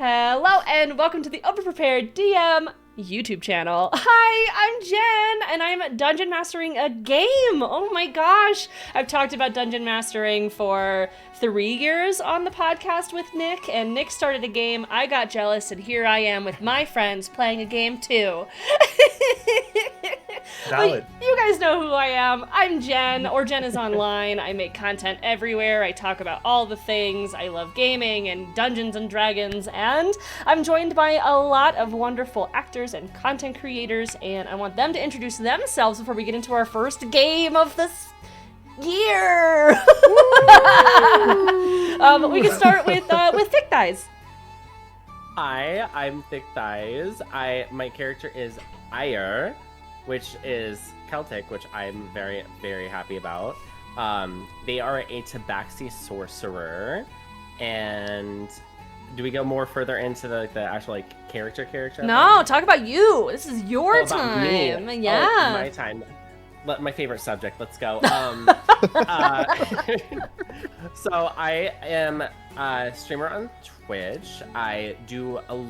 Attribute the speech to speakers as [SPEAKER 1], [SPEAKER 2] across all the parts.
[SPEAKER 1] Hello and welcome to the Overprepared DM YouTube channel. Hi, I'm Jen, and I'm dungeon mastering a game. Oh my gosh. I've talked about dungeon mastering for 3 years on the podcast with Nick, and Nick started a game. I got jealous, and here I am with my friends playing a game too.
[SPEAKER 2] Valid.
[SPEAKER 1] Well, you guys know who I am. I'm Jen, or Jen is online. I make content everywhere. I talk about all the things. I love gaming and Dungeons and Dragons, and I'm joined by a lot of wonderful actors and content creators, and I want them to introduce themselves before we get into our first game of this year. We can start with Thick Thighs.
[SPEAKER 2] Hi, I'm Thick Thighs. My character is Ire, which is Celtic, which I'm very, very happy about. They are a tabaxi sorcerer, and do we go more further into the actual character?
[SPEAKER 1] No, talk about you. This is your time.
[SPEAKER 2] Me.
[SPEAKER 1] Yeah.
[SPEAKER 2] Oh, my time. My favorite subject. Let's go. So I am a streamer on Twitch. I do a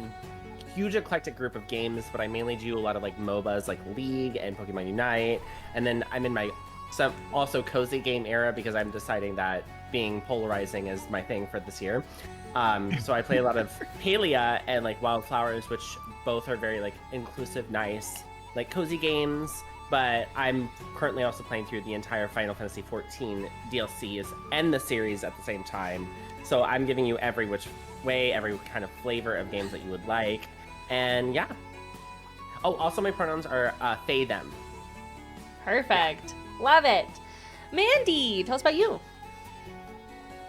[SPEAKER 2] huge eclectic group of games, but I mainly do a lot of MOBAs like League and Pokemon Unite. And then I'm in my also cozy game era because I'm deciding that being polarizing is my thing for this year. So I play a lot of Palia and Wildflowers, which both are very inclusive, nice, cozy games. But I'm currently also playing through the entire Final Fantasy XIV DLCs and the series at the same time. So I'm giving you every which way, every kind of flavor of games that you would like. And yeah. Oh, also my pronouns are they, them.
[SPEAKER 1] Perfect. Love it. Mandy, tell us about you.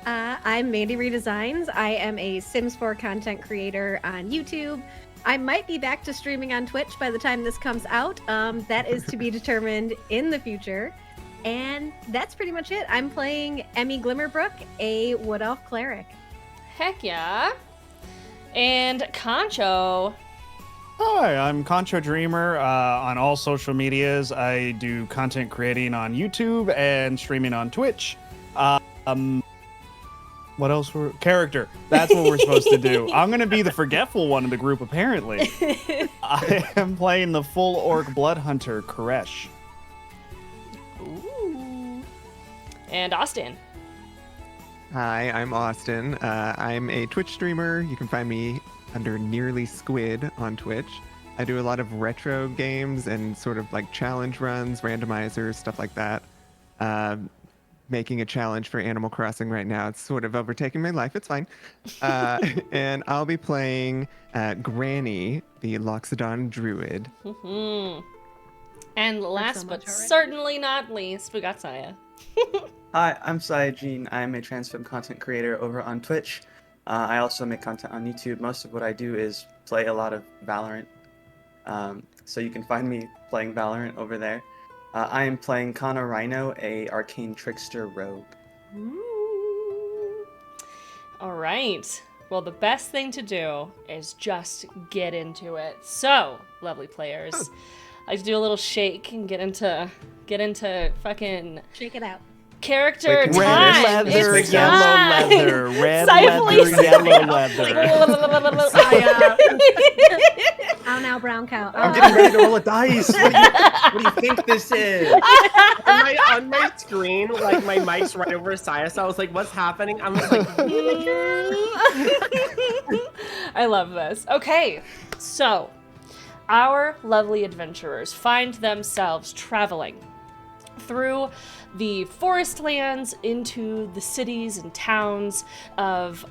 [SPEAKER 3] I'm Mandy Redesigns. I am a Sims 4 content creator on YouTube. I might be back to streaming on Twitch by the time this comes out. That is to be determined in the future. And that's pretty much it. I'm playing Emmy Glimmerbrook, a Wood Elf Cleric.
[SPEAKER 1] Heck yeah. And Concho.
[SPEAKER 4] Hi, I'm Concho Dreamer on all social medias. I do content creating on YouTube and streaming on Twitch. What else? Character. That's what we're supposed to do. I'm going to be the forgetful one in the group, apparently. I am playing the full orc blood hunter, Koresh.
[SPEAKER 1] Ooh. And Austin.
[SPEAKER 5] Hi, I'm Austin. I'm a Twitch streamer. You can find me under Nearly Squid on Twitch. I do a lot of retro games and sort of challenge runs, randomizers, stuff like that. Making a challenge for Animal Crossing right now. It's sort of overtaking my life. It's fine. And I'll be playing Granny, the Loxodon Druid.
[SPEAKER 1] Mm-hmm. And last but certainly not least, we got Saya.
[SPEAKER 6] Hi, I'm Saya Jean. I'm a transfem content creator over on Twitch. I also make content on YouTube. Most of what I do is play a lot of Valorant. So you can find me playing Valorant over there. I am playing Kana Rhino, a arcane trickster rogue.
[SPEAKER 1] Ooh. All right. Well, the best thing to do is just get into it. So, lovely players, I like to do a little shake and get into fucking
[SPEAKER 3] Shake it out.
[SPEAKER 1] character
[SPEAKER 4] Red
[SPEAKER 1] time.
[SPEAKER 4] leather,
[SPEAKER 1] It's
[SPEAKER 4] yellow
[SPEAKER 1] time.
[SPEAKER 4] leather, red
[SPEAKER 1] Saya,
[SPEAKER 4] leather,
[SPEAKER 1] please.
[SPEAKER 4] yellow leather.
[SPEAKER 1] Saya.
[SPEAKER 3] Ow now, brown cow.
[SPEAKER 6] I'm getting ready to roll a dice. What do you think this is?
[SPEAKER 2] On my screen, my mic's right over Saya, so I was like, what's happening? I'm just like...
[SPEAKER 1] I love this. Okay, so our lovely adventurers find themselves traveling through the forest lands into the cities and towns of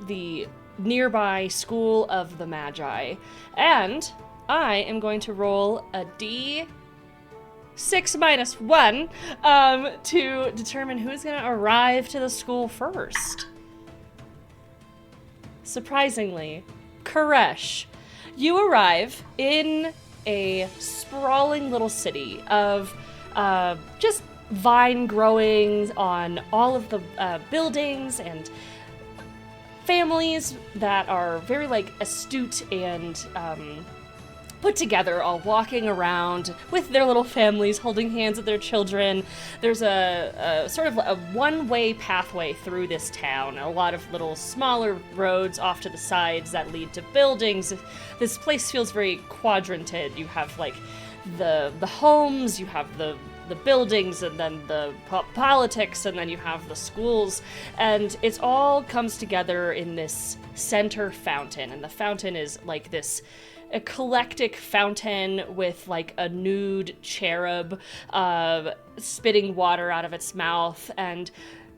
[SPEAKER 1] the nearby School of the Magi. And I am going to roll a D6 -1 to determine who's going to arrive to the school first. Surprisingly, Koresh, you arrive in a sprawling little city of just vine growing on all of the buildings and families that are very astute and put together, all walking around with their little families, holding hands with their children. There's a sort of a one-way pathway through this town, a lot of little smaller roads off to the sides that lead to buildings. This place feels very quadranted. You have like the homes, you have the buildings, and then the politics, and then you have the schools, and it all comes together in this center fountain. And the fountain is like this eclectic fountain with like a nude cherub spitting water out of its mouth, and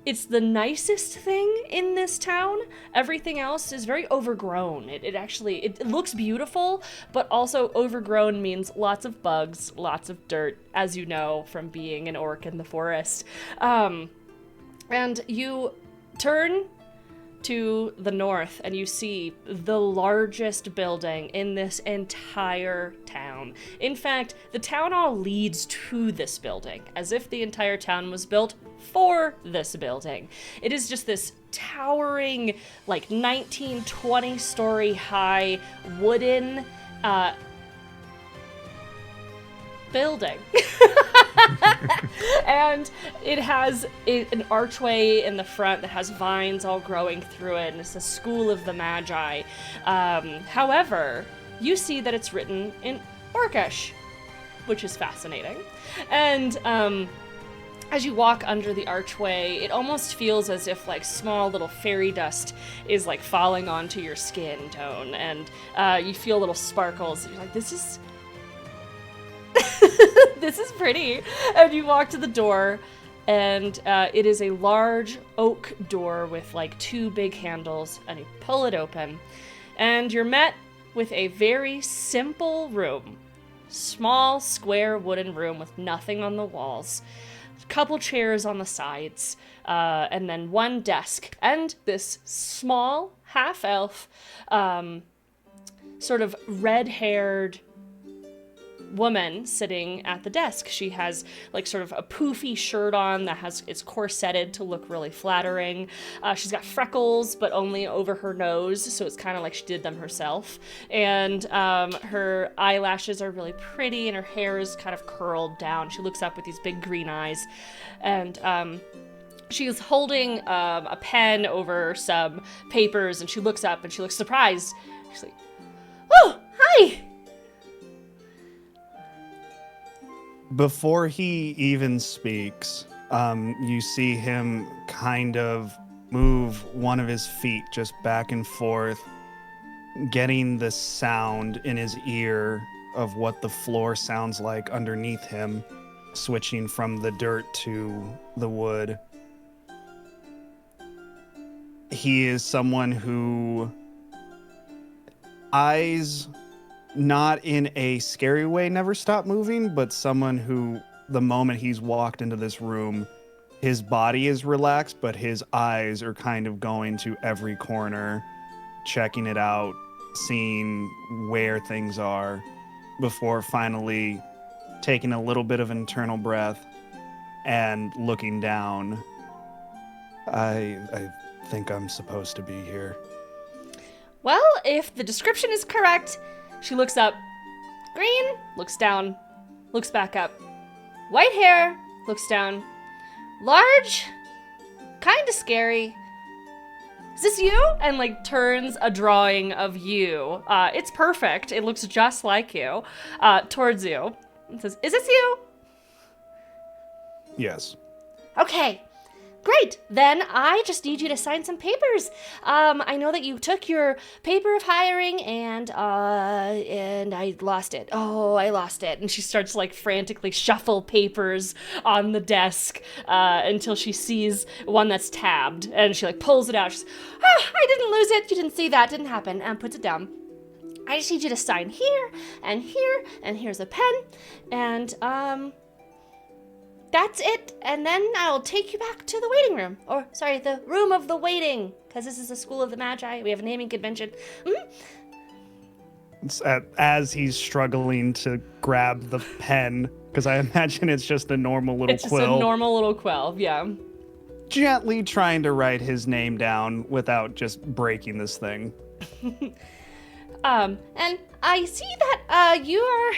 [SPEAKER 1] it's the nicest thing in this town. Everything else is very overgrown. It looks beautiful, but also overgrown means lots of bugs, lots of dirt, as you know from being an orc in the forest. And you turn to the north and you see the largest building in this entire town. In fact, the town hall leads to this building, as if the entire town was built for this building. It is just this towering, like 19-20-story high wooden building. And it has an archway in the front that has vines all growing through it, and it's a school of the Magi. However, you see that it's written in Orcish, which is fascinating. And as you walk under the archway, it almost feels as if like small little fairy dust is like falling onto your skin tone, and you feel little sparkles. You're like, this is this is pretty. And you walk to the door, and it is a large oak door with like two big handles, and you pull it open, and you're met with a very simple room. Small, square wooden room with nothing on the walls. A couple chairs on the sides, and then one desk. And this small, half-elf, sort of red-haired woman sitting at the desk. She has like sort of a poofy shirt on that it's corseted to look really flattering. She's got freckles, but only over her nose, so it's kind of like she did them herself. And her eyelashes are really pretty, and her hair is kind of curled down. She looks up with these big green eyes, and she is holding a pen over some papers, and she looks up and she looks surprised. She's like, "Oh, hi!"
[SPEAKER 4] Before he even speaks, you see him kind of move one of his feet just back and forth, getting the sound in his ear of what the floor sounds like underneath him, switching from the dirt to the wood. He is someone who eyes, not in a scary way, never stop moving, but someone who, the moment he's walked into this room, his body is relaxed, but his eyes are kind of going to every corner, checking it out, seeing where things are, before finally taking a little bit of internal breath and looking down. I think I'm supposed to be here.
[SPEAKER 1] Well, if the description is correct, she looks up. Green, looks down, looks back up. White hair, looks down. Large, kinda scary. Is this you? And like turns a drawing of you. It's perfect. It looks just like you. Towards you. And says, "Is this you?"
[SPEAKER 4] Yes.
[SPEAKER 1] Okay. Great, then I just need you to sign some papers. I know that you took your paper of hiring and I lost it. Oh, I lost it. And she starts like frantically shuffle papers on the desk until she sees one that's tabbed, and she like pulls it out. She's, I didn't lose it. You didn't see that. Didn't happen. And puts it down. I just need you to sign here, and here's a pen, and that's it, and then I'll take you back to the waiting room. Or, sorry, the room of the waiting, because this is the School of the Magi. We have a naming convention.
[SPEAKER 4] As he's struggling to grab the pen, because I imagine it's just a normal little quill.
[SPEAKER 1] It's just a normal little quill, yeah.
[SPEAKER 4] Gently trying to write his name down without just breaking this thing.
[SPEAKER 1] And I see that, you are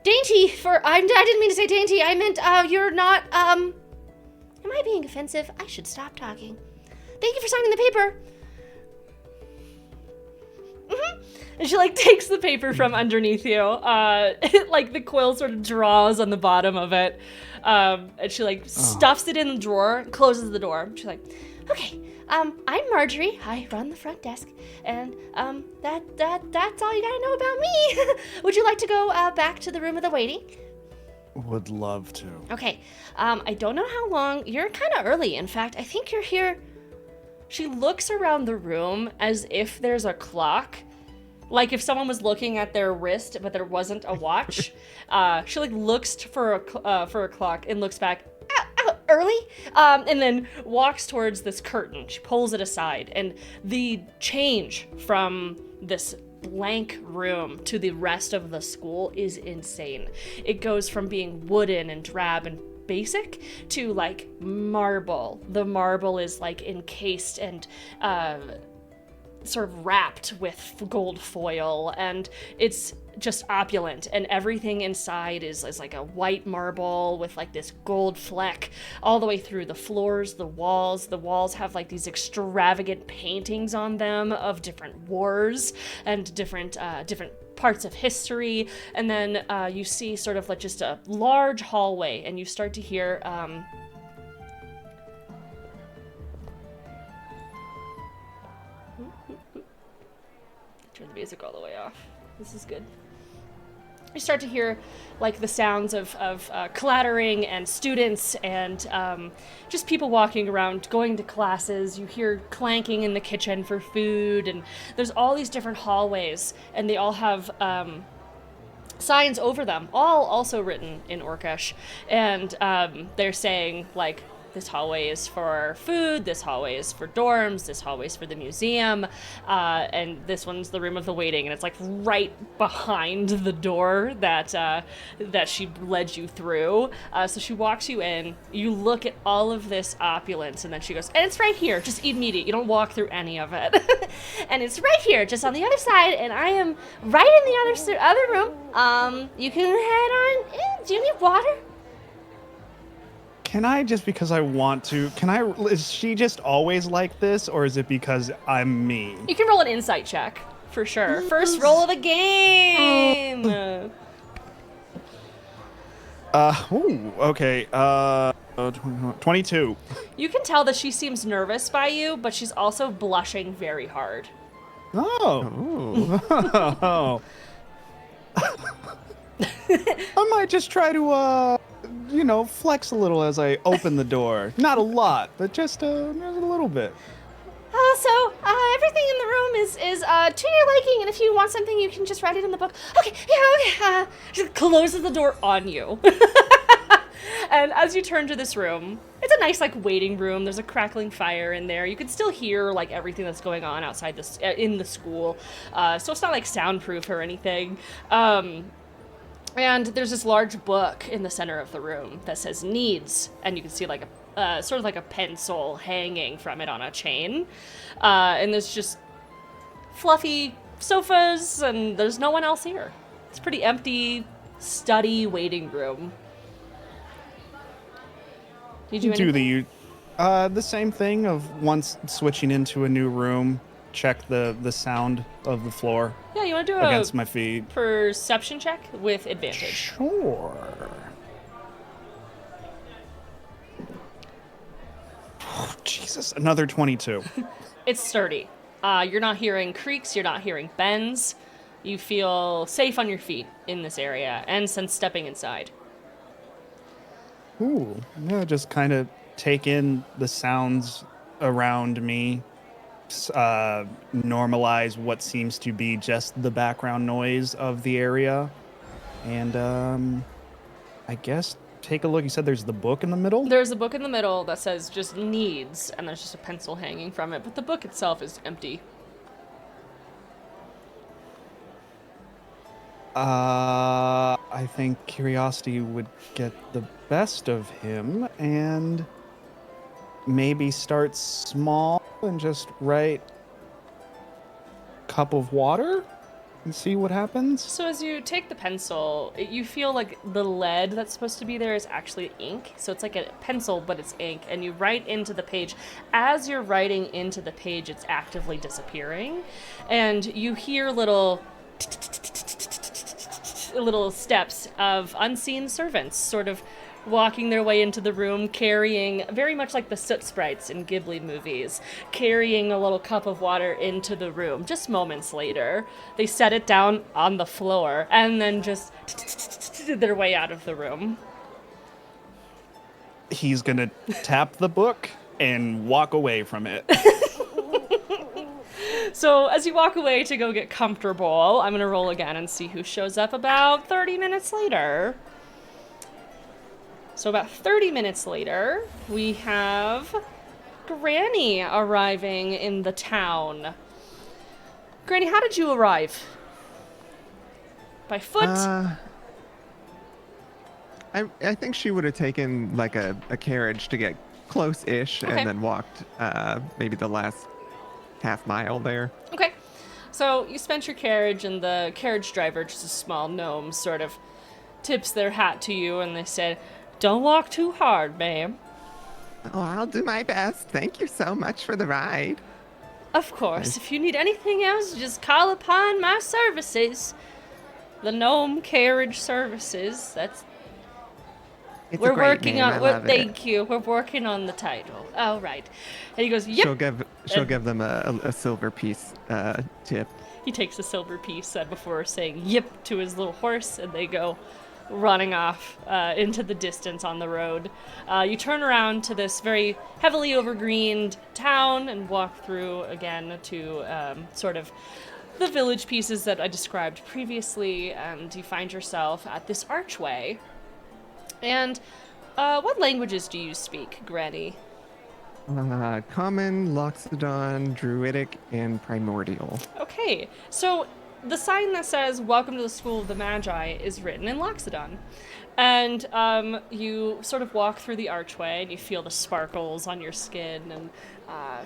[SPEAKER 1] dainty I didn't mean to say dainty. I meant, you're not, am I being offensive? I should stop talking. Thank you for signing the paper. And she, like, takes the paper from underneath you. Like, the quill sort of draws on the bottom of it. And she, like, stuffs it in the drawer, closes the door. She's like, okay, I'm Marjorie. I run the front desk. And, that's all you gotta know about me. Would you like to go, back to the room of the waiting?
[SPEAKER 4] Would love to.
[SPEAKER 1] Okay, I don't know how long. You're kind of early. In fact, I think you're here. She looks around the room as if there's a clock. Like if someone was looking at their wrist, but there wasn't a watch. She like looks for a clock and looks back, early? And then walks towards this curtain. She pulls it aside, and the change from this blank room to the rest of the school is insane. It goes from being wooden and drab and basic to like marble. The marble is like encased and sort of wrapped with gold foil, and it's just opulent, and everything inside is like a white marble with like this gold fleck all the way through the floors, the walls have like these extravagant paintings on them of different wars and different parts of history. And then you see sort of like just a large hallway, and you start to hear turn the music all the way off. This is good. You start to hear like the sounds of clattering and students and just people walking around, going to classes. You hear clanking in the kitchen for food, and there's all these different hallways, and they all have signs over them, all also written in Orcish, and they're saying like, this hallway is for food, this hallway is for dorms, this hallway is for the museum, and this one's the room of the waiting, and it's like right behind the door that she led you through. So she walks you in, you look at all of this opulence, and then she goes, and it's right here, just immediate, you don't walk through any of it. And it's right here, just on the other side, and I am right in the other room. You can head on in. Do you need water?
[SPEAKER 4] Can I, just because I want to, is she just always like this, or is it because I'm me?
[SPEAKER 1] You can roll an insight check, for sure. First roll of the game!
[SPEAKER 4] Okay, 22.
[SPEAKER 1] You can tell that she seems nervous by you, but she's also blushing very hard.
[SPEAKER 4] Oh. I might just try to, flex a little as I open the door. Not a lot, but just a little bit.
[SPEAKER 1] So everything in the room is to your liking, and if you want something, you can just write it in the book. Okay, yeah, okay. She closes the door on you. And as you turn to this room, it's a nice, like, waiting room. There's a crackling fire in there. You can still hear, like, everything that's going on outside this in the school. So it's not, like, soundproof or anything. And there's this large book in the center of the room that says needs, and you can see, like, a sort of like a pencil hanging from it on a chain. And there's just fluffy sofas, and there's no one else here. It's a pretty empty study waiting room. Did you do
[SPEAKER 4] the same thing of once switching into a new room, check the sound of the floor?
[SPEAKER 1] Yeah, you want to do
[SPEAKER 4] against my feet.
[SPEAKER 1] Perception check with advantage.
[SPEAKER 4] Sure. Oh, Jesus, another 22.
[SPEAKER 1] It's sturdy. You're not hearing creaks, you're not hearing bends. You feel safe on your feet in this area, and since stepping inside.
[SPEAKER 4] Ooh, yeah, just kind of take in the sounds around me, normalize what seems to be just the background noise of the area, and I guess take a look. You said there's the book in the middle?
[SPEAKER 1] There's a book in the middle that says just needs, and there's just a pencil hanging from it, but the book itself is empty.
[SPEAKER 4] I think curiosity would get the best of him, and maybe start small and just write cup of water and see what happens?
[SPEAKER 1] So as you take the pencil, you feel like the lead that's supposed to be there is actually ink. So it's like a pencil, but it's ink, and you write into the page. As you're writing into the page, it's actively disappearing, and you hear little steps of unseen servants sort of walking their way into the room, carrying, very much like the soot sprites in Ghibli movies, carrying a little cup of water into the room. Just moments later, they set it down on the floor and then just their way out of the room.
[SPEAKER 4] He's gonna tap the book and walk away from it.
[SPEAKER 1] So as you walk away to go get comfortable, I'm gonna roll again and see who shows up about 30 minutes later. So about 30 minutes later, we have Granny arriving in the town. Granny, how did you arrive? By foot?
[SPEAKER 5] I think she would have taken like a carriage to get close-ish
[SPEAKER 1] Okay.
[SPEAKER 5] and then walked maybe the last half mile there.
[SPEAKER 1] Okay. So you spent your carriage, and the carriage driver, just a small gnome, sort of tips their hat to you, and they said, "Don't walk too hard, ma'am."
[SPEAKER 5] Oh, I'll do my best. Thank you so much for the ride.
[SPEAKER 1] Of course, if you need anything else, just call upon my services. The gnome carriage services.
[SPEAKER 5] It's
[SPEAKER 1] We're
[SPEAKER 5] a great
[SPEAKER 1] working
[SPEAKER 5] name.
[SPEAKER 1] on.
[SPEAKER 5] I love it.
[SPEAKER 1] Thank you. We're working on the title. All right. And he goes, "Yep."
[SPEAKER 5] She'll give them a silver piece tip.
[SPEAKER 1] He takes a silver piece before saying "yip" to his little horse, and they go running off into the distance on the road. You turn around to this very heavily overgreened town and walk through again to sort of the village pieces that I described previously, and you find yourself at this archway. And what languages do you speak, Granny?
[SPEAKER 5] Common, Loxodon, Druidic, and Primordial.
[SPEAKER 1] Okay, so the sign that says "Welcome to the School of the Magi" is written in Loxodon. And you sort of walk through the archway, and you feel the sparkles on your skin, and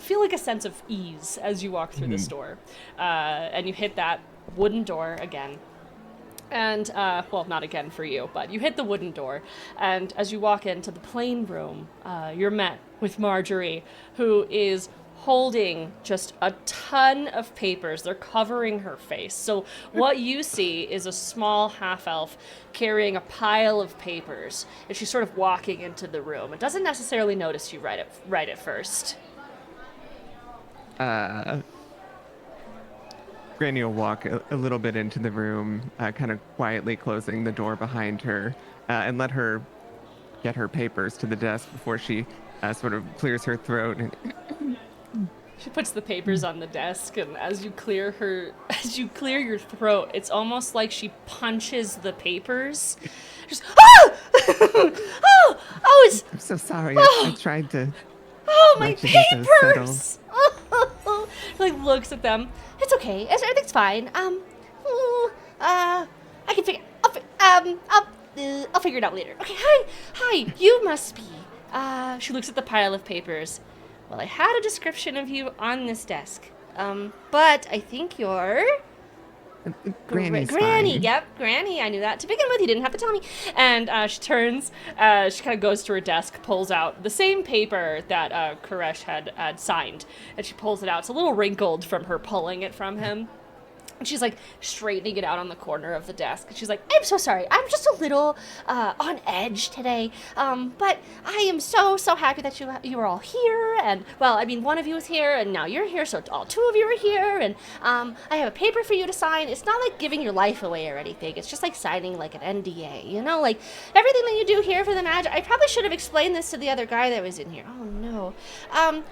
[SPEAKER 1] feel like a sense of ease as you walk through this door. And you hit that wooden door again. And, well, not again for you, but you hit the wooden door. And as you walk into the plain room, you're met with Marjorie, who is holding just a ton of papers. They're covering her face. So what you see is a small half-elf carrying a pile of papers, and she's sort of walking into the room. It doesn't necessarily notice you right at first.
[SPEAKER 5] Granny will walk a little bit into the room, kind of quietly closing the door behind her, and let her get her papers to the desk before she sort of clears her throat.
[SPEAKER 1] She puts the papers on the desk, and as you clear your throat, it's almost like she punches the papers. Just it's
[SPEAKER 5] I'm so sorry.
[SPEAKER 1] Oh!
[SPEAKER 5] I tried to.
[SPEAKER 1] my
[SPEAKER 5] let you get those
[SPEAKER 1] papers. Like looks at them. It's okay. Everything's fine. I can figure. I'll figure it out later. Okay. Hi. You must be. She looks at the pile of papers. Well, I had a description of you on this desk. But I think you're
[SPEAKER 5] Granny's
[SPEAKER 1] Granny.
[SPEAKER 5] fine.
[SPEAKER 1] Yep, Granny. I knew that to begin with. You didn't have to tell me. And she turns. She kind of goes to her desk, pulls out the same paper that Koresh had signed, and she pulls it out. It's a little wrinkled from her pulling it from him. And she's like straightening it out on the corner of the desk. And she's like, "I'm so sorry. I'm just a little on edge today. But I am so happy that you are all here. And well, I mean, one of you is here, and now you're here, so all two of you are here. And I have a paper for you to sign. It's not like giving your life away or anything. It's just like signing like an NDA. You know, like everything that you do here for the Magi. I probably should have explained this to the other guy that was in here. Oh no.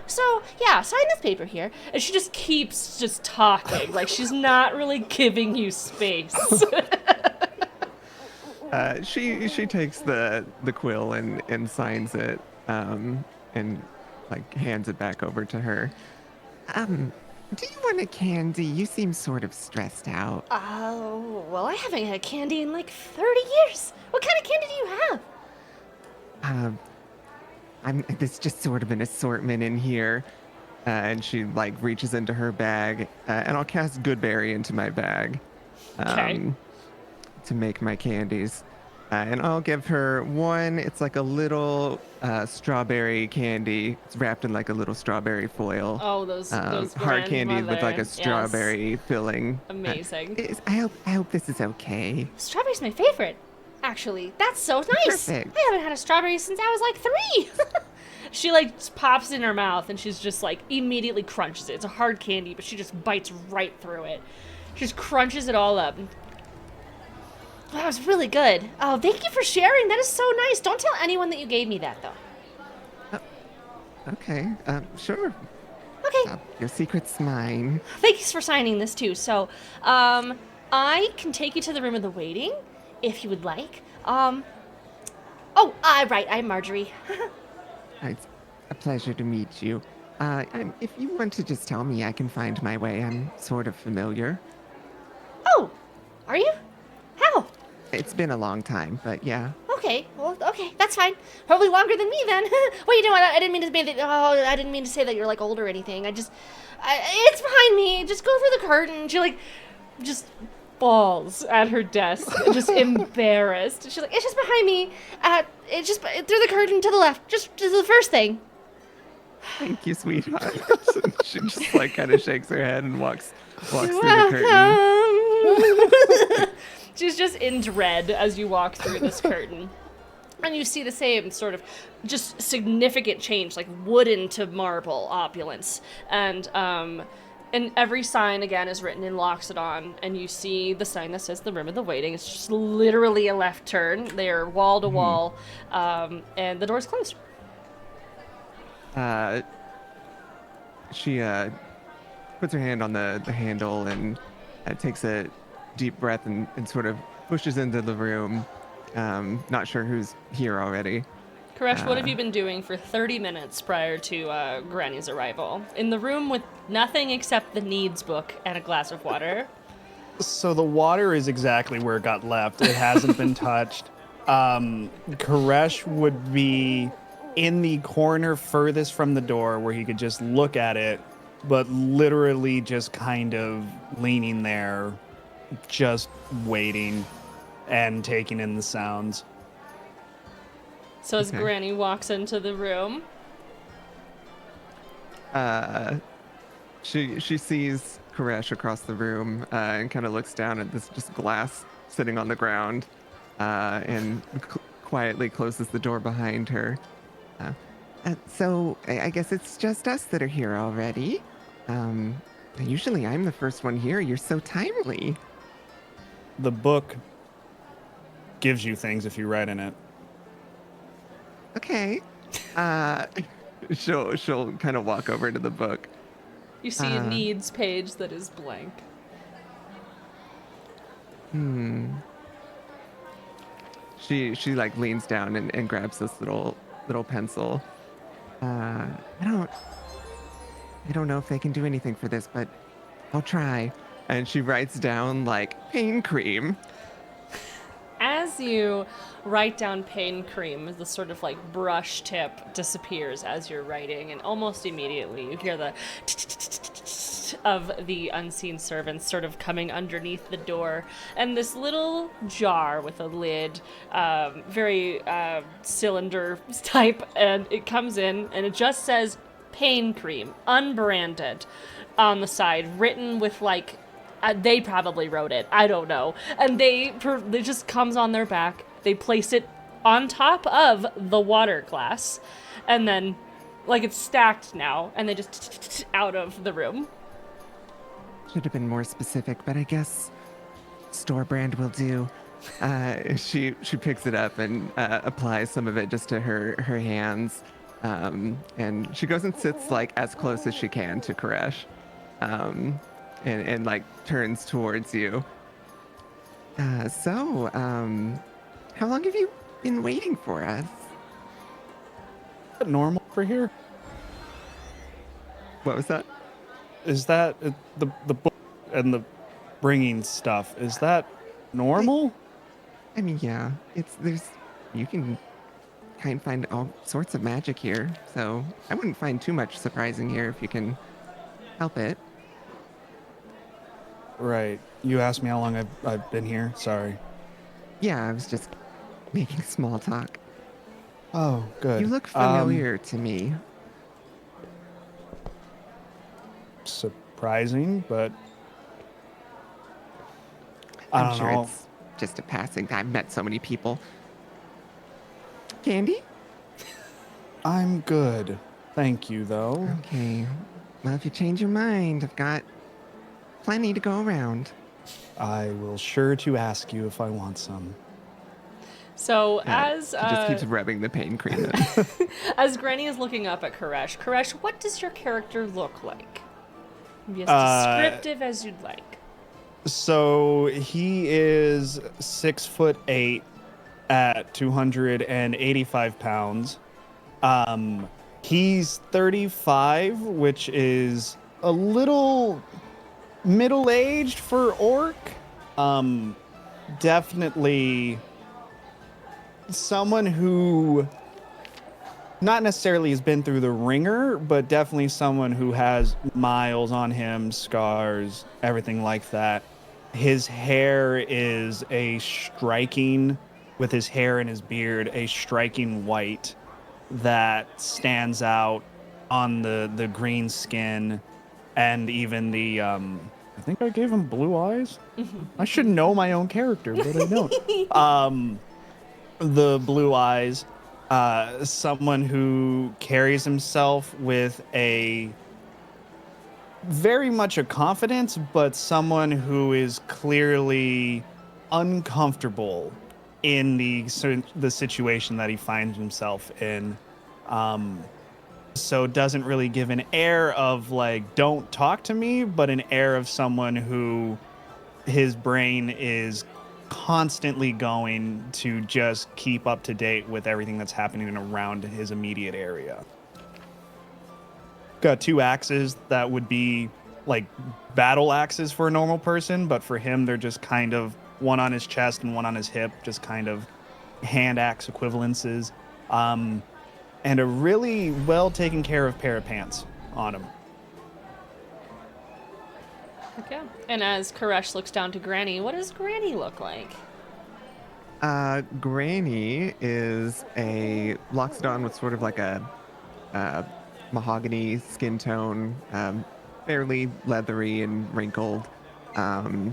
[SPEAKER 1] So yeah, sign this paper here." And she just keeps just talking, like she's not really giving you space.
[SPEAKER 5] She takes the quill and signs it, and like hands it back over to her. Do you want a candy? You seem sort of stressed out.
[SPEAKER 1] Oh, well, I haven't had candy in like 30 years. What kind of candy do you have?
[SPEAKER 5] There's just sort of an assortment in here. and she like reaches into her bag, and I'll cast Goodberry into my bag
[SPEAKER 1] Okay.
[SPEAKER 5] to make my candies. And I'll give her one. It's like a little strawberry candy. It's wrapped in like a little strawberry foil.
[SPEAKER 1] Oh, those
[SPEAKER 5] Hard candy with like a
[SPEAKER 1] grandmother.
[SPEAKER 5] strawberry filling.
[SPEAKER 1] Amazing.
[SPEAKER 5] I hope this is okay.
[SPEAKER 1] Strawberry's my favorite, actually. That's so nice.
[SPEAKER 5] Perfect.
[SPEAKER 1] I haven't had a strawberry since I was like 3. She like just pops it in her mouth and she's just like immediately crunches it. It's a hard candy, but she just bites right through it. She just crunches it all up. That was really good. Oh, thank you for sharing. That is so nice. Don't tell anyone that you gave me that, though.
[SPEAKER 5] Okay, sure.
[SPEAKER 1] Okay.
[SPEAKER 5] Your secret's mine.
[SPEAKER 1] Thanks for signing this, too. So, I can take you to the room of the waiting, if you would like. Right, I'm Marjorie.
[SPEAKER 5] It's a pleasure to meet you. If you want to just tell me, I can find my way. I'm sort of familiar.
[SPEAKER 1] Oh, are you? How?
[SPEAKER 5] It's been a long time, but yeah.
[SPEAKER 1] Okay, well, okay, that's fine. Probably longer than me then. Well, you know what? I didn't mean to say that. Oh, I didn't mean to say that you're like old or anything. It's behind me. Just go through the curtain. She like, just falls at her desk, just embarrassed. She's like, it's just behind me. It's just through the curtain to the left. Just the first thing.
[SPEAKER 5] Thank you, sweetheart. She just like kind of shakes her head and walks through the curtain.
[SPEAKER 1] She's just in dread as you walk through this curtain. And you see the same sort of just significant change, like wooden to marble opulence. And every sign, again, is written in Loxodon. And you see the sign that says the Room of the Waiting. It's just literally a left turn. They're wall to wall. And the door's closed.
[SPEAKER 5] She puts her hand on the handle and takes a deep breath and sort of pushes into the room. Not sure who's here already.
[SPEAKER 1] Koresh, what have you been doing for 30 minutes prior to Granny's arrival? In the room with nothing except the needs book and a glass of water.
[SPEAKER 4] So the water is exactly where it got left. It hasn't been touched. Koresh would be in the corner furthest from the door where he could just look at it, but literally just kind of leaning there, just waiting and taking in the sounds.
[SPEAKER 1] So as
[SPEAKER 5] Okay.
[SPEAKER 1] Granny walks into the room,
[SPEAKER 5] She sees Koresh across the room and kind of looks down at this just glass sitting on the ground and quietly closes the door behind her. So I guess it's just us that are here already. Usually I'm the first one here. You're so timely.
[SPEAKER 4] The book gives you things if you write in it.
[SPEAKER 5] Okay. She'll kind of walk over to the book.
[SPEAKER 1] you see a needs page that is blank.
[SPEAKER 5] She like leans down and grabs this little pencil. I don't know if they can do anything for this, but I'll try. And she writes down like pain cream.
[SPEAKER 1] As you write down pain cream, the sort of like brush tip disappears as you're writing, and almost immediately you hear the of the unseen servants sort of coming underneath the door, and this little jar with a lid, very cylinder type, and it comes in and it just says pain cream, unbranded, on the side, written with like they probably wrote it. I don't know. And they just comes on their back. They place it on top of the water glass, and then like it's stacked now, and they just out of the room.
[SPEAKER 5] Should have been more specific, but I guess store brand will do. She picks it up and applies some of it just to her hands, and she goes and sits like as close as she can to Koresh. And like turns towards you. So, how long have you been waiting for us?
[SPEAKER 4] Is that normal for here?
[SPEAKER 5] What was that?
[SPEAKER 4] Is that the book and the bringing stuff? Is that normal?
[SPEAKER 5] I mean, yeah, you can kind of find all sorts of magic here, so I wouldn't find too much surprising here if you can help it.
[SPEAKER 4] Right. You asked me how long I've been here. Sorry.
[SPEAKER 5] Yeah, I was just making small talk.
[SPEAKER 4] Oh, good.
[SPEAKER 5] You look familiar to me.
[SPEAKER 4] Surprising, but I
[SPEAKER 5] I'm
[SPEAKER 4] don't
[SPEAKER 5] sure
[SPEAKER 4] know.
[SPEAKER 5] it's just a passing. I've met so many people. Candy?
[SPEAKER 4] I'm good. Thank you, though.
[SPEAKER 5] Okay. Well, if you change your mind, I've got plenty to go around.
[SPEAKER 4] I will sure to ask you if I want some.
[SPEAKER 1] So
[SPEAKER 5] He just keeps rubbing the pain cream in.
[SPEAKER 1] as Granny is looking up at Koresh, what does your character look like? Be as descriptive as you'd like.
[SPEAKER 4] So he is 6'8" at 285 pounds. He's 35, which is a little middle-aged for orc. Definitely someone who not necessarily has been through the ringer, but definitely someone who has miles on him, scars, everything like that. His hair is with his hair and his beard, a striking white that stands out on the green skin, and even the I think I gave him blue eyes. I should know my own character, but I don't. The blue eyes, someone who carries himself with a very much a confidence, but someone who is clearly uncomfortable in the situation that he finds himself in. So doesn't really give an air of like, don't talk to me, but an air of someone who his brain is constantly going to just keep up to date with everything that's happening around his immediate area. Got 2 axes that would be like battle axes for a normal person, but for him, they're just kind of one on his chest and one on his hip, just kind of hand axe equivalences. And a really well taken care of pair of pants on him.
[SPEAKER 1] Okay. And as Koresh looks down to Granny, what does Granny look like?
[SPEAKER 5] Granny is a Loxodon with sort of like a mahogany skin tone, fairly leathery and wrinkled.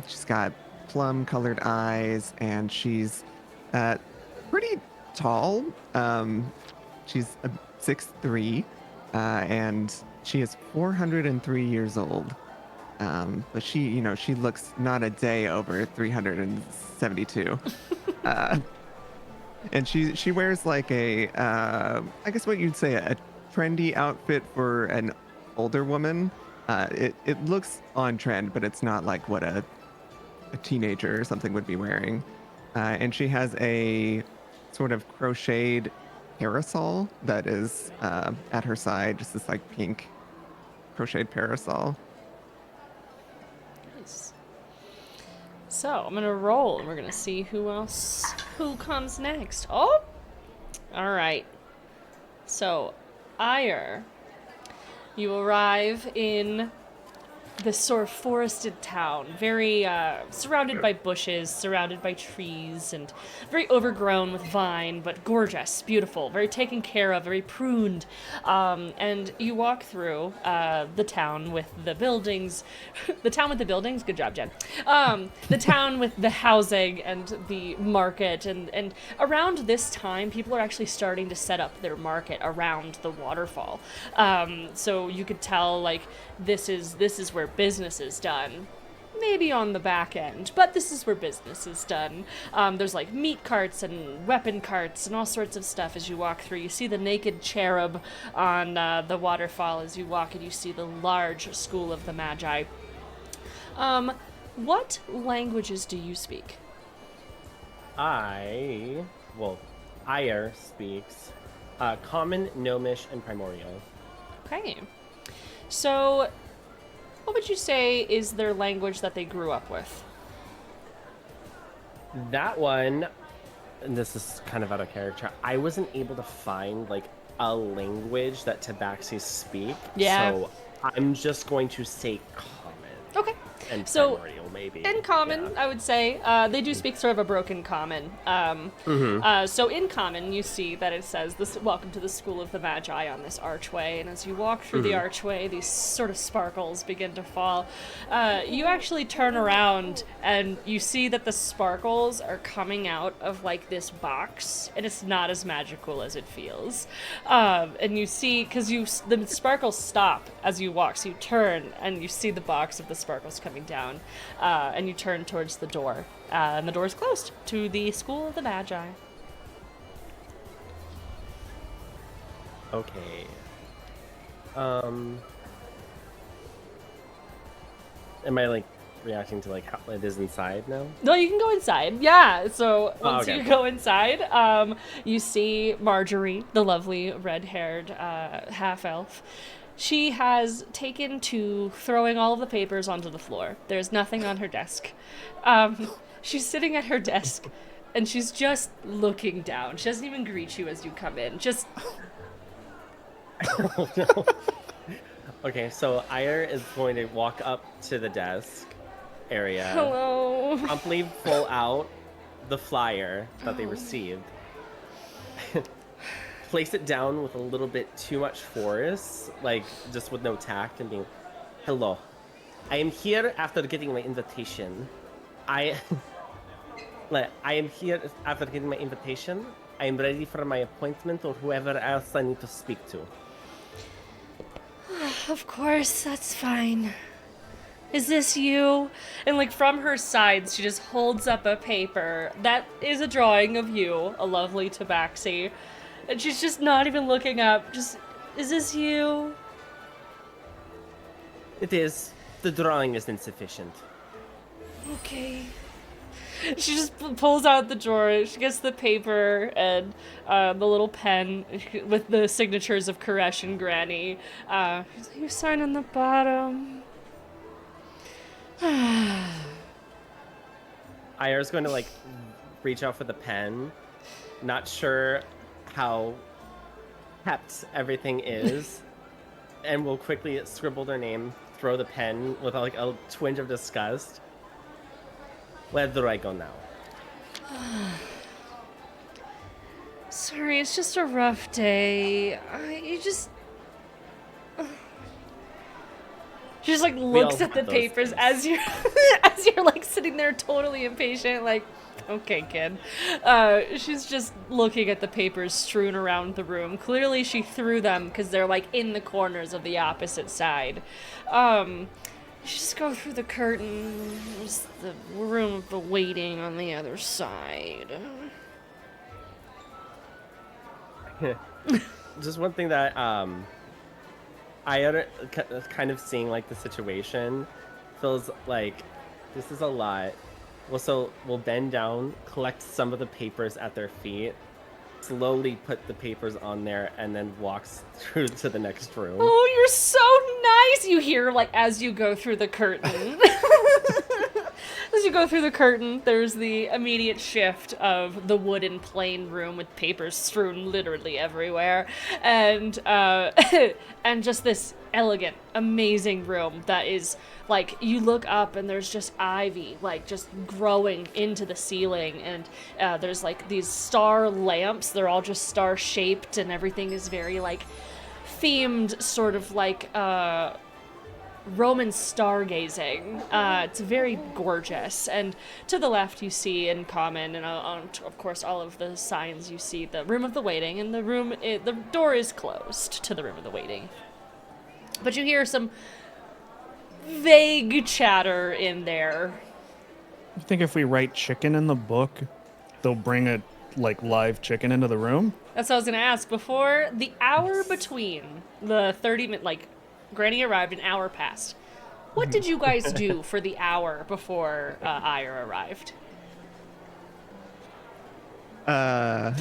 [SPEAKER 5] She's got plum-colored eyes, and she's pretty tall. She's 6'3", and she is 403 years old. But she looks not a day over 372. And she wears like a, I guess what you'd say a trendy outfit for an older woman. It looks on trend, but it's not like what a teenager or something would be wearing. And she has a sort of crocheted parasol that is at her side, just this like pink crocheted parasol.
[SPEAKER 1] Nice. So I'm gonna roll, and we're gonna see who comes next. Oh, all right. So, Ire, you arrive in this sort of forested town, very surrounded by bushes, surrounded by trees, and very overgrown with vine, but gorgeous, beautiful, very taken care of, very pruned. And you walk through the town with the buildings. The town with the buildings? Good job, Jen. The town with the housing and the market. And around this time, people are actually starting to set up their market around the waterfall. So you could tell, like, this is where business is done. Maybe on the back end, but this is where business is done. There's like meat carts and weapon carts and all sorts of stuff as you walk through. You see the naked cherub on the waterfall as you walk, and you see the large school of the Magi. What languages do you speak?
[SPEAKER 2] Ire speaks Common, Gnomish, and Primordial.
[SPEAKER 1] Okay. So, what would you say is their language that they grew up with?
[SPEAKER 2] That one, and this is kind of out of character, I wasn't able to find like a language that Tabaxi speak.
[SPEAKER 1] Yeah.
[SPEAKER 2] So I'm just going to say common.
[SPEAKER 1] Okay.
[SPEAKER 2] And
[SPEAKER 1] So,
[SPEAKER 2] primordial, maybe.
[SPEAKER 1] In common,
[SPEAKER 2] Yeah.
[SPEAKER 1] I would say. They do speak sort of a broken common. So in common, you see that it says, "This Welcome to the School of the Magi" on this archway. And as you walk through the archway, these sort of sparkles begin to fall. You actually turn around and you see that the sparkles are coming out of like this box, and it's not as magical as it feels. And you see, because the sparkles stop as you walk, so you turn and you see the box of the sparkles coming down, and you turn towards the door, and the door is closed to the School of the Magi.
[SPEAKER 2] Okay. Am I like reacting to like how it is inside now?
[SPEAKER 1] No, you can go inside. Yeah. So once
[SPEAKER 2] okay.
[SPEAKER 1] you go inside, you see Marjorie, the lovely red-haired half elf. She has taken to throwing all of the papers onto the floor. There's nothing on her desk. She's sitting at her desk, and she's just looking down. She doesn't even greet you as you come in. Just
[SPEAKER 2] Oh, no. Okay, so Ire is going to walk up to the desk area,
[SPEAKER 1] hello.
[SPEAKER 2] promptly pull out the flyer that they received, place it down with a little bit too much force, like just with no tact, and being, "Hello, I am here after getting my invitation. I am here after getting my invitation. I am ready for my appointment or whoever else I need to speak to."
[SPEAKER 1] Of course, that's fine. Is this you? And like from her sides, she just holds up a paper that is a drawing of you, a lovely tabaxi. And she's just not even looking up. Just, is this you?
[SPEAKER 2] It is. The drawing is insufficient.
[SPEAKER 1] Okay. She just pulls out the drawer. She gets the paper and the little pen with the signatures of Koresh and Granny. She's like, "You sign on the bottom."
[SPEAKER 2] Ire's going to like reach out for the pen, not sure how kept everything is, and will quickly scribble their name, throw the pen with like a twinge of disgust. Where do I go now?
[SPEAKER 1] Sorry, it's just a rough day. You just... She just like looks
[SPEAKER 2] all
[SPEAKER 1] at the
[SPEAKER 2] have those
[SPEAKER 1] papers
[SPEAKER 2] things.
[SPEAKER 1] as you're as you're like sitting there totally impatient, like, okay, kid. She's just looking at the papers strewn around the room. Clearly she threw them because they're like in the corners of the opposite side. You just go through the curtain. There's the room of the waiting on the other side.
[SPEAKER 2] Just one thing that I kind of seeing like the situation feels like this is a lot. Well, so we'll bend down, collect some of the papers at their feet, slowly put the papers on there, and then walks through to the next room.
[SPEAKER 1] Oh, you're so nice! You hear, like, as you go through the curtain. As you go through the curtain, there's the immediate shift of the wooden plain room with papers strewn literally everywhere. And, and just this elegant, amazing room that is, like, you look up and there's just ivy, like, just growing into the ceiling. And there's, like, these star lamps. They're all just star-shaped, and everything is very, like, themed, sort of like, Roman stargazing. It's very gorgeous. And to the left you see in common, and of course all of the signs, you see the room of the waiting, and the door is closed to the room of the waiting. But you hear some vague chatter in there.
[SPEAKER 4] I think if we write chicken in the book, they'll bring a like live chicken into the room.
[SPEAKER 1] That's what I was gonna ask. Before the hour between the 30-minute, like, Granny arrived, an hour passed. What did you guys do for the hour before Ire arrived?
[SPEAKER 5] I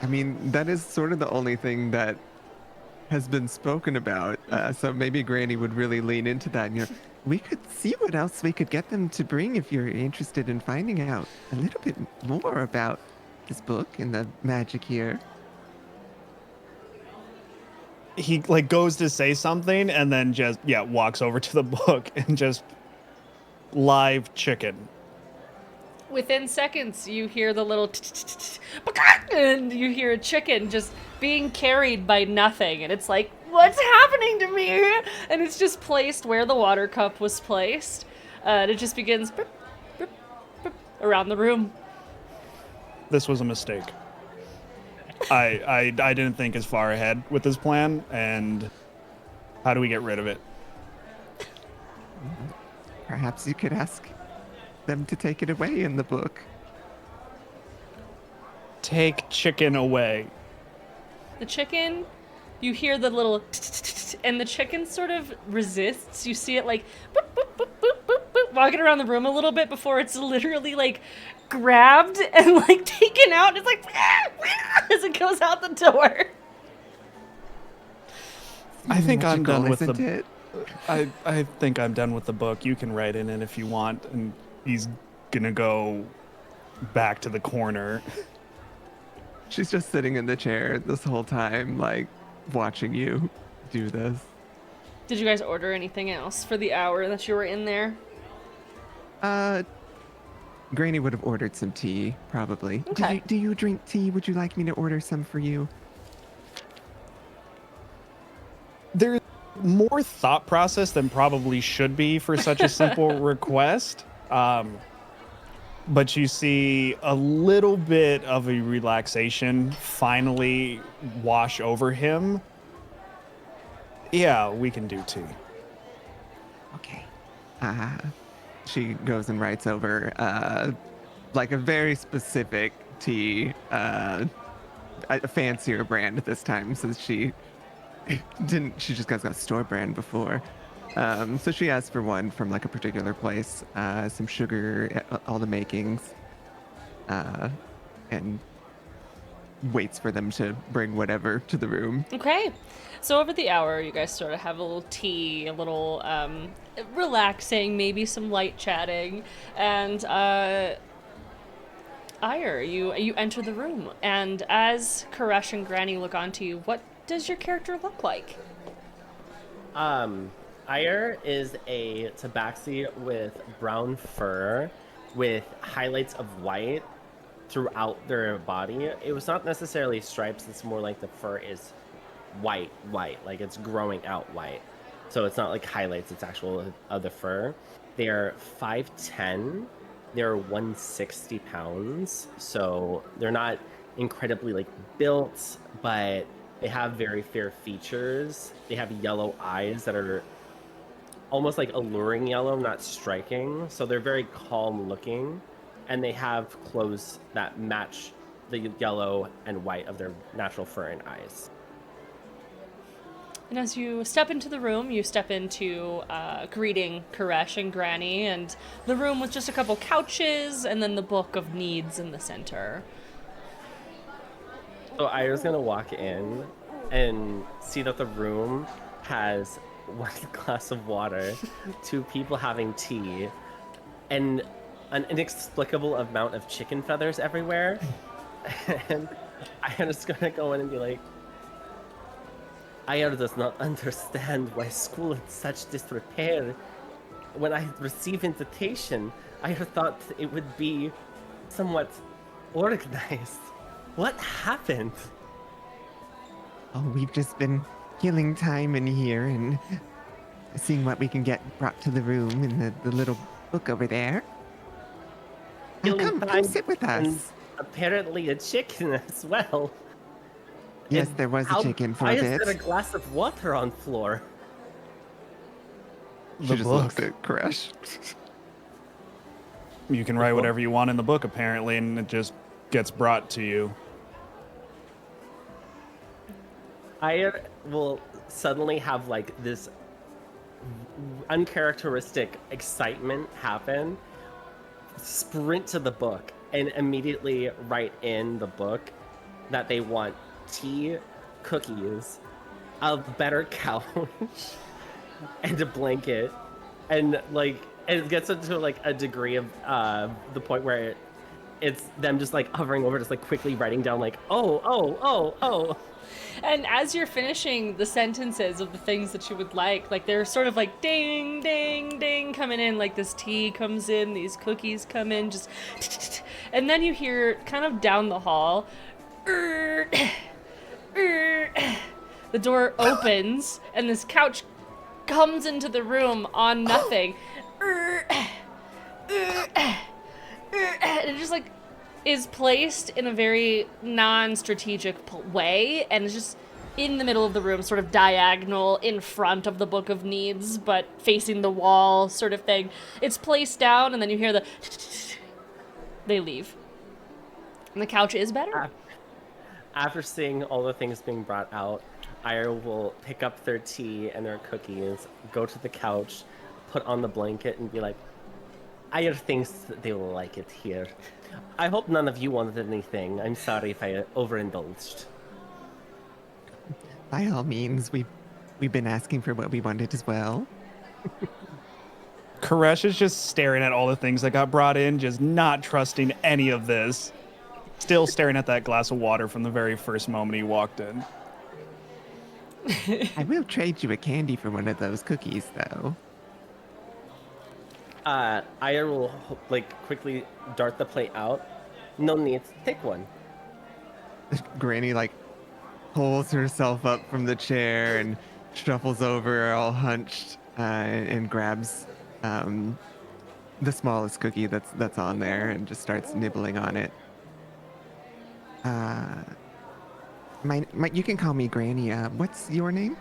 [SPEAKER 5] mean, that is sort of the only thing that has been spoken about. So maybe Granny would really lean into that. And, we could see what else we could get them to bring if you're interested in finding out a little bit more about this book and the magic here.
[SPEAKER 4] He like goes to say something and then just walks over to the book and just live chicken.
[SPEAKER 1] Within seconds, you hear the little and you hear a chicken just being carried by nothing, and it's like, what's happening to me? And it's just placed where the water cup was placed, and it just begins boop, boop, boop, around the room.
[SPEAKER 4] This was a mistake. I didn't think as far ahead with this plan, and how do we get rid of it?
[SPEAKER 5] Perhaps you could ask them to take it away in the book.
[SPEAKER 4] Take chicken away.
[SPEAKER 1] The chicken, you hear the little and the chicken sort of resists. You see it like boop, boop, boop, boop, boop, boop, walking around the room a little bit before it's literally like grabbed and like taken out. It's like as it goes out the door.
[SPEAKER 4] I think I'm
[SPEAKER 5] Magical,
[SPEAKER 4] done with
[SPEAKER 5] isn't
[SPEAKER 4] the.
[SPEAKER 5] it?
[SPEAKER 4] I think I'm done with the book. You can write in it if you want, and he's gonna go back to the corner.
[SPEAKER 5] She's just sitting in the chair this whole time, like, watching you do this.
[SPEAKER 1] Did you guys order anything else for the hour that you were in there?
[SPEAKER 5] Granny would have ordered some tea, probably.
[SPEAKER 1] Okay.
[SPEAKER 5] Do you drink tea? Would you like me to order some for you?
[SPEAKER 4] There's more thought process than probably should be for such a simple request. But you see a little bit of a relaxation finally wash over him. Yeah, we can do tea.
[SPEAKER 5] Okay. She goes and writes over, like a very specific tea, a fancier brand this time, since she just got a store brand before. So she asked for one from like a particular place, some sugar, all the makings, and waits for them to bring whatever to the room.
[SPEAKER 1] Okay. So over the hour, you guys sort of have a little tea, a little relaxing, maybe some light chatting, and Ire, you enter the room, and as Koresh and Granny look onto you, what does your character look like?
[SPEAKER 2] Ire is a tabaxi with brown fur with highlights of white throughout their body. It was not necessarily stripes, it's more like the fur is white, like it's growing out white. So it's not like highlights, it's actual of the fur. They are 5'10", they're 160 pounds, so they're not incredibly like built, but they have very fair features. They have yellow eyes that are almost like alluring yellow, not striking. So they're very calm looking, and they have clothes that match the yellow and white of their natural fur and eyes.
[SPEAKER 1] And as you step into the room, you step into greeting Koresh and Granny, and the room with just a couple couches and then the book of needs in the center.
[SPEAKER 2] So Ire's gonna walk in and see that the room has one glass of water, two people having tea, and an inexplicable amount of chicken feathers everywhere. And I'm just gonna go in and be like, Ire does not understand why school is such disrepair. When I receive invitation, I thought it would be somewhat organized. What happened?
[SPEAKER 5] Oh, we've just been killing time in here and seeing what we can get brought to the room in the little book over there. Now
[SPEAKER 2] Killing
[SPEAKER 5] come
[SPEAKER 2] time
[SPEAKER 5] sit with
[SPEAKER 2] and
[SPEAKER 5] us.
[SPEAKER 2] apparently a chicken as well.
[SPEAKER 5] Yes,
[SPEAKER 2] And
[SPEAKER 5] there was a chicken for
[SPEAKER 2] why
[SPEAKER 5] a
[SPEAKER 2] is
[SPEAKER 5] bit.
[SPEAKER 2] there a glass of water on floor?
[SPEAKER 5] She
[SPEAKER 4] The
[SPEAKER 5] just
[SPEAKER 4] book.
[SPEAKER 5] looks at Koresh.
[SPEAKER 4] You can write whatever you want in the book, apparently, and it just gets brought to you.
[SPEAKER 2] I will suddenly have like this uncharacteristic excitement happen, sprint to the book, and immediately write in the book that they want tea, cookies, a better couch, and a blanket, and like it gets into like a degree of the point where it's them just like hovering over, just like quickly writing down like, oh.
[SPEAKER 1] And as you're finishing the sentences of the things that you would like they're sort of like ding, ding, ding coming in, like this tea comes in, these cookies come in, just and then you hear kind of down the hall, the door opens and this couch comes into the room on nothing. And it just like is placed in a very non-strategic way, and it's just in the middle of the room, sort of diagonal in front of the Book of Needs, but facing the wall sort of thing. It's placed down, and then you hear the they leave. And the couch is better.
[SPEAKER 2] After seeing all the things being brought out, Ira will pick up their tea and their cookies, go to the couch, put on the blanket, and be like, Ira thinks that they will like it here. I hope none of you wanted anything. I'm sorry if I overindulged.
[SPEAKER 5] By all means, we've been asking for what we wanted as well.
[SPEAKER 4] Koresh is just staring at all the things that got brought in, just not trusting any of this. Still staring at that glass of water from the very first moment he walked in.
[SPEAKER 5] I will trade you a candy for one of those cookies, though.
[SPEAKER 2] Ira will like quickly dart the plate out. No need, take one.
[SPEAKER 5] Granny like pulls herself up from the chair and shuffles over, all hunched, and grabs the smallest cookie that's on there and just starts nibbling on it. You can call me Granny. What's your name?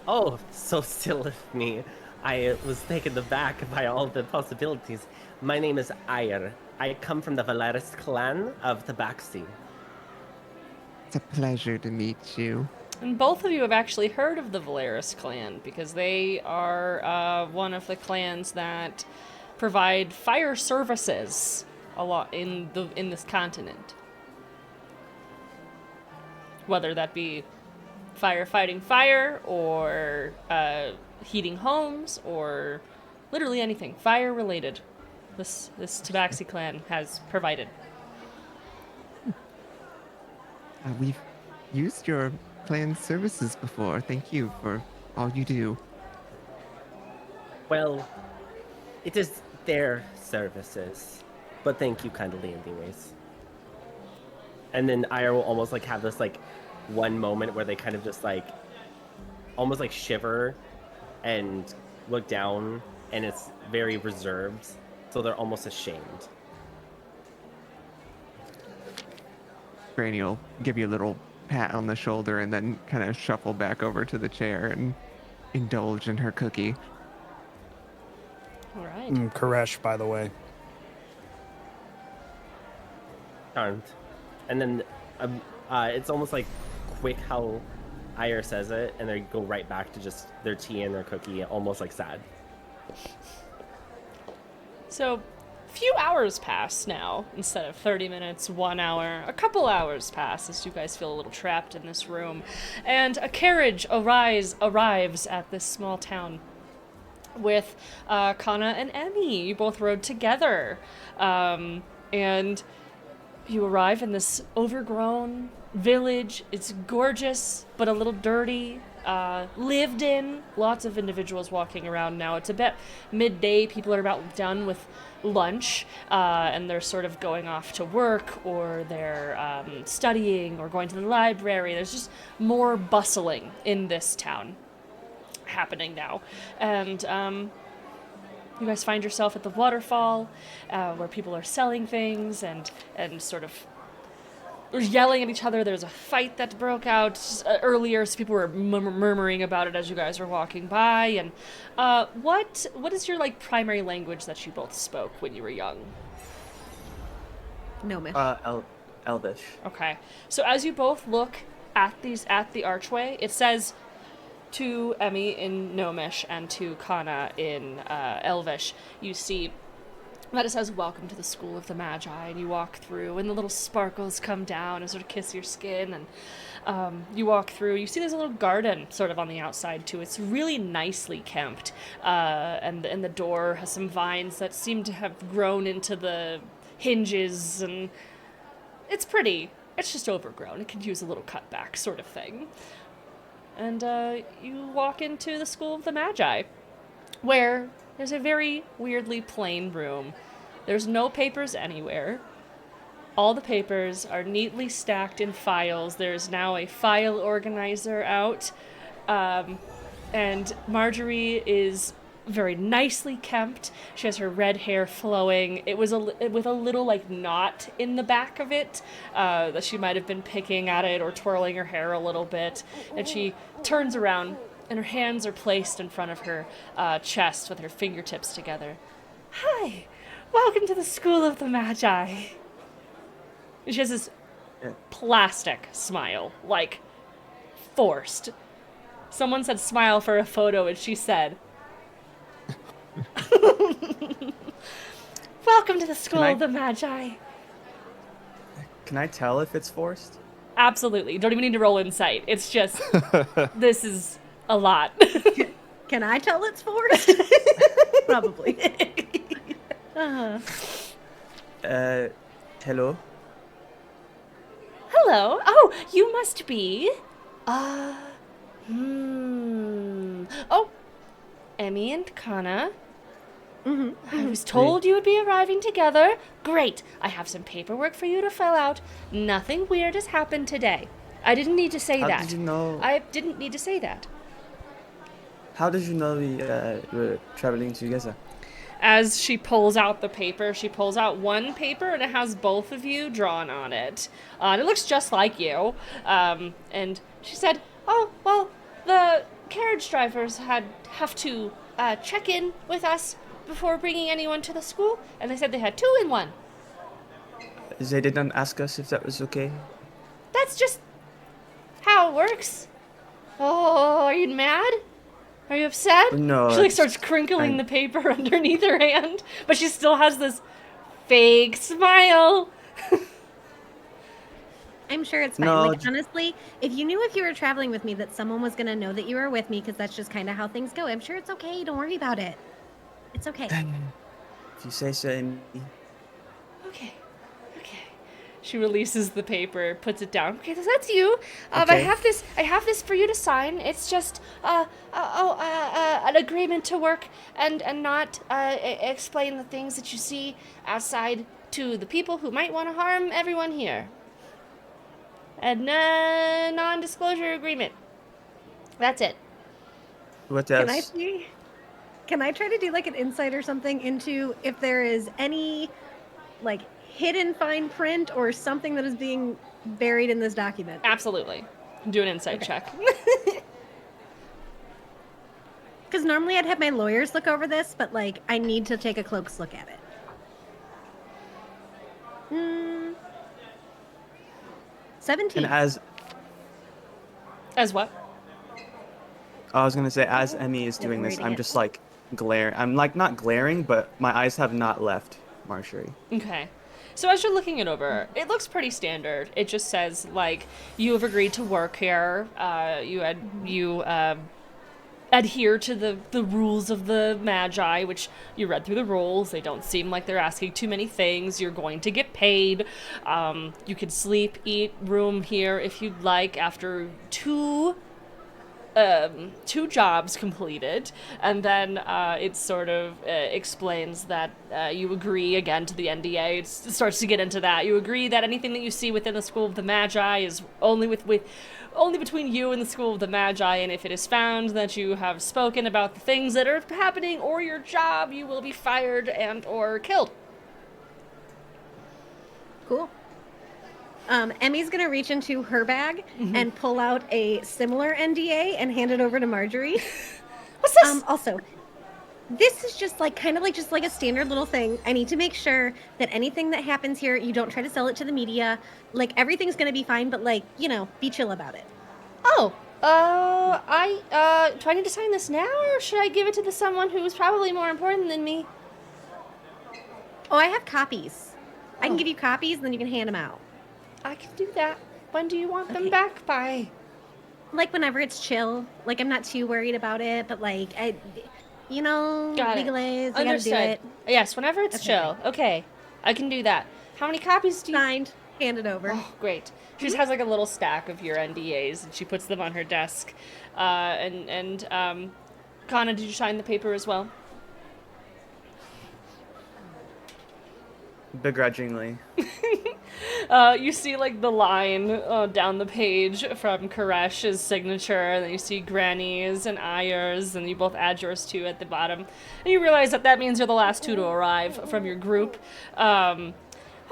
[SPEAKER 2] Oh, so silly of me. I was taken aback by all the possibilities. My name is Ire. I come from the Valaris clan of Tabaxi.
[SPEAKER 5] It's a pleasure to meet you.
[SPEAKER 1] And both of you have actually heard of the Valaris clan, because they are one of the clans that provide fire services a lot in this continent. Whether that be firefighting fire, or heating homes, or literally anything fire related. This Tabaxi clan has provided.
[SPEAKER 5] We've used your clan services before. Thank you for all you do.
[SPEAKER 2] Well, it is their services, but thank you kindly anyways. And then Ira will almost like have this like one moment where they kind of just like almost like shiver and look down, and it's very reserved, so they're almost ashamed.
[SPEAKER 5] Granny will give you a little pat on the shoulder and then kind of shuffle back over to the chair and indulge in her cookie.
[SPEAKER 1] All right.
[SPEAKER 4] Koresh, by the way.
[SPEAKER 2] Charmed. And then it's almost like quick how Ire says it, and they go right back to just their tea and their cookie, almost like sad.
[SPEAKER 1] So, a few hours pass now. Instead of 30 minutes, 1 hour, a couple hours pass as you guys feel a little trapped in this room. And a carriage arrives at this small town with Kana and Emmy. You both rode together. And you arrive in this overgrown village. It's gorgeous, but a little dirty. Lived in. Lots of individuals walking around now. It's about midday. People are about done with lunch, and they're sort of going off to work, or they're studying, or going to the library. There's just more bustling in this town happening now. And you guys find yourself at the waterfall, where people are selling things and sort of yelling at each other. There's a fight that broke out earlier, so people were murmuring about it as you guys were walking by. And what is your like primary language that you both spoke when you were young?
[SPEAKER 3] Gnomish.
[SPEAKER 6] Elvish.
[SPEAKER 1] Okay, so as you both look at the archway, it says to Emmy in Gnomish and to Kana in Elvish. You see that it says, "Welcome to the School of the Magi," and you walk through, and the little sparkles come down and sort of kiss your skin, and you walk through. You see there's a little garden sort of on the outside, too. It's really nicely kept, and the door has some vines that seem to have grown into the hinges, and it's pretty. It's just overgrown. It could use a little cutback sort of thing. And you walk into the School of the Magi, where there's a very weirdly plain room. There's no papers anywhere. All the papers are neatly stacked in files. There's now a file organizer out. And Marjorie is very nicely kempt. She has her red hair flowing. It was with a little like knot in the back of it that she might have been picking at it or twirling her hair a little bit. And she turns around and her hands are placed in front of her chest with her fingertips together. Hi, welcome to the School of the Magi. And she has this plastic smile, like forced. Someone said smile for a photo, and she said, welcome to the School of the Magi.
[SPEAKER 6] Can I tell if it's forced?
[SPEAKER 1] Absolutely. Don't even need to roll insight. It's just, this is a lot.
[SPEAKER 3] Can I tell it's forced? Probably.
[SPEAKER 6] Hello?
[SPEAKER 1] Hello. Oh, you must be. Oh, Emmy and Kana. I was told you would be arriving together. Great. I have some paperwork for you to fill out. Nothing weird has happened today. I didn't need to say that.
[SPEAKER 6] How did you know?
[SPEAKER 1] I didn't need to say that.
[SPEAKER 6] How did you know we were traveling together?
[SPEAKER 1] As she pulls out the paper, she pulls out one paper and it has both of you drawn on it. And it looks just like you. And she said, oh, well, the carriage drivers have to check in with us before bringing anyone to the school. And they said they had 2 in 1.
[SPEAKER 6] They didn't ask us if that was okay.
[SPEAKER 1] That's just how it works. Oh, are you mad? Are you upset?
[SPEAKER 6] No.
[SPEAKER 1] She starts crinkling the paper underneath her hand, but she still has this fake smile.
[SPEAKER 3] I'm sure it's fine.
[SPEAKER 6] No,
[SPEAKER 3] Like, honestly, if you knew if you were traveling with me that someone was going to know that you were with me, because that's just kind of how things go, I'm sure it's okay. Don't worry about it. It's okay.
[SPEAKER 6] If you say so, Amy.
[SPEAKER 1] Okay. She releases the paper, puts it down. Okay, that's you.
[SPEAKER 6] Okay.
[SPEAKER 1] I have this for you to sign. It's just an agreement to work and not explain the things that you see outside to the people who might want to harm everyone here. A non-disclosure agreement. That's it.
[SPEAKER 6] What else?
[SPEAKER 3] Can I try to do like an insight or something into if there is any like hidden fine print or something that is being buried in this document?
[SPEAKER 1] Absolutely. Do an insight check.
[SPEAKER 3] Because normally I'd have my lawyers look over this, but like I need to take a close look at it. 17.
[SPEAKER 6] And as
[SPEAKER 1] what?
[SPEAKER 6] I was gonna say, as Emmy is doing this, I'm just like I'm like not glaring, but my eyes have not left Marjorie.
[SPEAKER 1] Okay. So as you're looking it over, it looks pretty standard. It just says, like, you have agreed to work here. You adhere to the rules of the Magi, which you read through the rules. They don't seem like they're asking too many things. You're going to get paid. You can sleep, eat, room here if you'd like after two jobs completed, and then it sort of explains that you agree again to the NDA. It starts to get into that. You agree that anything that you see within the School of the Magi is only only between you and the School of the Magi, and if it is found that you have spoken about the things that are happening or your job, you will be fired and or killed.
[SPEAKER 3] Cool. Emmy's gonna reach into her bag and pull out a similar NDA and hand it over to Marjorie.
[SPEAKER 1] What's this?
[SPEAKER 3] Also, this is just like kind of like just like a standard little thing. I need to make sure that anything that happens here, you don't try to sell it to the media. Like everything's gonna be fine, but like, you know, be chill about it.
[SPEAKER 1] Oh, do I need to sign this now, or should I give it to someone who's probably more important than me?
[SPEAKER 3] Oh, I have copies. I can give you copies, and then you can hand them out.
[SPEAKER 1] I can do that. When do you want them
[SPEAKER 3] Okay.
[SPEAKER 1] back by?
[SPEAKER 3] Like whenever it's chill. Like I'm not too worried about it, but like
[SPEAKER 1] Got it.
[SPEAKER 3] legalize, we gotta do
[SPEAKER 1] Understood.
[SPEAKER 3] it.
[SPEAKER 1] Yes, whenever it's
[SPEAKER 3] Okay.
[SPEAKER 1] chill. Okay. I can do that. How many copies do you...
[SPEAKER 3] Signed, hand it over.
[SPEAKER 1] Oh, great. She just has like a little stack of your NDAs, and she puts them on her desk. Kana, did you sign the paper as well?
[SPEAKER 6] Begrudgingly.
[SPEAKER 1] You see like the line down the page from Koresh's signature, and then you see Granny's and Ayer's, and you both add yours too at the bottom. And you realize that means you're the last two to arrive from your group.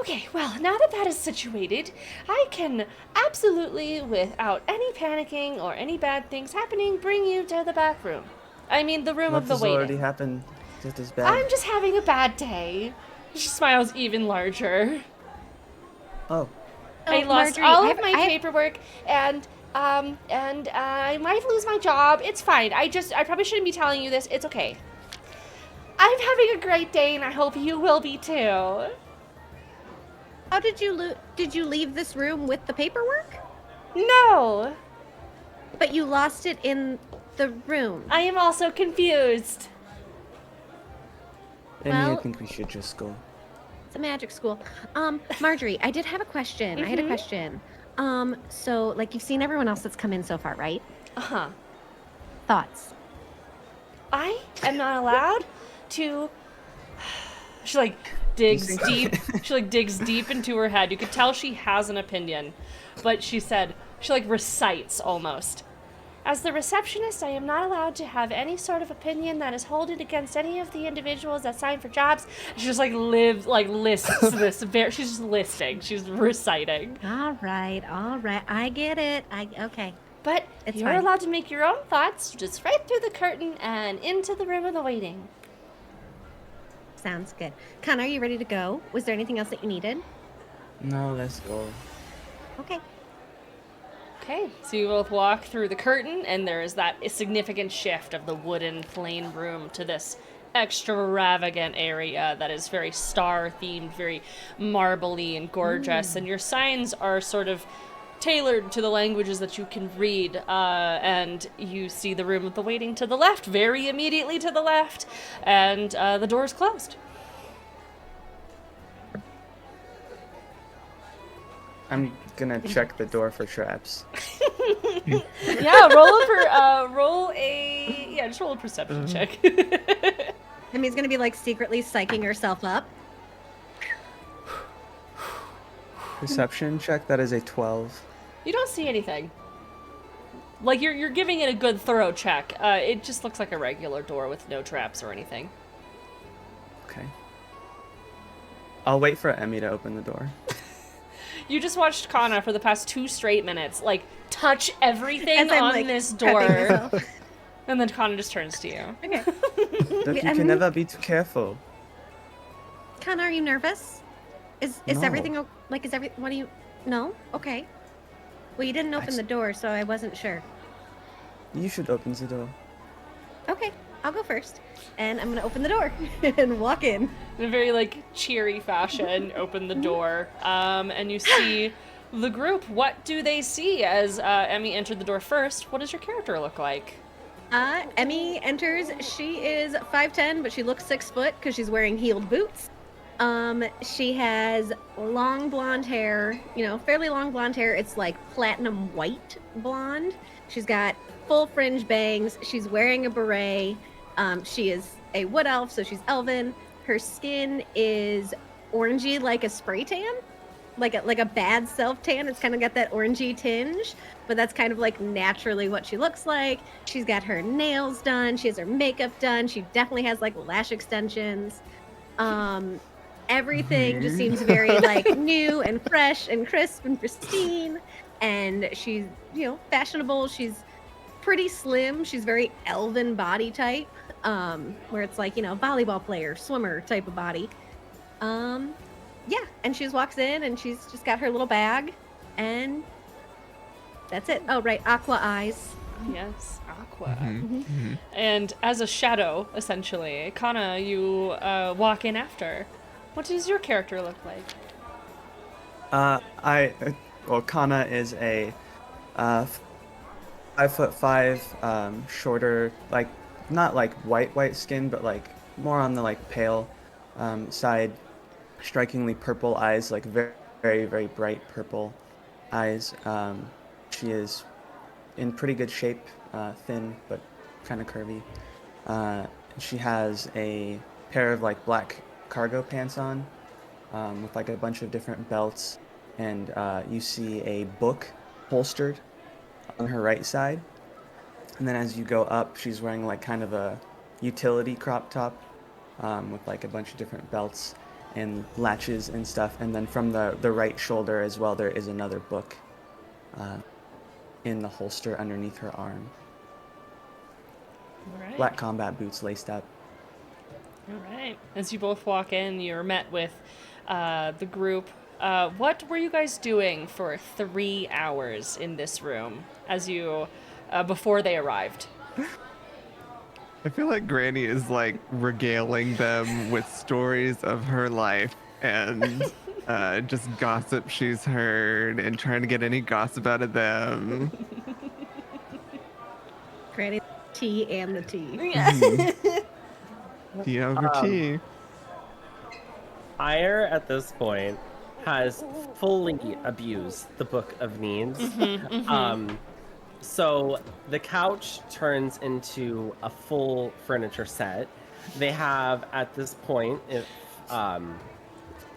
[SPEAKER 1] Okay, well, now that is situated, I can absolutely, without any panicking or any bad things happening, bring you to the back room. I mean, the room
[SPEAKER 6] What
[SPEAKER 1] of the
[SPEAKER 6] has
[SPEAKER 1] waiting.
[SPEAKER 6] already happened? Just as bad.
[SPEAKER 1] I'm just having a bad day. She smiles even larger.
[SPEAKER 6] Oh,
[SPEAKER 1] I lost
[SPEAKER 3] Marjorie,
[SPEAKER 1] all
[SPEAKER 3] I
[SPEAKER 1] of
[SPEAKER 3] have-
[SPEAKER 1] my
[SPEAKER 3] I have-
[SPEAKER 1] paperwork, and I might lose my job. It's fine. I probably shouldn't be telling you this. It's okay. I'm having a great day, and I hope you will be too.
[SPEAKER 3] How did you leave this room with the paperwork?
[SPEAKER 1] No,
[SPEAKER 3] But you lost it in the room.
[SPEAKER 1] I am also confused.
[SPEAKER 6] Amy,
[SPEAKER 3] Well-
[SPEAKER 6] I think we should just go.
[SPEAKER 3] It's a magic school. Marjorie, I did have a question. I had a question. So like you've seen everyone else that's come in so far, right?
[SPEAKER 1] Uh-huh.
[SPEAKER 3] Thoughts?
[SPEAKER 1] I am not allowed to... She like digs deep. She like digs deep into her head. You could tell she has an opinion, but she like recites almost. As the receptionist, I am not allowed to have any sort of opinion that is holded against any of the individuals that sign for jobs. She just lists this. She's just listing. She's reciting.
[SPEAKER 3] All right. I get it. Okay.
[SPEAKER 1] But
[SPEAKER 3] It's
[SPEAKER 1] you're
[SPEAKER 3] fine.
[SPEAKER 1] allowed to make your own thoughts, just right through the curtain and into the room of the waiting.
[SPEAKER 3] Sounds good. Con, are you ready to go? Was there anything else that you needed?
[SPEAKER 6] No, let's go.
[SPEAKER 3] Okay.
[SPEAKER 1] Okay, so you both walk through the curtain, and there is that significant shift of the wooden plain room to this extravagant area that is very star-themed, very marbly and gorgeous, and your signs are sort of tailored to the languages that you can read, and you see the room of the waiting to the left, very immediately to the left, and the door is closed.
[SPEAKER 6] I'm gonna check the door for traps.
[SPEAKER 1] Yeah, just roll a perception check.
[SPEAKER 3] Emmy's gonna be like secretly psyching herself up.
[SPEAKER 6] Perception check, that is a 12.
[SPEAKER 1] You don't see anything. Like, you're giving it a good thorough check. It just looks like a regular door with no traps or anything.
[SPEAKER 6] Okay. I'll wait for Emmy to open the door.
[SPEAKER 1] You just watched Kana for the past 2 straight minutes, like, touch everything
[SPEAKER 3] As I'm,
[SPEAKER 1] on
[SPEAKER 3] like,
[SPEAKER 1] this
[SPEAKER 3] prepping
[SPEAKER 1] door.
[SPEAKER 3] myself.
[SPEAKER 1] And then Kana just turns to you.
[SPEAKER 3] Okay.
[SPEAKER 6] Look, you
[SPEAKER 3] I'm-
[SPEAKER 6] can never be too careful.
[SPEAKER 3] Con, are you nervous? Is
[SPEAKER 6] No.
[SPEAKER 3] everything like is every what do you No? Okay. Well, you didn't open the door, so I wasn't sure.
[SPEAKER 6] You should open the door.
[SPEAKER 3] Okay, I'll go first. And I'm gonna open the door and walk in.
[SPEAKER 1] In a very, like, cheery fashion, open the door, and you see the group. What do they see as Emmy entered the door first? What does your character look like?
[SPEAKER 3] Emmy enters. She is 5'10", but she looks 6 foot because she's wearing heeled boots. She has long blonde hair, fairly long blonde hair. It's like platinum white blonde. She's got full fringe bangs. She's wearing a beret. She is a wood elf, so she's elven. Her skin is orangey, like a spray tan, like a bad self tan. It's kind of got that orangey tinge, but that's kind of like naturally what she looks like. She's got her nails done. She has her makeup done. She definitely has like lash extensions. Everything just seems very like new and fresh and crisp and pristine. And she's, fashionable. She's pretty slim. She's very elven body type, where it's like, volleyball player, swimmer type of body. Yeah, and she just walks in and she's just got her little bag and that's it. Oh, right, aqua eyes.
[SPEAKER 1] Yes, Aqua.
[SPEAKER 5] Mm-hmm.
[SPEAKER 1] And as a shadow, essentially, Kana, you walk in after. What does your character look like?
[SPEAKER 6] Kana is a 5'5", shorter, like not like white skin, but like more on the like pale side. strikingly purple eyes, like very, very, very bright purple eyes. She is in pretty good shape, thin but kind of curvy. She has a pair of like black cargo pants on, with like a bunch of different belts, and you see a book holstered on her right side. And then as you go up, she's wearing like kind of a utility crop top, with like a bunch of different belts and latches and stuff. And then from the right shoulder as well, there is another book in the holster underneath her arm.
[SPEAKER 1] All right.
[SPEAKER 6] Black combat boots laced up.
[SPEAKER 1] All right. As you both walk in, you're met with the group. What were you guys doing for 3 hours in this room as you before they arrived?
[SPEAKER 5] I feel like Granny is like regaling them with stories of her life and just gossip she's heard and trying to get any gossip out of them.
[SPEAKER 3] Granny, tea and the tea.
[SPEAKER 5] Tea over tea.
[SPEAKER 2] Ire at this point has fully abused the Book of Needs. So the couch turns into a full furniture set. They have at this point, if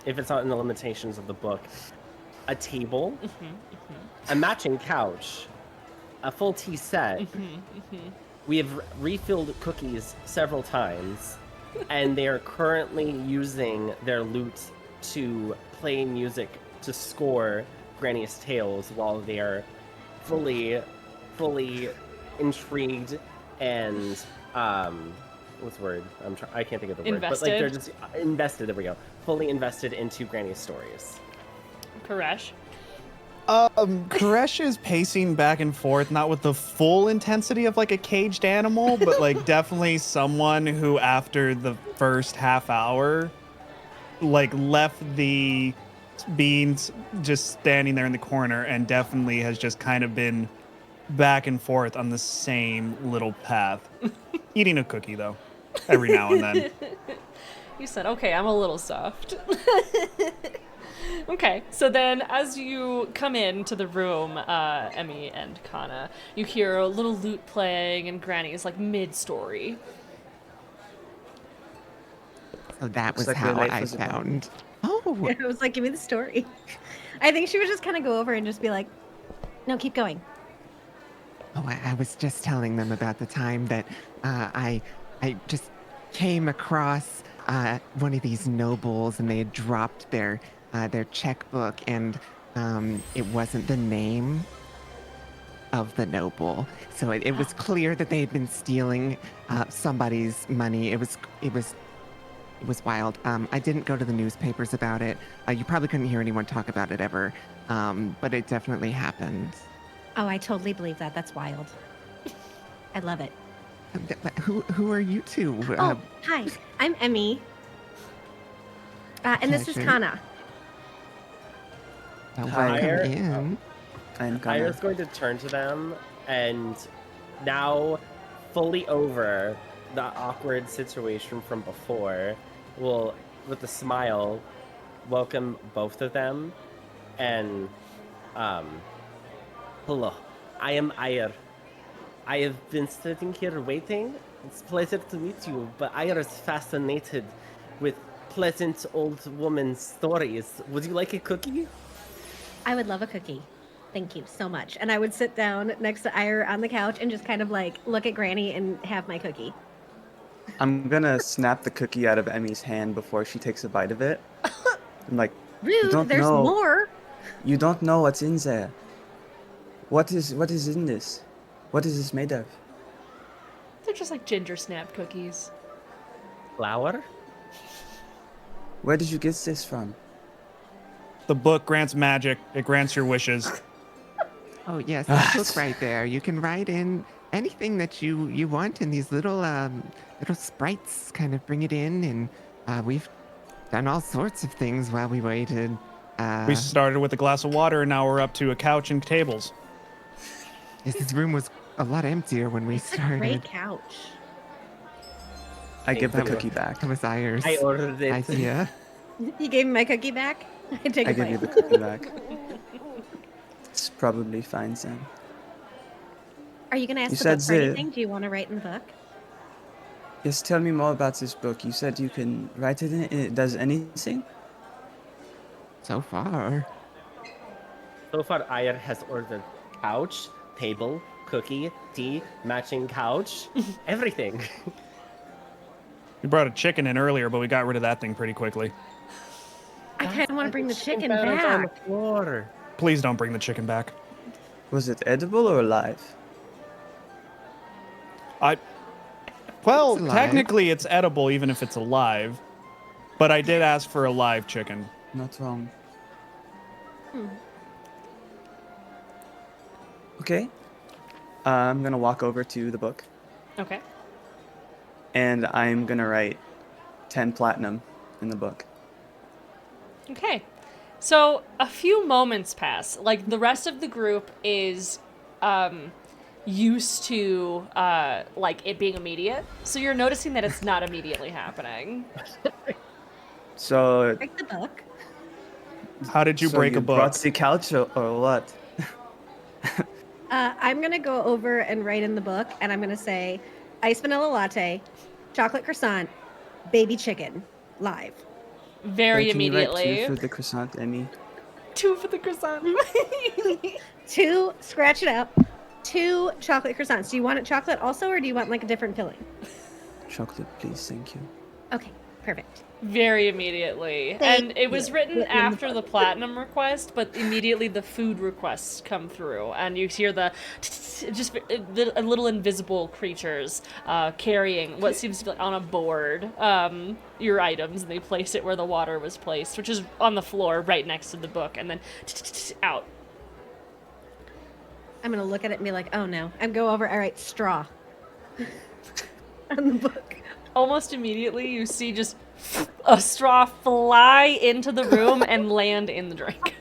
[SPEAKER 2] it's not in the limitations of the book, a table, a matching couch, a full tea set. We have refilled cookies several times, and they are currently using their lute to play music to score Granny's tales while they are fully intrigued and what's the word? I can't think of the word.
[SPEAKER 1] Invested?
[SPEAKER 2] But like they're just invested. There we go. Fully invested into Granny's stories.
[SPEAKER 1] Koresh.
[SPEAKER 4] Koresh is pacing back and forth, not with the full intensity of like a caged animal, but like definitely someone who after the first half hour like left the beans just standing there in the corner and definitely has just kind of been back and forth on the same little path. Eating a cookie though, every now and then.
[SPEAKER 1] You said, okay, I'm a little soft. Okay, so then as you come into the room, Emmy and Kana, you hear a little lute playing and Granny is like mid-story.
[SPEAKER 5] So that was
[SPEAKER 6] Looks like
[SPEAKER 5] how
[SPEAKER 6] your life
[SPEAKER 5] I
[SPEAKER 6] was about-
[SPEAKER 5] found. Oh,
[SPEAKER 3] I was like, give me the story. I think she would just kind of go over and just be like, no, keep going.
[SPEAKER 5] Oh, I was just telling them about the time that I just came across one of these nobles and they had dropped their checkbook and it wasn't the name of the noble. So it was clear that they had been stealing somebody's money. It was wild. I didn't go to the newspapers about it. You probably couldn't hear anyone talk about it ever, but it definitely happened.
[SPEAKER 3] Oh, I totally believe that. That's wild. I love it.
[SPEAKER 5] But who are you two?
[SPEAKER 3] Oh, hi. I'm Emmy. And this is
[SPEAKER 5] Pleasure.
[SPEAKER 3] Kana.
[SPEAKER 5] Welcome
[SPEAKER 2] Hire-
[SPEAKER 5] in.
[SPEAKER 6] I'm
[SPEAKER 2] Ire's
[SPEAKER 6] gonna.
[SPEAKER 2] going to turn to them and now fully over the awkward situation from before will, with a smile, welcome both of them and hello, I am Ire. I have been sitting here waiting. It's a pleasure to meet you, but Ire is fascinated with pleasant old woman stories. Would you like a cookie?
[SPEAKER 3] I would love a cookie. Thank you so much. And I would sit down next to Ire on the couch and just kind of like look at Granny and have my cookie.
[SPEAKER 6] I'm gonna snap the cookie out of Emmy's hand before she takes a bite of it. I'm like,
[SPEAKER 3] Rude,
[SPEAKER 6] don't
[SPEAKER 3] there's
[SPEAKER 6] know.
[SPEAKER 3] more.
[SPEAKER 6] you don't know what's in there. What is in this? What is this made of?
[SPEAKER 1] They're just like ginger snap cookies.
[SPEAKER 2] Flour?
[SPEAKER 6] Where did you get this from?
[SPEAKER 4] The book grants magic. It grants your wishes.
[SPEAKER 5] Oh yes, that book right there. You can write in anything that you want, and these little sprites kind of bring it in. And we've done all sorts of things while we waited.
[SPEAKER 4] We started with a glass of water, and now we're up to a couch and tables.
[SPEAKER 5] This room was a lot emptier when we
[SPEAKER 3] It's a great
[SPEAKER 5] started.
[SPEAKER 3] couch.
[SPEAKER 6] I give the
[SPEAKER 2] That
[SPEAKER 6] cookie back.
[SPEAKER 5] That was Ire's
[SPEAKER 2] I ordered it.
[SPEAKER 5] idea.
[SPEAKER 3] You gave me my cookie back? I take
[SPEAKER 6] I
[SPEAKER 3] a
[SPEAKER 6] give you
[SPEAKER 3] bite.
[SPEAKER 6] the cookie back. It's probably fine, Sam.
[SPEAKER 3] Are you going to ask
[SPEAKER 6] You
[SPEAKER 3] the
[SPEAKER 6] said
[SPEAKER 3] book for
[SPEAKER 6] Ziv.
[SPEAKER 3] anything? Do you want to write in the book?
[SPEAKER 6] Yes, tell me more about this book. You said you can write it in it. It does anything?
[SPEAKER 5] So far.
[SPEAKER 2] So far, Ayer has ordered couch, table, cookie, tea, matching couch, everything.
[SPEAKER 4] We brought a chicken in earlier, but we got rid of that thing pretty quickly.
[SPEAKER 3] I kind of want to bring the chicken
[SPEAKER 2] feathers on the
[SPEAKER 3] back.
[SPEAKER 2] floor.
[SPEAKER 4] Please don't bring the chicken back.
[SPEAKER 6] Was it edible or alive?
[SPEAKER 4] Well,
[SPEAKER 5] It's alive.
[SPEAKER 4] technically it's edible even if it's alive, but I did ask for a live chicken.
[SPEAKER 6] Not wrong.
[SPEAKER 3] Hmm.
[SPEAKER 6] Okay. I'm gonna walk over to the book
[SPEAKER 1] Okay.
[SPEAKER 6] and I'm gonna write 10 platinum in the book.
[SPEAKER 1] Okay. So a few moments pass. Like the rest of the group is used to like it being immediate. So you're noticing that it's not immediately happening.
[SPEAKER 6] So,
[SPEAKER 3] Break the book.
[SPEAKER 4] How did you break a book?
[SPEAKER 6] Brought the couch or what?
[SPEAKER 3] I'm going to go over and write in the book, and I'm going to say iced vanilla latte, chocolate croissant, baby chicken, live.
[SPEAKER 1] Very
[SPEAKER 6] Can you write
[SPEAKER 1] immediately.
[SPEAKER 6] 2 for the croissant, Emmy?
[SPEAKER 1] 2 for the croissant.
[SPEAKER 3] 2, scratch it out. 2 chocolate croissants. Do you want it chocolate also, or do you want like a different filling?
[SPEAKER 6] Chocolate, please, thank you.
[SPEAKER 3] Okay, perfect.
[SPEAKER 1] Very immediately.
[SPEAKER 3] Thank
[SPEAKER 1] And it was
[SPEAKER 3] you.
[SPEAKER 1] written
[SPEAKER 3] Written in the
[SPEAKER 1] after the platinum request, but immediately the food requests come through, and you hear the just a little invisible creatures carrying what seems to be on a board your items, and they place it where the water was placed, which is on the floor right next to the book, and then out.
[SPEAKER 3] I'm going to look at it and be like, oh no. I'm go over, all right, straw. On the book.
[SPEAKER 1] Almost immediately, you see just a straw fly into the room and land in the drink.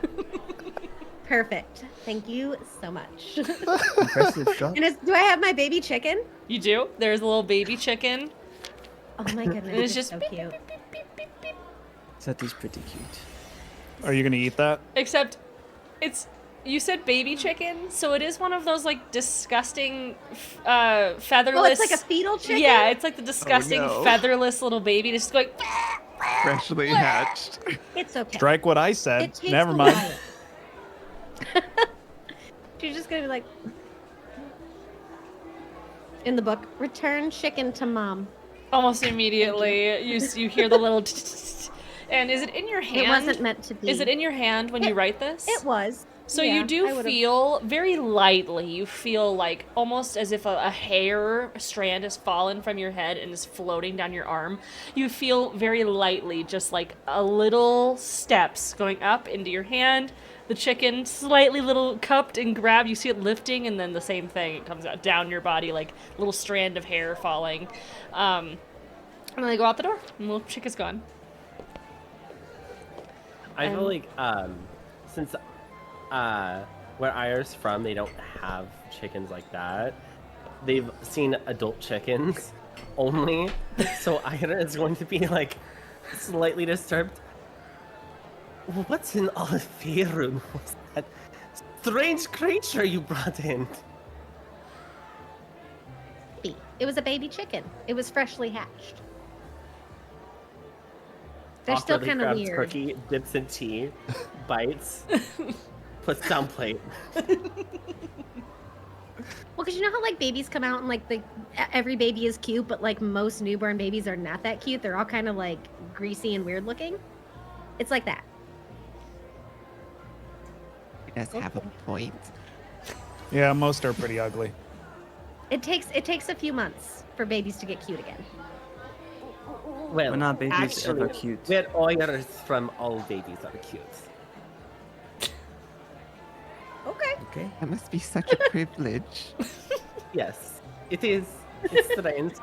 [SPEAKER 3] Perfect. Thank you so much.
[SPEAKER 6] Impressive shot.
[SPEAKER 3] And do I have my baby chicken?
[SPEAKER 1] You do? There's a little baby chicken.
[SPEAKER 3] Oh my goodness,
[SPEAKER 1] And it's
[SPEAKER 3] it's
[SPEAKER 1] just
[SPEAKER 3] so cute.
[SPEAKER 6] That is pretty cute.
[SPEAKER 4] Are you gonna eat that?
[SPEAKER 1] Except, you said baby chicken, so it is one of those like disgusting featherless.
[SPEAKER 3] Oh, it's like a fetal chicken?
[SPEAKER 1] Yeah, it's like the disgusting
[SPEAKER 5] no.
[SPEAKER 1] featherless little baby just going.
[SPEAKER 5] Freshly hatched.
[SPEAKER 3] It's okay.
[SPEAKER 4] Strike what I
[SPEAKER 3] It
[SPEAKER 4] said.
[SPEAKER 3] takes
[SPEAKER 4] Never
[SPEAKER 3] a
[SPEAKER 4] mind.
[SPEAKER 3] while. She's just gonna be like, in the book, return chicken to mom.
[SPEAKER 1] Almost immediately, you hear the little. And is it in your hand?
[SPEAKER 3] It wasn't meant to be.
[SPEAKER 1] Is it in your hand when you write this?
[SPEAKER 3] It was.
[SPEAKER 1] So
[SPEAKER 3] Yeah,
[SPEAKER 1] you
[SPEAKER 3] I
[SPEAKER 1] do
[SPEAKER 3] would've-
[SPEAKER 1] feel very lightly, you feel like almost as if a hair strand has fallen from your head and is floating down your arm. You feel very lightly, just like a little steps going up into your hand. The chicken slightly little cupped and grabbed. You see it lifting, and then the same thing. It comes out down your body like a little strand of hair falling. And then they go out the door, and the little chicken's gone.
[SPEAKER 2] I feel like since where Ayer's from, they don't have chickens like that. They've seen adult chickens only, so Ayer is going to be like slightly disturbed. What's in all the room? What's that strange creature you brought in?
[SPEAKER 3] It was a baby chicken. It was freshly hatched. They're still
[SPEAKER 2] Awkwardly
[SPEAKER 3] kind of
[SPEAKER 2] grabs
[SPEAKER 3] weird.
[SPEAKER 2] cookie, dips in tea, bites, puts down plate.
[SPEAKER 3] Well, because you know how like babies come out and like every baby is cute, but like most newborn babies are not that cute. They're all kind of like greasy and weird looking. It's like that.
[SPEAKER 5] It does have a point.
[SPEAKER 4] Yeah, most are pretty ugly.
[SPEAKER 3] It takes a few months for babies to get cute again.
[SPEAKER 2] Well,
[SPEAKER 6] We're not babies
[SPEAKER 2] actually,
[SPEAKER 6] ever cute.
[SPEAKER 2] where Ayer is from, all babies are cute.
[SPEAKER 3] Okay.
[SPEAKER 6] Okay.
[SPEAKER 5] That must be such a privilege.
[SPEAKER 2] Yes, it is. It's strange.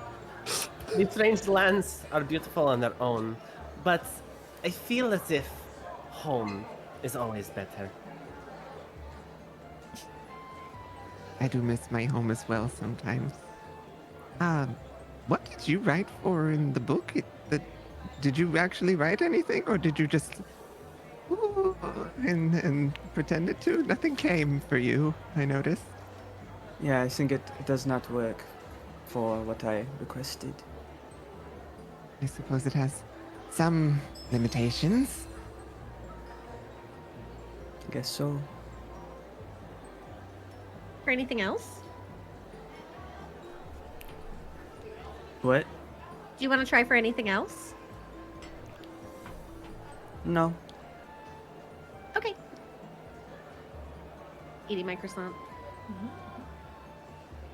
[SPEAKER 2] The strange lands are beautiful on their own, but I feel as if home is always better.
[SPEAKER 5] I do miss my home as well sometimes. What did you write for in the book? The Did you actually write anything, or did you just and pretend it to? Nothing came for you, I noticed.
[SPEAKER 6] Yeah, I think it does not work for what I requested.
[SPEAKER 5] I suppose it has some limitations.
[SPEAKER 6] I guess so.
[SPEAKER 3] For anything else?
[SPEAKER 6] What?
[SPEAKER 3] Do you want to try for anything else?
[SPEAKER 6] No.
[SPEAKER 3] Okay. Eating my croissant.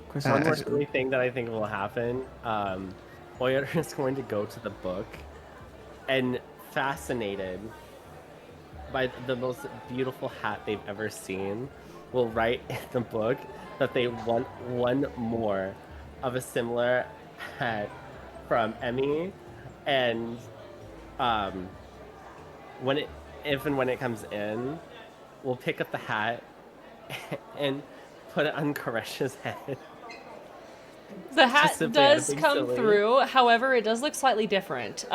[SPEAKER 6] Croissant
[SPEAKER 2] One more
[SPEAKER 6] is good.
[SPEAKER 2] silly thing that I think will happen. Oyer is going to go to the book and, fascinated by the most beautiful hat they've ever seen, will write in the book that they want one more of a similar hat from Emmy, and if and when it comes in, we'll pick up the hat and put it on Koresh's head.
[SPEAKER 1] The hat
[SPEAKER 2] simply out of
[SPEAKER 1] does
[SPEAKER 2] being
[SPEAKER 1] come
[SPEAKER 2] silly.
[SPEAKER 1] through, however, it does look slightly different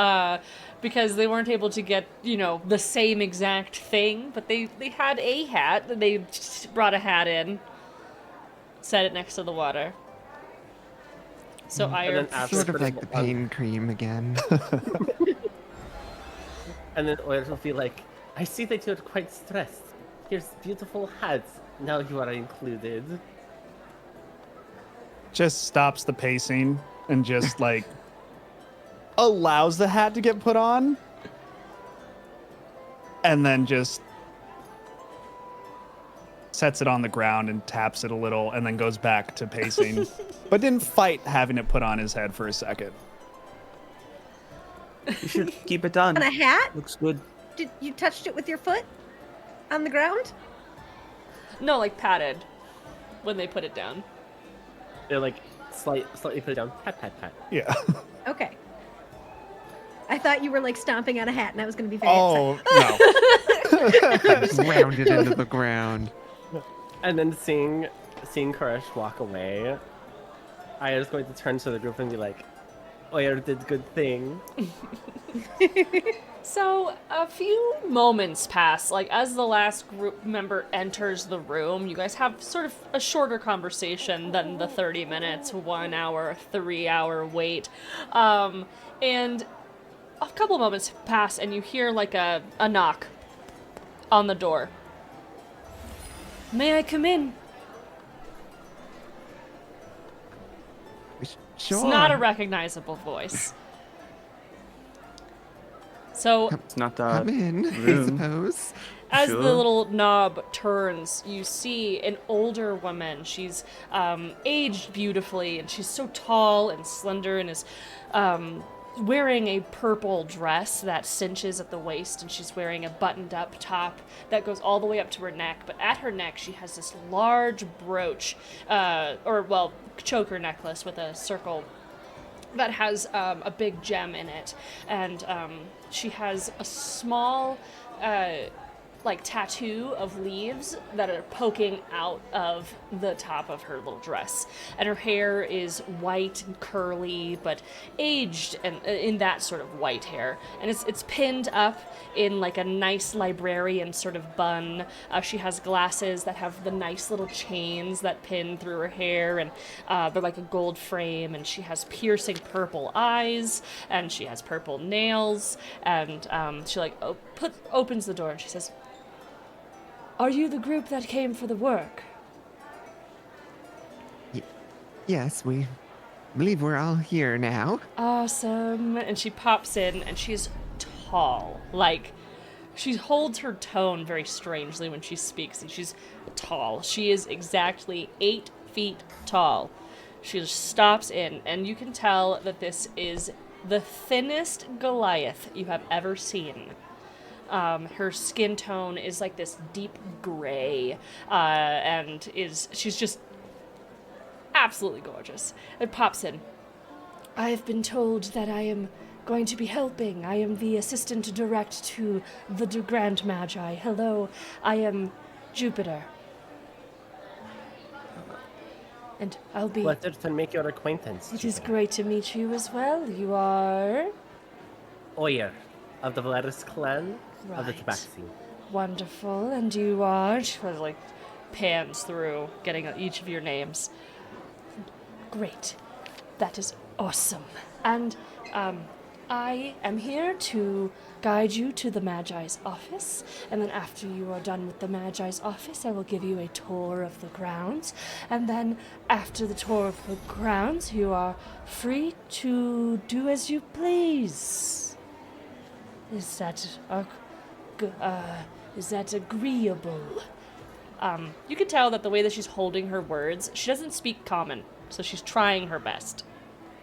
[SPEAKER 1] because they weren't able to get, the same exact thing, but they had a hat. They brought a hat in, set it next to the water. So
[SPEAKER 2] And
[SPEAKER 1] Ire,
[SPEAKER 2] then after
[SPEAKER 5] Sort of
[SPEAKER 2] putting
[SPEAKER 5] like the
[SPEAKER 2] it on-
[SPEAKER 5] pain cream again.
[SPEAKER 2] And then Oyer will be like, I see that you're quite stressed. Here's beautiful hats. Now you are included.
[SPEAKER 4] Just stops the pacing and just like allows the hat to get put on, and then just sets it on the ground and taps it a little, and then goes back to pacing, but didn't fight having it put on his head for a second.
[SPEAKER 6] You should keep it on.
[SPEAKER 3] On a hat?
[SPEAKER 6] Looks good.
[SPEAKER 3] Did you touched it with your foot? On the ground?
[SPEAKER 1] no, like patted when they put it down.
[SPEAKER 2] They're like, slightly put it down. Pat, pat, pat.
[SPEAKER 4] Yeah.
[SPEAKER 3] Okay. I thought you were like stomping on a hat and I was going to be very
[SPEAKER 4] Oh no.
[SPEAKER 5] Grounded into the ground.
[SPEAKER 2] And then seeing Koresh walk away, I was going to turn to the group and be like, Oyer did good thing.
[SPEAKER 1] So a few moments pass, like as the last group member enters the room, you guys have sort of a shorter conversation than the 30 minutes, 1 hour, 3 hour wait. And a couple moments pass and you hear like a knock on the door. May I come in?
[SPEAKER 5] Sure.
[SPEAKER 1] It's not a recognizable voice. So
[SPEAKER 6] It's not
[SPEAKER 5] Come in, I
[SPEAKER 6] room.
[SPEAKER 5] suppose.
[SPEAKER 1] as
[SPEAKER 6] Sure.
[SPEAKER 1] the little knob turns, you see an older woman. She's aged beautifully, and she's so tall and slender, and is wearing a purple dress that cinches at the waist, and she's wearing a buttoned-up top that goes all the way up to her neck. But at her neck, she has this large brooch, choker necklace with a circle that has a big gem in it, and she has a small tattoo of leaves that are poking out of the top of her little dress, and her hair is white and curly but aged and in that sort of white hair, and it's pinned up in like a nice librarian sort of bun. She has glasses that have the nice little chains that pin through her hair, and they're like a gold frame, and she has piercing purple eyes, and she has purple nails, and she opens the door and she says, "Are you the group that came for the work?"
[SPEAKER 5] Yes, we believe we're all here now.
[SPEAKER 1] Awesome. And she pops in, and she's tall. Like, she holds her tone very strangely when she speaks, and she's tall. She is exactly 8 feet tall. She just stops in, and you can tell that this is the thinnest Goliath you have ever seen. Her skin tone is like this deep gray, and she's just absolutely gorgeous. It pops in. "I have been told that I am going to be helping. I am the assistant direct to the Grand Magi. Hello, I am Jupiter. And I'll be...
[SPEAKER 2] Pleasure to make your acquaintance.
[SPEAKER 1] It is
[SPEAKER 2] Jupiter.
[SPEAKER 1] great to meet you as well. You are...
[SPEAKER 2] Oyer of the Valeris clan of the
[SPEAKER 1] Right.
[SPEAKER 2] Tabaxi.
[SPEAKER 1] Wonderful. And you are? She kind of like pans through, getting each of your names. Great. That is awesome. And I am here to guide you to the Magi's office. And then after you are done with the Magi's office, I will give you a tour of the grounds. And then after the tour of the grounds, you are free to do as you please. Is that agreeable? You can tell that the way that she's holding her words, she doesn't speak common, so she's trying her best.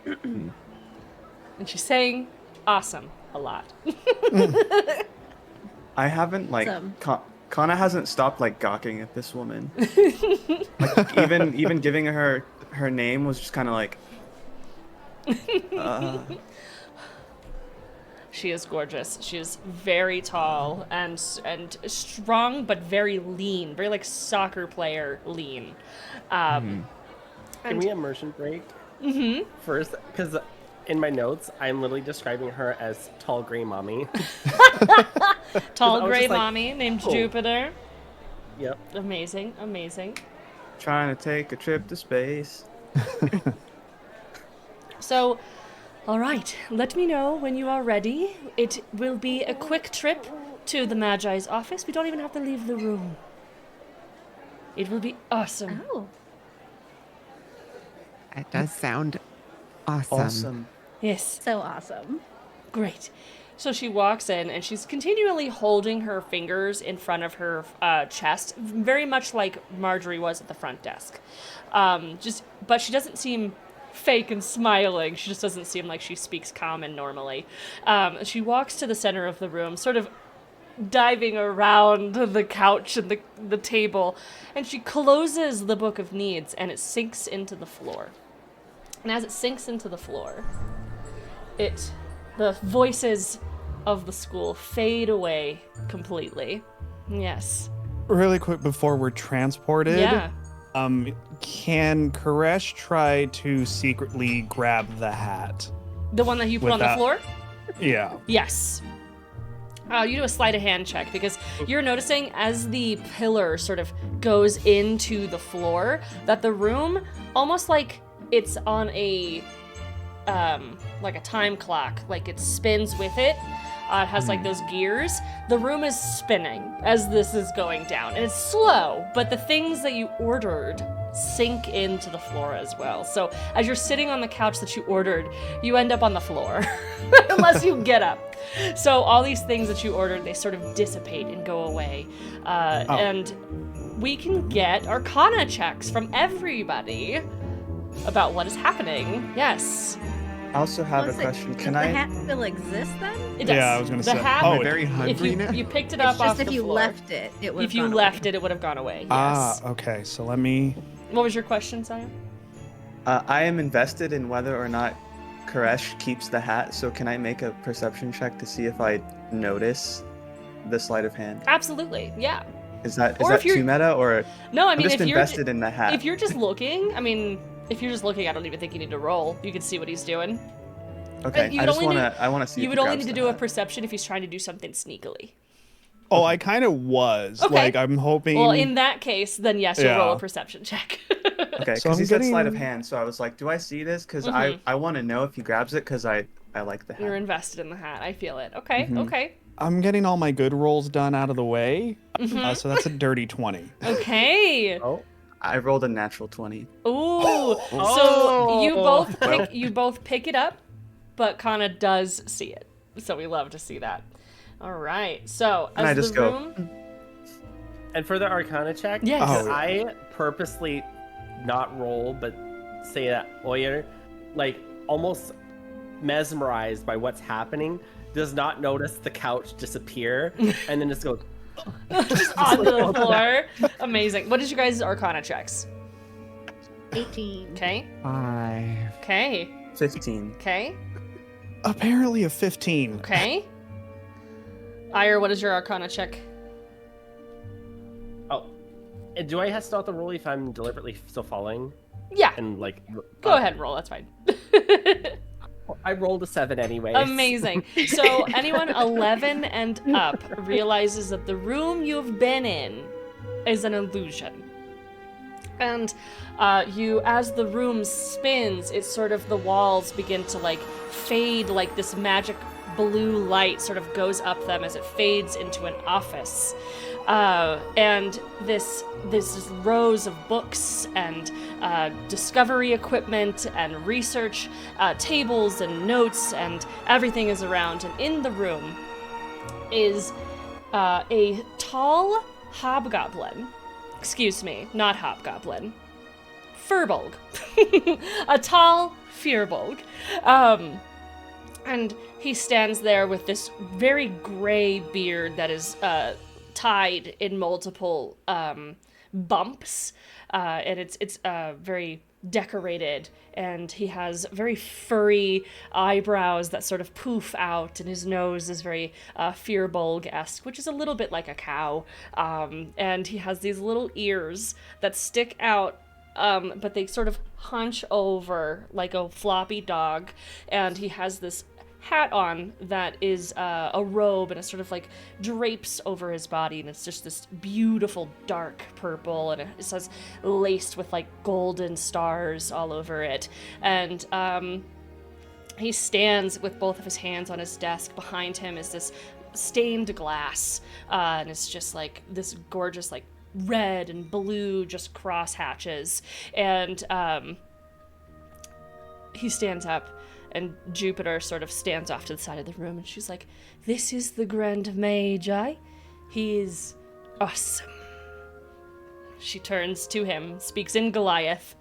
[SPEAKER 1] And she's saying awesome a lot.
[SPEAKER 6] I haven't like
[SPEAKER 3] Awesome.
[SPEAKER 6] Kana hasn't stopped like gawking at this woman. Like even giving her name was just kind of like.
[SPEAKER 1] She is gorgeous. She is very tall and strong, but very lean, very like soccer player lean.
[SPEAKER 2] Can we immersion break? Mm-hmm. First, because in my notes, I'm literally describing her as tall gray mommy.
[SPEAKER 1] Tall
[SPEAKER 2] I was
[SPEAKER 1] gray
[SPEAKER 2] just like,
[SPEAKER 1] mommy named
[SPEAKER 2] cool.
[SPEAKER 1] Jupiter.
[SPEAKER 2] Yep.
[SPEAKER 1] Amazing, amazing.
[SPEAKER 6] Trying to take a trip to space.
[SPEAKER 1] So, all right, let me know when you are ready. It will be a quick trip to the Magi's office. We don't even have to leave the room. It will be awesome.
[SPEAKER 3] Oh.
[SPEAKER 5] That does sound awesome.
[SPEAKER 6] Awesome.
[SPEAKER 1] Yes,
[SPEAKER 3] So awesome.
[SPEAKER 1] great. So she walks in and she's continually holding her fingers in front of her chest, very much like Marjorie was at the front desk. But she doesn't seem fake and smiling. She just doesn't seem like she speaks common normally. She walks to the center of the room, sort of diving around the couch and the table, and she closes the Book of Needs, and it sinks into the floor. And as it sinks into the floor, the voices of the school fade away completely. Yes.
[SPEAKER 4] Really quick before we're transported.
[SPEAKER 1] Yeah.
[SPEAKER 4] Can Koresh try to secretly grab the hat?
[SPEAKER 1] The one that you put on the
[SPEAKER 4] Without-
[SPEAKER 1] floor?
[SPEAKER 4] Yeah.
[SPEAKER 1] Yes. You do a sleight of hand check because you're noticing as the pillar sort of goes into the floor that the room, almost like it's on a time clock, like it spins with it. It has like those gears. The room is spinning as this is going down, and it's slow, but the things that you ordered sink into the floor as well. So as you're sitting on the couch that you ordered, you end up on the floor unless you get up. So all these things that you ordered, they sort of dissipate and go away. And we can get Arcana checks from everybody about what is happening. Yes,
[SPEAKER 6] I also have
[SPEAKER 3] Was
[SPEAKER 6] a question.
[SPEAKER 3] Does
[SPEAKER 6] Can
[SPEAKER 3] the
[SPEAKER 6] I?
[SPEAKER 3] hat still exist then?
[SPEAKER 1] it does.
[SPEAKER 4] Yeah, I was gonna
[SPEAKER 1] the
[SPEAKER 4] say.
[SPEAKER 1] Hat,
[SPEAKER 4] Oh,
[SPEAKER 5] I'm very
[SPEAKER 1] if
[SPEAKER 5] hungry now.
[SPEAKER 1] you picked it
[SPEAKER 3] It's
[SPEAKER 1] up off
[SPEAKER 3] just if
[SPEAKER 1] the
[SPEAKER 3] you
[SPEAKER 1] floor.
[SPEAKER 3] left it, it would.
[SPEAKER 1] If you left it, it would have gone away. Yes.
[SPEAKER 4] Okay. So let me.
[SPEAKER 1] What was your question, Saya?
[SPEAKER 6] I am invested in whether or not Koresh keeps the hat. So can I make a perception check to see if I notice the sleight of hand?
[SPEAKER 1] Absolutely. Yeah.
[SPEAKER 6] Is that
[SPEAKER 1] Or if
[SPEAKER 6] too
[SPEAKER 1] you're-
[SPEAKER 6] meta or?
[SPEAKER 1] No, I
[SPEAKER 6] I'm
[SPEAKER 1] mean
[SPEAKER 6] just
[SPEAKER 1] if you're
[SPEAKER 6] invested in the hat.
[SPEAKER 1] if you're just looking, I mean, if you're just looking, I don't even think you need to roll. You can see what he's doing.
[SPEAKER 6] Okay,
[SPEAKER 1] you
[SPEAKER 6] I
[SPEAKER 1] would
[SPEAKER 6] just
[SPEAKER 1] only
[SPEAKER 6] wanna. I wanna see.
[SPEAKER 1] You
[SPEAKER 6] if
[SPEAKER 1] would
[SPEAKER 6] he
[SPEAKER 1] only
[SPEAKER 6] grabs
[SPEAKER 1] need to
[SPEAKER 6] the
[SPEAKER 1] do a
[SPEAKER 6] hat.
[SPEAKER 1] perception if he's trying to do something sneakily.
[SPEAKER 4] Oh, I kind of was.
[SPEAKER 1] Okay.
[SPEAKER 4] Like, I'm hoping.
[SPEAKER 1] Well, in that case, then yes, you'll roll a
[SPEAKER 4] Yeah.
[SPEAKER 1] perception check.
[SPEAKER 6] Okay,
[SPEAKER 4] So
[SPEAKER 6] because
[SPEAKER 4] I'm
[SPEAKER 6] he said sleight of
[SPEAKER 4] getting-
[SPEAKER 6] hand, so I was like, do I see this? Because
[SPEAKER 1] Mhm.
[SPEAKER 6] I want to know if he grabs it because I like the hat.
[SPEAKER 1] You're invested in the hat. I feel it. Okay.
[SPEAKER 6] Mhm.
[SPEAKER 1] Okay.
[SPEAKER 4] I'm getting all my good rolls done out of the way.
[SPEAKER 1] Mm-hmm.
[SPEAKER 4] So that's a dirty 20.
[SPEAKER 1] Okay.
[SPEAKER 2] Oh,
[SPEAKER 6] I rolled a natural 20.
[SPEAKER 1] Ooh. So
[SPEAKER 2] Oh.
[SPEAKER 1] you both pick it up, but Kana does see it. So we love to see that. All right. So
[SPEAKER 6] And
[SPEAKER 1] as
[SPEAKER 6] I just
[SPEAKER 1] the
[SPEAKER 6] go,
[SPEAKER 1] room.
[SPEAKER 2] and for the Arcana check,
[SPEAKER 1] Yes.
[SPEAKER 4] Oh.
[SPEAKER 2] I purposely not roll, but say that Oyer, like almost mesmerized by what's happening, does not notice the couch disappear, and then just goes.
[SPEAKER 1] Just onto the floor. Amazing. What is your guys' Arcana checks?
[SPEAKER 3] 18.
[SPEAKER 1] Okay.
[SPEAKER 5] 5.
[SPEAKER 1] Okay.
[SPEAKER 6] 15.
[SPEAKER 1] Okay.
[SPEAKER 4] Apparently a 15.
[SPEAKER 1] Okay. Ire, what is your Arcana check?
[SPEAKER 2] Oh, and do I have to roll if I'm deliberately still falling
[SPEAKER 1] Yeah.
[SPEAKER 2] and like?
[SPEAKER 1] Go ahead and roll. That's fine.
[SPEAKER 2] I rolled a 7 anyway.
[SPEAKER 1] Amazing. So anyone 11 and up realizes that the room you've been in is an illusion. And as the room spins, it's sort of the walls begin to like fade, like this magic blue light sort of goes up them as it fades into an office. And this rows of books and discovery equipment and research tables and notes and everything is around. And in the room is a tall hobgoblin. Excuse me, not hobgoblin. Firbolg. A tall firbolg. And he stands there with this very gray beard that is tied in multiple bumps, and it's very decorated, and he has very furry eyebrows that sort of poof out, and his nose is very firbolg-esque, which is a little bit like a cow, and he has these little ears that stick out, but they sort of hunch over like a floppy dog, and he has this hat on that is a robe, and it sort of like drapes over his body, and it's just this beautiful dark purple, and it says laced with like golden stars all over it. And he stands with both of his hands on his desk. Behind him is this stained glass, and it's just like this gorgeous like red and blue just cross hatches. And he stands up, and Jupiter sort of stands off to the side of the room, and she's like, "This is the Grand Magi. He is awesome." She turns to him, speaks in Goliath.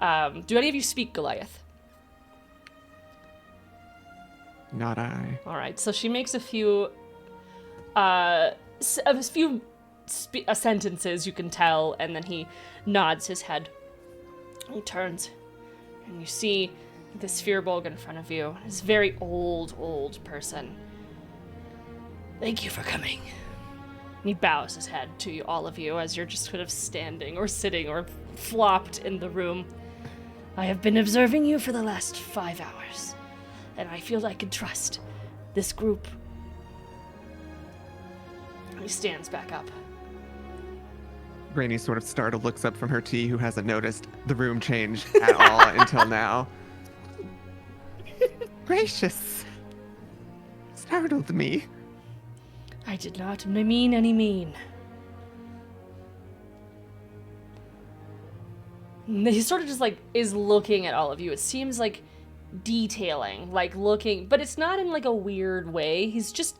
[SPEAKER 1] Do any of you speak Goliath?
[SPEAKER 5] Not I.
[SPEAKER 1] All right, so she makes a few sentences, you can tell, and then he nods his head. He turns, and you see this firbolg in front of you. This very old person. "Thank you for coming." And he bows his head to you, all of you, as you're just sort of standing or sitting or flopped in the room. "I have been observing you for the last 5 hours, and I feel I can trust this group." He stands back up.
[SPEAKER 5] Rainey sort of startled looks up from her tea, who hasn't noticed the room changed at all until now. Gracious. Startled me.
[SPEAKER 1] "I did not mean any mean." He sort of just like is looking at all of you. It seems like detailing, like looking, but it's not in like a weird way. He's just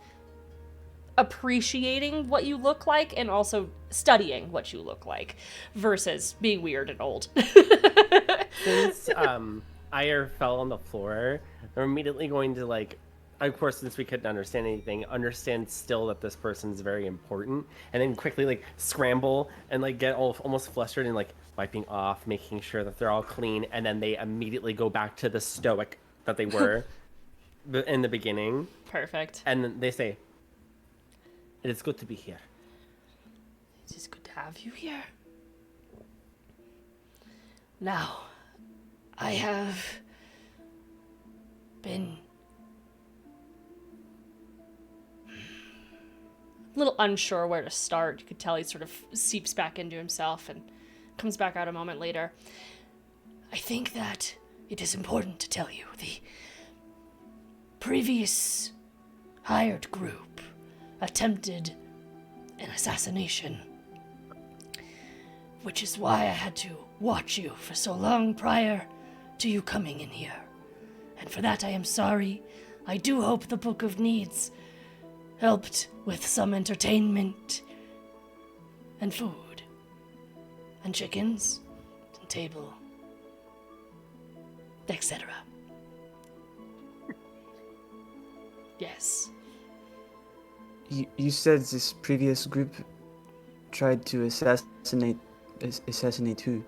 [SPEAKER 1] appreciating what you look like and also studying what you look like versus being weird and old.
[SPEAKER 2] Since Ire fell on the floor, I'm immediately going to, like, of course, since we couldn't understand anything, understand still that this person's very important, and then quickly, like, scramble and, like, get almost flustered and, like, wiping off, making sure that they're all clean, and then they immediately go back to the stoic that they were in the beginning.
[SPEAKER 1] Perfect.
[SPEAKER 2] And then they say, "It is good to be here."
[SPEAKER 1] It is good to have you here. Now, I have been a little unsure where to start. You could tell he sort of seeps back into himself and comes back out a moment later. I think that it is important to tell you the previous hired group attempted an assassination, which is why I had to watch you for so long prior to you coming in here. And for that I am sorry. I do hope the Book of Needs helped with some entertainment and food and chickens and table, etc. Yes.
[SPEAKER 6] You said this previous group tried to assassinate who?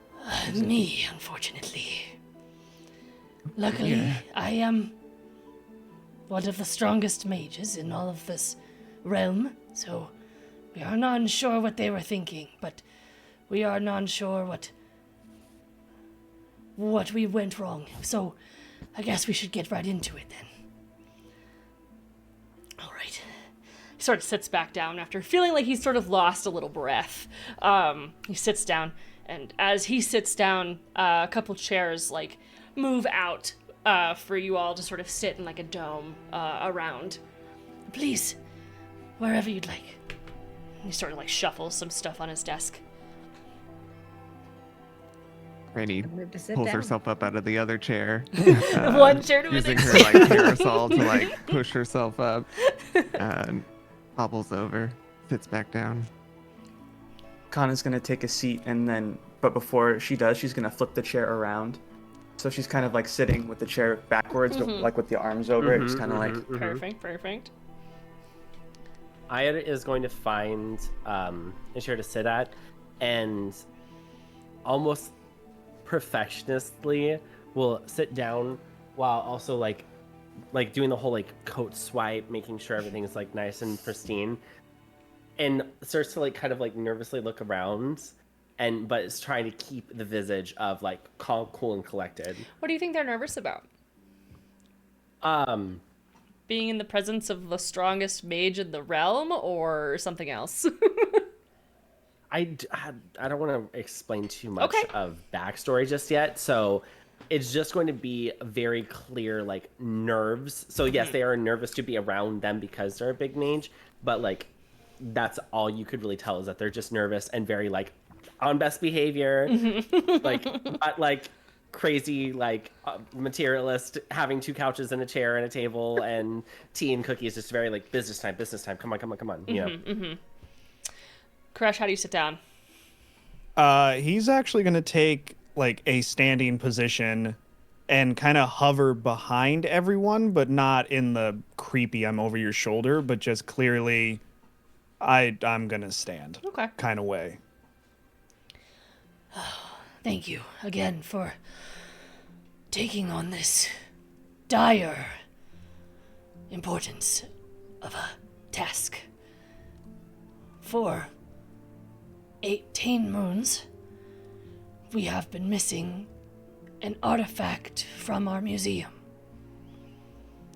[SPEAKER 1] Me, unfortunately. Luckily, I am one of the strongest mages in all of this realm, so we are not sure what they were thinking, but we are not sure what we went wrong. So I guess we should get right into it then. All right. He sort of sits back down after feeling like he's sort of lost a little breath. He sits down, and as he sits down, a couple chairs like move out for you all to sort of sit in like a dome around. Please, wherever you'd like. He sort of like shuffles some stuff on his desk.
[SPEAKER 5] Rainy
[SPEAKER 3] Move to sit
[SPEAKER 5] pulls
[SPEAKER 3] down.
[SPEAKER 5] herself up out of the other chair.
[SPEAKER 1] One chair to
[SPEAKER 5] using
[SPEAKER 1] another.
[SPEAKER 5] her like parasol to like push herself up. And hobbles over, sits back down.
[SPEAKER 6] Kana's gonna take a seat but before she does, she's gonna flip the chair around. So she's kind of like sitting with the chair backwards, but like with the arms over it, just kind of like.
[SPEAKER 1] Perfect.
[SPEAKER 2] Aya is going to find a chair to sit at, and almost perfectionistly will sit down while also like doing the whole like coat swipe, making sure everything's like nice and pristine, and starts to like kind of like nervously look around, but is trying to keep the visage of like calm, cool, and collected.
[SPEAKER 1] What do you think they're nervous about? Being in the presence of the strongest mage in the realm, or something else?
[SPEAKER 2] I don't want to explain too much
[SPEAKER 1] Okay.
[SPEAKER 2] of backstory just yet, so it's just going to be very clear, like, nerves. So yes, they are nervous to be around them because they're a big mage, but like that's all you could really tell is that they're just nervous and very like on best behavior, like crazy like materialist, having 2 couches and a chair and a table and tea and cookies, just very like business time. Come on, you know.
[SPEAKER 1] Koresh, how do you sit down?
[SPEAKER 4] He's actually going to take like a standing position and kind of hover behind everyone, but not in the creepy I'm over your shoulder, but just clearly I'm going to stand
[SPEAKER 1] Okay.
[SPEAKER 4] kind of way.
[SPEAKER 1] Thank you again for taking on this dire importance of a task. For 18 moons, we have been missing an artifact from our museum.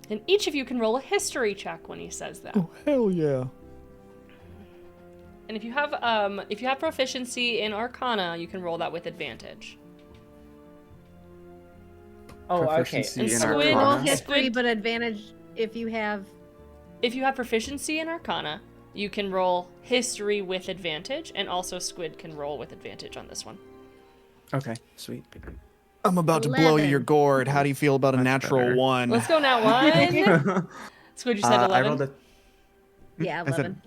[SPEAKER 1] And each of you can roll a history check when he says that.
[SPEAKER 4] Oh, hell yeah.
[SPEAKER 1] And if you have proficiency in Arcana, you can roll that with advantage.
[SPEAKER 2] Oh, okay.
[SPEAKER 6] Proficiency
[SPEAKER 1] And
[SPEAKER 6] in
[SPEAKER 1] Squid-
[SPEAKER 3] Roll
[SPEAKER 6] Arcana.
[SPEAKER 3] history, but advantage if you have.
[SPEAKER 1] If you have proficiency in Arcana, you can roll history with advantage, and also Squid can roll with advantage on this one.
[SPEAKER 6] Okay, sweet.
[SPEAKER 4] I'm about to blow
[SPEAKER 3] 11.
[SPEAKER 4] your gourd. How do you feel about a
[SPEAKER 5] Much
[SPEAKER 4] natural
[SPEAKER 5] better.
[SPEAKER 4] 1?
[SPEAKER 1] Let's go now. 1. Squid, you said
[SPEAKER 6] I
[SPEAKER 1] 11.
[SPEAKER 6] rolled a
[SPEAKER 3] Yeah,
[SPEAKER 5] I said
[SPEAKER 3] 11.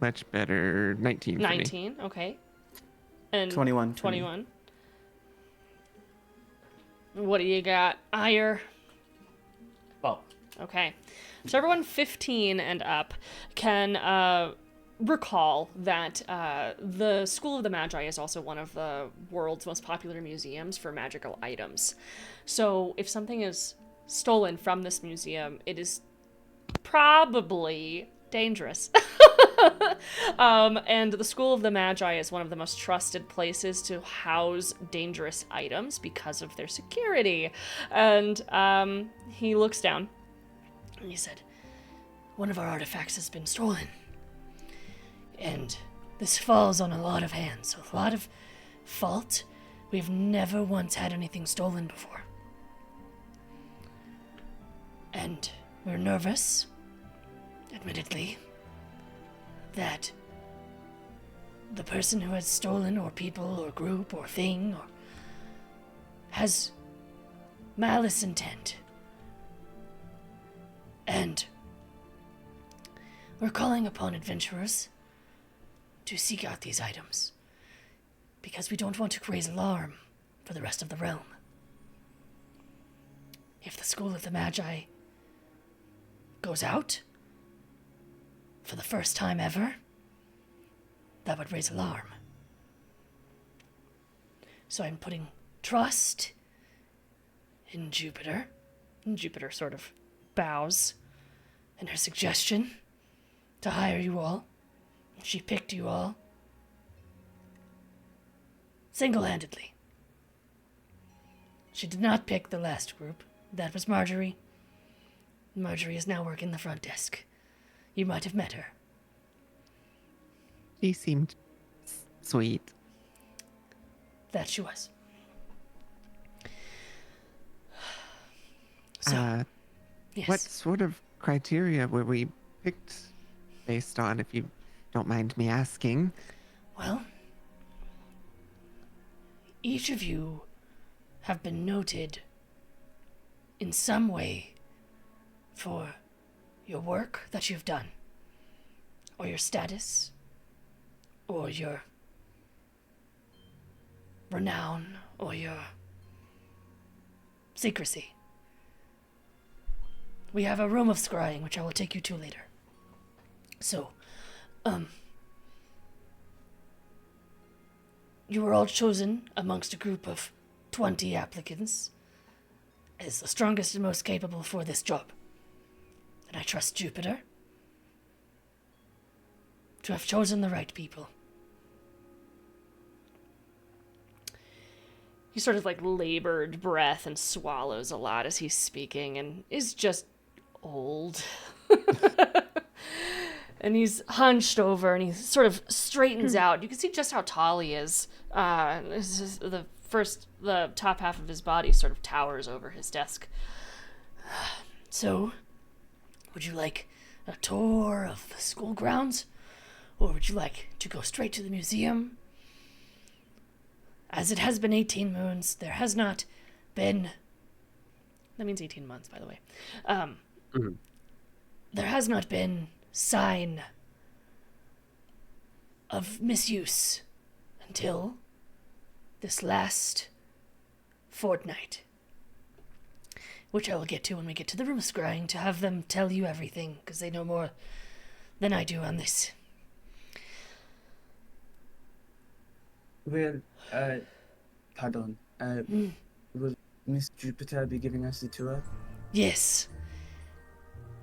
[SPEAKER 5] much better. 19 for me.
[SPEAKER 1] 19. Okay. And
[SPEAKER 6] 21.
[SPEAKER 1] 21. What do you got, Ire?
[SPEAKER 2] Well,
[SPEAKER 1] Okay. So everyone 15 and up can recall that the School of the Magi is also one of the world's most popular museums for magical items. So if something is stolen from this museum, it is probably dangerous. And the School of the Magi is one of the most trusted places to house dangerous items because of their security. And he looks down and he said, "One of our artifacts has been stolen. And this falls on a lot of hands, a lot of fault. We've never once had anything stolen before. And we're nervous, admittedly, that the person who has stolen, or people, or group, or thing, or has malice intent. And we're calling upon adventurers to seek out these items, because we don't want to raise alarm for the rest of the realm. If the School of the Magi goes out for the first time ever, that would raise alarm. So I'm putting trust in Jupiter." And Jupiter sort of bows, "and her suggestion to hire you all. She picked you all single-handedly. She did not pick the last group, That was Marjorie. Marjorie is now working the front desk. You might have met her.
[SPEAKER 5] She seemed sweet.
[SPEAKER 1] That she was. So, yes.
[SPEAKER 5] What sort of criteria were we picked based on, if you don't mind me asking?
[SPEAKER 1] Well, each of you have been noted in some way for your work that you've done, or your status, or your renown, or your secrecy. We have a room of scrying, which I will take you to later. So, you were all chosen amongst a group of 20 applicants as the strongest and most capable for this job. And I trust Jupiter to have chosen the right people. He sort of like labored breath and swallows a lot as he's speaking and is just old. And he's hunched over and he sort of straightens out. You can see just how tall he is. The top half of his body sort of towers over his desk. So, would you like a tour of the school grounds? Or would you like to go straight to the museum? As it has been 18 moons, there has not been... That means 18 months, by the way. There has not been sign of misuse until this last fortnight, which I will get to when we get to the room scrying to have them tell you everything, because they know more than I do on this.
[SPEAKER 6] Well, pardon. Will Miss Jupiter be giving us the tour?
[SPEAKER 1] Yes.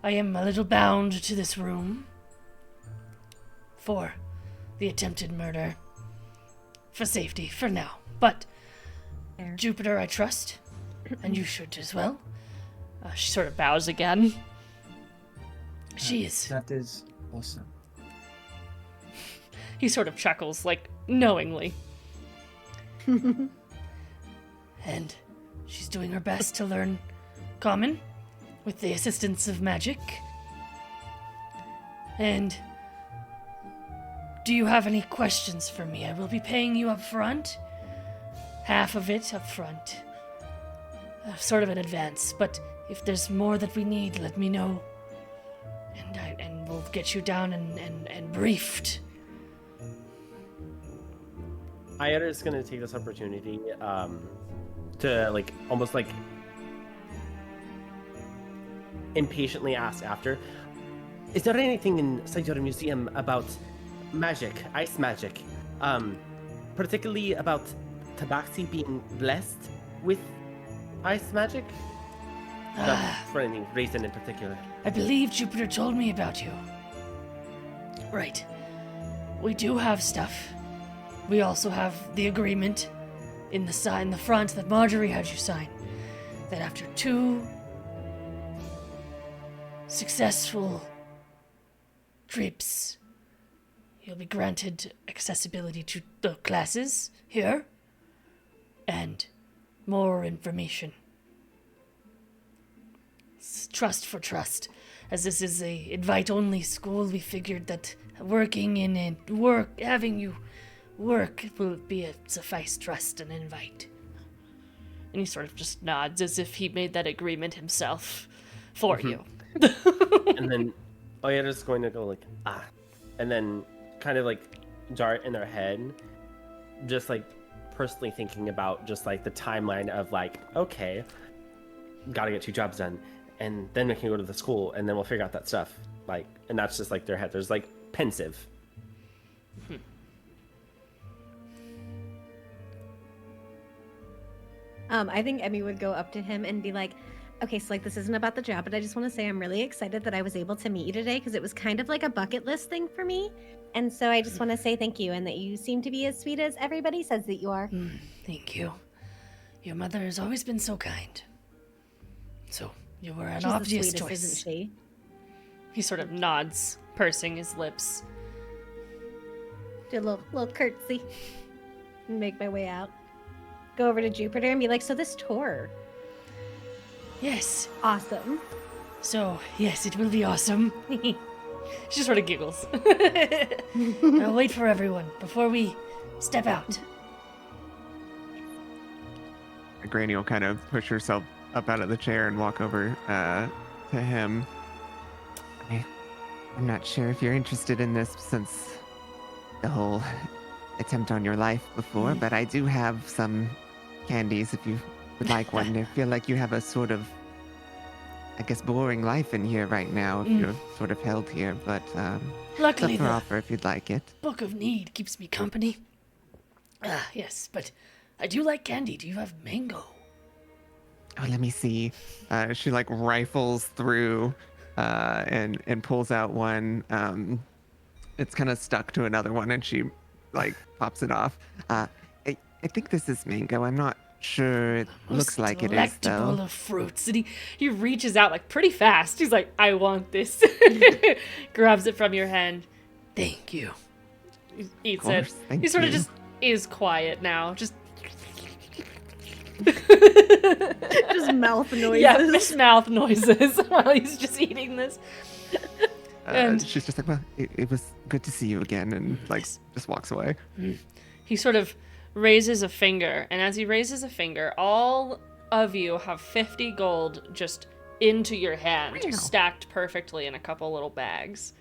[SPEAKER 1] I am a little bound to this room for the attempted murder. For safety, for now. But
[SPEAKER 3] Fair.
[SPEAKER 1] Jupiter I trust, and you should as well. She sort of bows again. She is...
[SPEAKER 6] That is awesome.
[SPEAKER 1] He sort of chuckles, like, knowingly. And she's doing her best to learn Common with the assistance of magic. And do you have any questions for me? I will be paying you up front. Half of it up front. Sort of in advance, but if there's more that we need, let me know. And we'll get you down and briefed.
[SPEAKER 2] Ayada is going to take this opportunity to, like, almost, like, impatiently ask after, is there anything inside your museum about magic, ice magic? Particularly about Tabaxi being blessed with ice magic? Not for any reason in particular.
[SPEAKER 1] I believe Jupiter told me about you. Right. We do have stuff. We also have the agreement in the front that Marjorie had you sign. That after 2 successful trips, you'll be granted accessibility to the classes here and more information. It's trust for trust. As this is a invite-only school, we figured that having you work will be a suffice trust and invite. And he sort of just nods as if he made that agreement himself for you.
[SPEAKER 2] And then Oyeta's going to go like, and then kind of like dart in their head, just like personally thinking about just like the timeline of like, okay, gotta get 2 jobs done, and then we can go to the school, and then we'll figure out that stuff. Like, and that's just like their head. There's like pensive.
[SPEAKER 3] I think Emmy would go up to him and be like, okay, so like this isn't about the job, but I just want to say I'm really excited that I was able to meet you today because it was kind of like a bucket list thing for me. And so I just want to say thank you and that you seem to be as sweet as everybody says that you are.
[SPEAKER 1] Thank you. Your mother has always been so kind. So you were an
[SPEAKER 3] She's the
[SPEAKER 1] obvious
[SPEAKER 3] sweetest,
[SPEAKER 1] choice.
[SPEAKER 3] isn't she?
[SPEAKER 1] He sort of nods, pursing his lips.
[SPEAKER 3] Do a little curtsy. Make my way out. Go over to Jupiter and be like, so this tour,
[SPEAKER 1] Yes.
[SPEAKER 3] awesome.
[SPEAKER 1] So, yes, it will be awesome. She sort of giggles. I'll wait for everyone before we step out.
[SPEAKER 5] Granny will kind of push herself up out of the chair and walk over to him. I'm not sure if you're interested in this since the whole attempt on your life before, but I do have some candies if you would like one. I feel like you have a sort of, I guess, boring life in here right now if you're sort of held here, but
[SPEAKER 1] Luckily,
[SPEAKER 5] it's up for
[SPEAKER 1] the
[SPEAKER 5] offer if you'd like it.
[SPEAKER 1] Book of Need keeps me company. Ah, yes, but I do like candy. Do you have mango?
[SPEAKER 5] Oh, let me see. She like rifles through and pulls out one. It's kind of stuck to another one, and she like pops it off. I think this is mango. I'm not sure. It looks like it is
[SPEAKER 1] Delectable
[SPEAKER 5] though.
[SPEAKER 1] of fruits. And he reaches out like pretty fast. He's like, I want this. Grabs it from your hand. Thank you. He eats it.
[SPEAKER 5] course, thank
[SPEAKER 1] He sort of
[SPEAKER 5] you.
[SPEAKER 1] just is quiet now. Just
[SPEAKER 3] Just mouth noises.
[SPEAKER 1] yeah, fish mouth noises while he's just eating this. And-
[SPEAKER 5] She's just like, well, it was good to see you again, and like just walks away.
[SPEAKER 1] He sort of raises a finger, and as he raises a finger, all of you have 50 gold just into your hand,
[SPEAKER 5] Wow.
[SPEAKER 1] stacked perfectly in a couple little bags.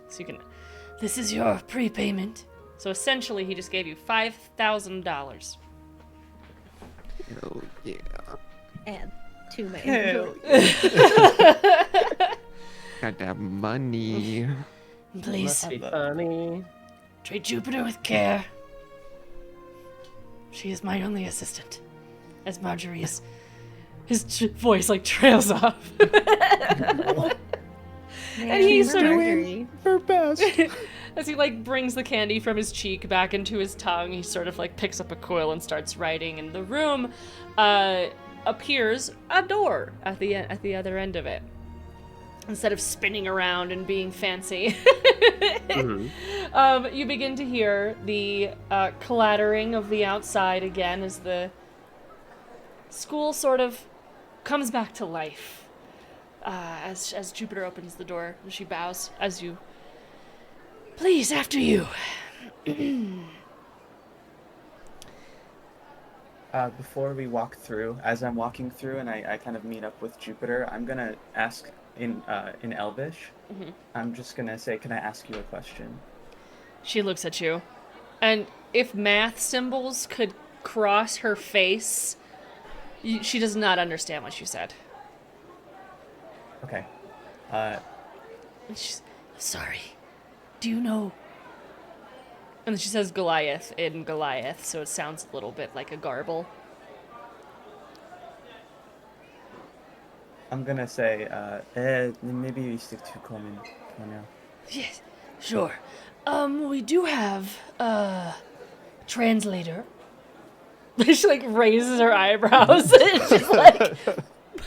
[SPEAKER 1] So you can. This is your prepayment. So essentially, he just gave you $5,000.
[SPEAKER 5] Oh yeah.
[SPEAKER 3] Add to my
[SPEAKER 6] Hell
[SPEAKER 3] inventory.
[SPEAKER 5] Got that money.
[SPEAKER 1] Please
[SPEAKER 2] Must be funny.
[SPEAKER 1] treat Jupiter with care. She is my only assistant. As Marjorie is. His voice like trails off. And he's sort of
[SPEAKER 3] Marjorie.
[SPEAKER 4] Her best.
[SPEAKER 1] As he like brings the candy from his cheek back into his tongue, he sort of like picks up a quill and starts writing. In the room, appears a door at the other end of it. Instead of spinning around and being fancy, you begin to hear the clattering of the outside again as the school sort of comes back to life. As Jupiter opens the door, she bows as you. Please, after you.
[SPEAKER 6] Before we walk through, as I'm walking through and I kind of meet up with Jupiter, I'm gonna ask in Elvish. I'm just gonna say, can I ask you a question?
[SPEAKER 1] She looks at you, and if math symbols could cross her face, she does not understand what you said.
[SPEAKER 6] Okay.
[SPEAKER 1] And she's sorry. Do you know? And then she says Goliath in Goliath, so it sounds a little bit like a garble.
[SPEAKER 6] I'm gonna say, maybe we stick to common for now.
[SPEAKER 1] Yes, sure. We do have a translator. She like raises her eyebrows and she's like,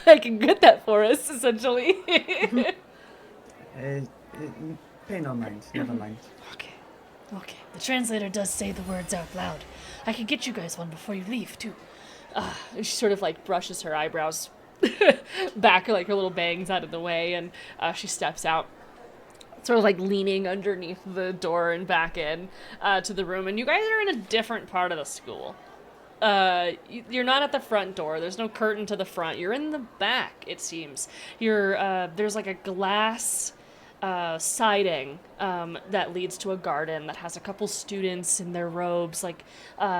[SPEAKER 1] I can get that for us, essentially.
[SPEAKER 6] Pay no mind. Never mind.
[SPEAKER 1] Okay. The translator does say the words out loud. I could get you guys one before you leave, too. She sort of like brushes her eyebrows back, like her little bangs out of the way, and she steps out, sort of like leaning underneath the door and back in to the room. And you guys are in a different part of the school. You're not at the front door. There's no curtain to the front. You're in the back, it seems. There's like a glass siding that leads to a garden that has a couple students in their robes, like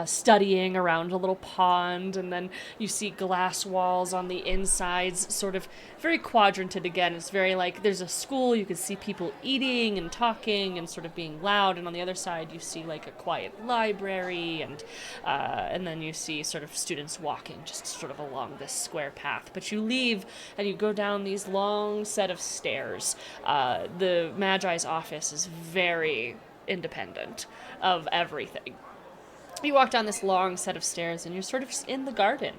[SPEAKER 1] studying around a little pond, and then you see glass walls on the insides, sort of very quadranted again. It's very like there's a school, you can see people eating and talking and sort of being loud, and on the other side you see like a quiet library, and then you see sort of students walking just sort of along this square path. But you leave and you go down these long set of stairs. The Magi's office is very independent of everything. You walk down this long set of stairs, and you're sort of in the garden.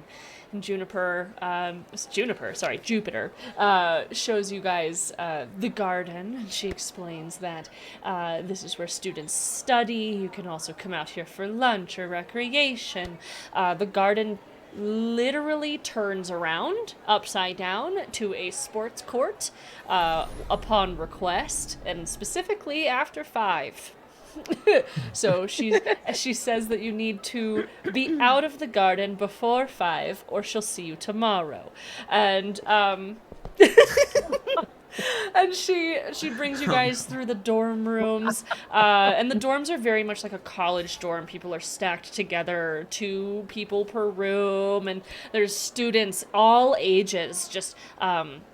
[SPEAKER 1] And Jupiter shows you guys the garden, and she explains that this is where students study. You can also come out here for lunch or recreation. The garden literally turns around upside down to a sports court upon request, and specifically after 5. So she says that you need to be out of the garden before 5, or she'll see you tomorrow. And and she brings you guys through the dorm rooms, and the dorms are very much like a college dorm. People are stacked together, 2 people per room, and there's students all ages just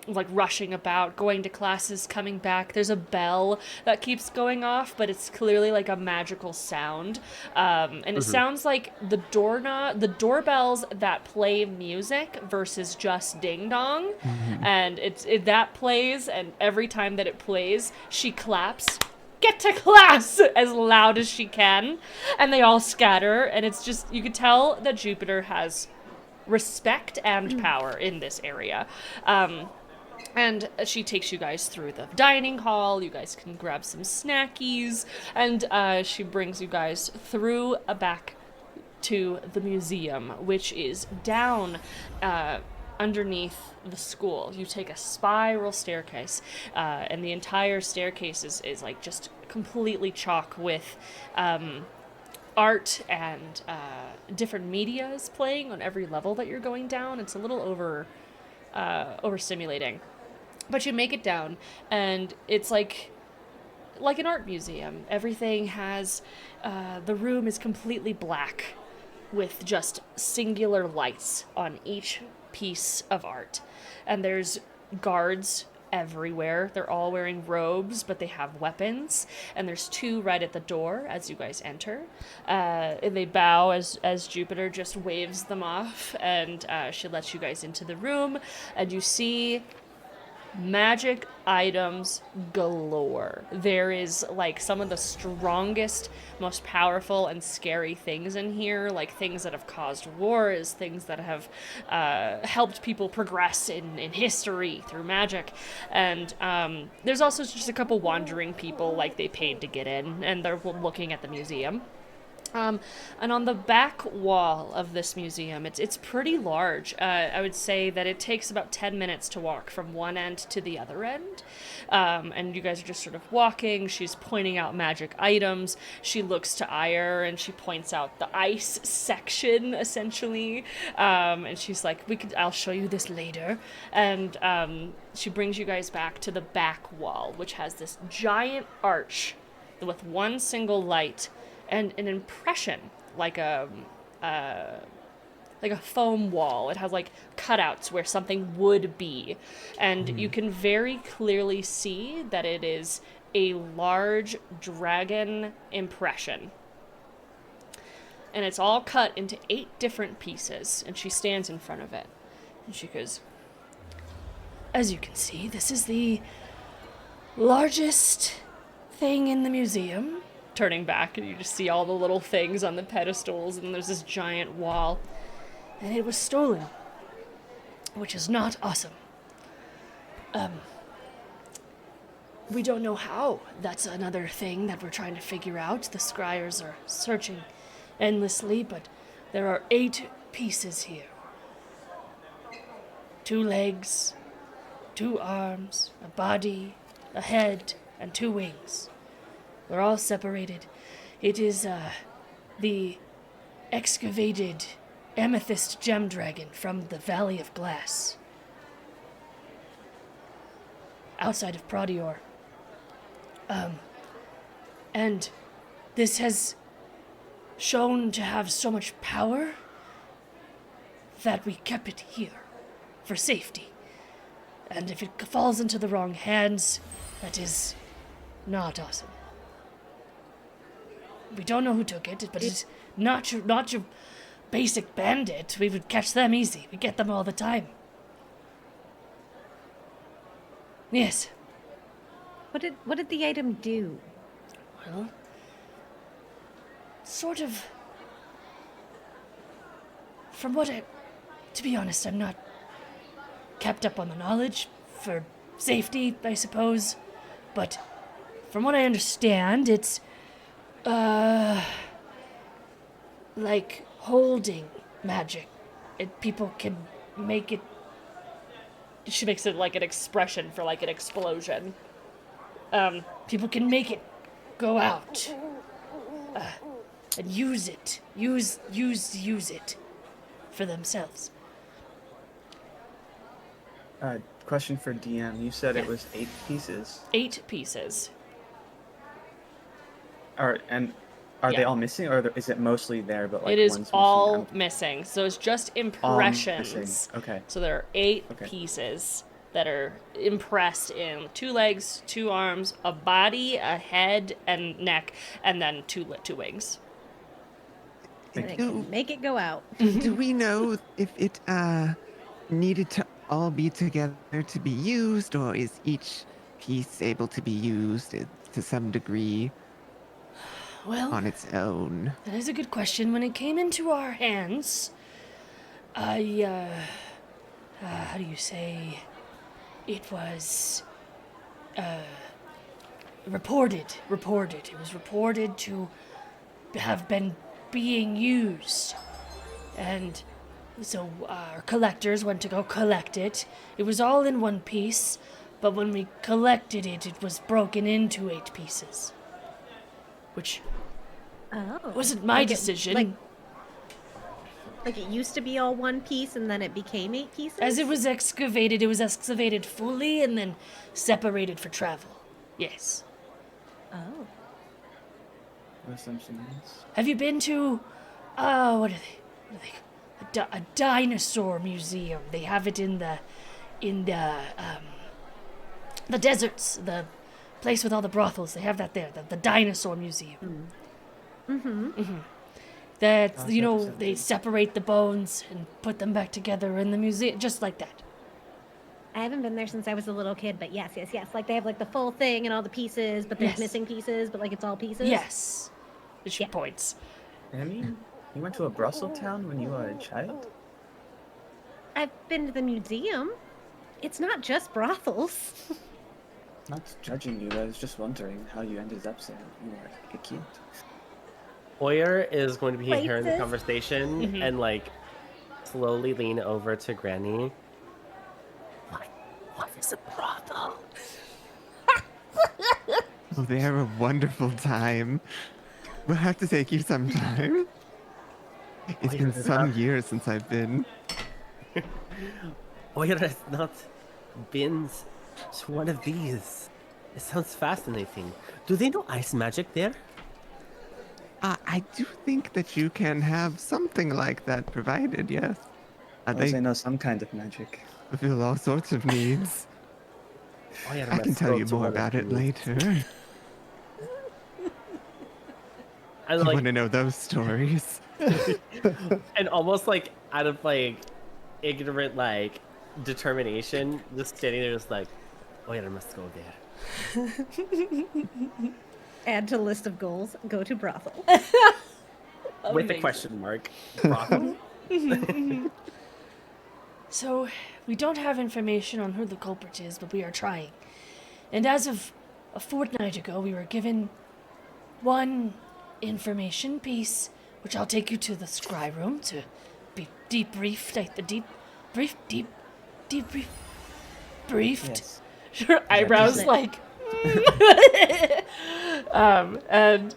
[SPEAKER 1] like rushing about, going to classes, coming back. There's a bell that keeps going off, but it's clearly like a magical sound, and it sounds like the doorbells that play music versus just ding dong, and that plays. And every time that it plays, she claps, "Get to class!" as loud as she can. And they all scatter. And it's just, you could tell that Jupiter has respect and power in this area. And she takes you guys through the dining hall. You guys can grab some snackies. And she brings you guys through back to the museum, which is down underneath the school. You take a spiral staircase, and the entire staircase is like just completely chock with art and different medias playing on every level that you're going down. It's a little overstimulating, but you make it down, and it's like an art museum. Everything has the room is completely black with just singular lights on each piece of art, and there's guards everywhere. They're all wearing robes, but they have weapons, and there's 2 right at the door as you guys enter, and they bow as Jupiter just waves them off, and she lets you guys into the room, and you see magic items galore. There is like some of the strongest, most powerful and scary things in here, like things that have caused wars, things that have helped people progress in history through magic. And there's also just a couple wandering people, like they paid to get in, and they're looking at the museum. And on the back wall of this museum, it's pretty large. I would say that it takes about 10 minutes to walk from one end to the other end. And you guys are just sort of walking. She's pointing out magic items. She looks to Ire and she points out the ice section, essentially. And she's like, I'll show you this later. And she brings you guys back to the back wall, which has this giant arch with one single light and an impression, like a foam wall. It has like cutouts where something would be, and you can very clearly see that it is a large dragon impression. And it's all cut into 8 different pieces, and she stands in front of it, and she goes, "As you can see, this is the largest thing in the museum." Turning back, and you just see all the little things on the pedestals, and there's this giant wall. And it was stolen, which is not awesome. We don't know how. That's another thing that we're trying to figure out. The scryers are searching endlessly, but there are 8 pieces here. 2 legs, 2 arms, a body, a head, and 2 wings. They're all separated. It is the excavated Amethyst Gem Dragon from the Valley of Glass, outside of Prodior. And this has shown to have so much power that we kept it here for safety. And if it falls into the wrong hands, that is not awesome. We don't know who took it, but it's not your basic bandit. We would catch them easy. We get them all the time. Yes.
[SPEAKER 3] What did the item do?
[SPEAKER 1] Well, sort of to be honest, I'm not kept up on the knowledge for safety, I suppose. But from what I understand, it's, like holding magic. People can make it. She makes it like an expression for like an explosion. People can make it go out and use it. Use it for themselves.
[SPEAKER 6] Question for DM. You said it
[SPEAKER 1] Yeah.
[SPEAKER 6] was 8 pieces.
[SPEAKER 1] 8 pieces.
[SPEAKER 6] Are
[SPEAKER 1] Yeah.
[SPEAKER 6] they all missing, or is it mostly there, but like
[SPEAKER 1] It is
[SPEAKER 6] one's
[SPEAKER 1] all
[SPEAKER 6] missing?
[SPEAKER 1] missing. So it's just
[SPEAKER 6] All
[SPEAKER 1] impressions.
[SPEAKER 6] missing. Okay.
[SPEAKER 1] So there are 8
[SPEAKER 6] Okay.
[SPEAKER 1] pieces that are impressed in 2 legs, 2 arms, a body, a head, and neck, and then 2 wings.
[SPEAKER 3] So they can make it go out.
[SPEAKER 5] Do we know if it needed to all be together to be used, or is each piece able to be used to some degree
[SPEAKER 1] Well,
[SPEAKER 5] on its own?
[SPEAKER 1] that is a good question. When it came into our hands, how do you say? It was, reported. It was reported to have been being used. And so our collectors went to go collect it. It was all in one piece, but when we collected it, it was broken into 8 pieces. Which
[SPEAKER 3] Oh.
[SPEAKER 1] wasn't my
[SPEAKER 3] Like it-
[SPEAKER 1] decision.
[SPEAKER 3] Like it used to be all one piece and then it became 8 pieces?
[SPEAKER 1] As it was excavated fully and then separated for travel. Yes.
[SPEAKER 3] Oh.
[SPEAKER 6] Assumptions.
[SPEAKER 1] Have you been to, what are they? A dinosaur museum. They have it in the deserts, the place with all the brothels. They have that there, the dinosaur museum. That,
[SPEAKER 6] Oh,
[SPEAKER 1] you know,
[SPEAKER 6] that's
[SPEAKER 1] they separate the bones and put them back together in the museum, just like that.
[SPEAKER 3] I haven't been there since I was a little kid, but yes. Like they have like the full thing and all the pieces, but there's
[SPEAKER 1] Yes.
[SPEAKER 3] missing pieces, but like it's all pieces.
[SPEAKER 1] Yes. She
[SPEAKER 3] Yeah.
[SPEAKER 1] points.
[SPEAKER 6] Amy, you went to a Brussels town when you were a child?
[SPEAKER 3] I've been to the museum. It's not just brothels.
[SPEAKER 6] Not judging you, I was just wondering how you ended up there. You were a kid.
[SPEAKER 2] Hoyer is going to be hearing the
[SPEAKER 3] Places.
[SPEAKER 2] conversation
[SPEAKER 1] Mhm.
[SPEAKER 2] and like slowly lean over to Granny. What is a brothel?
[SPEAKER 5] Oh, they are a wonderful time. We'll have to take you sometime. It's been some years since I've been.
[SPEAKER 2] Hoyer has not been to one of these. It sounds fascinating. Do they know ice magic there?
[SPEAKER 5] I do think that you can have something like that provided, yes.
[SPEAKER 6] They
[SPEAKER 5] They
[SPEAKER 6] know some kind of magic.
[SPEAKER 5] fulfill all sorts of needs.
[SPEAKER 2] Hoyer
[SPEAKER 5] I can
[SPEAKER 2] must
[SPEAKER 5] tell
[SPEAKER 2] go
[SPEAKER 5] you
[SPEAKER 2] to
[SPEAKER 5] more
[SPEAKER 2] one of
[SPEAKER 5] about it
[SPEAKER 2] these.
[SPEAKER 5] later.
[SPEAKER 2] And
[SPEAKER 5] You
[SPEAKER 2] like,
[SPEAKER 5] want to know those stories?
[SPEAKER 2] and almost like out of like ignorant like determination, just standing there, just like, Hoyer must go there.
[SPEAKER 3] Add to list of goals. Go to brothel.
[SPEAKER 2] With a
[SPEAKER 1] Amazing.
[SPEAKER 2] question mark. Brothel?
[SPEAKER 1] So, we don't have information on who the culprit is, but we are trying. And as of a fortnight ago, we were given one information piece, which I'll take you to the scry room to be debriefed. Briefed.
[SPEAKER 6] Yes.
[SPEAKER 1] Her eyebrows
[SPEAKER 3] it?
[SPEAKER 1] like. And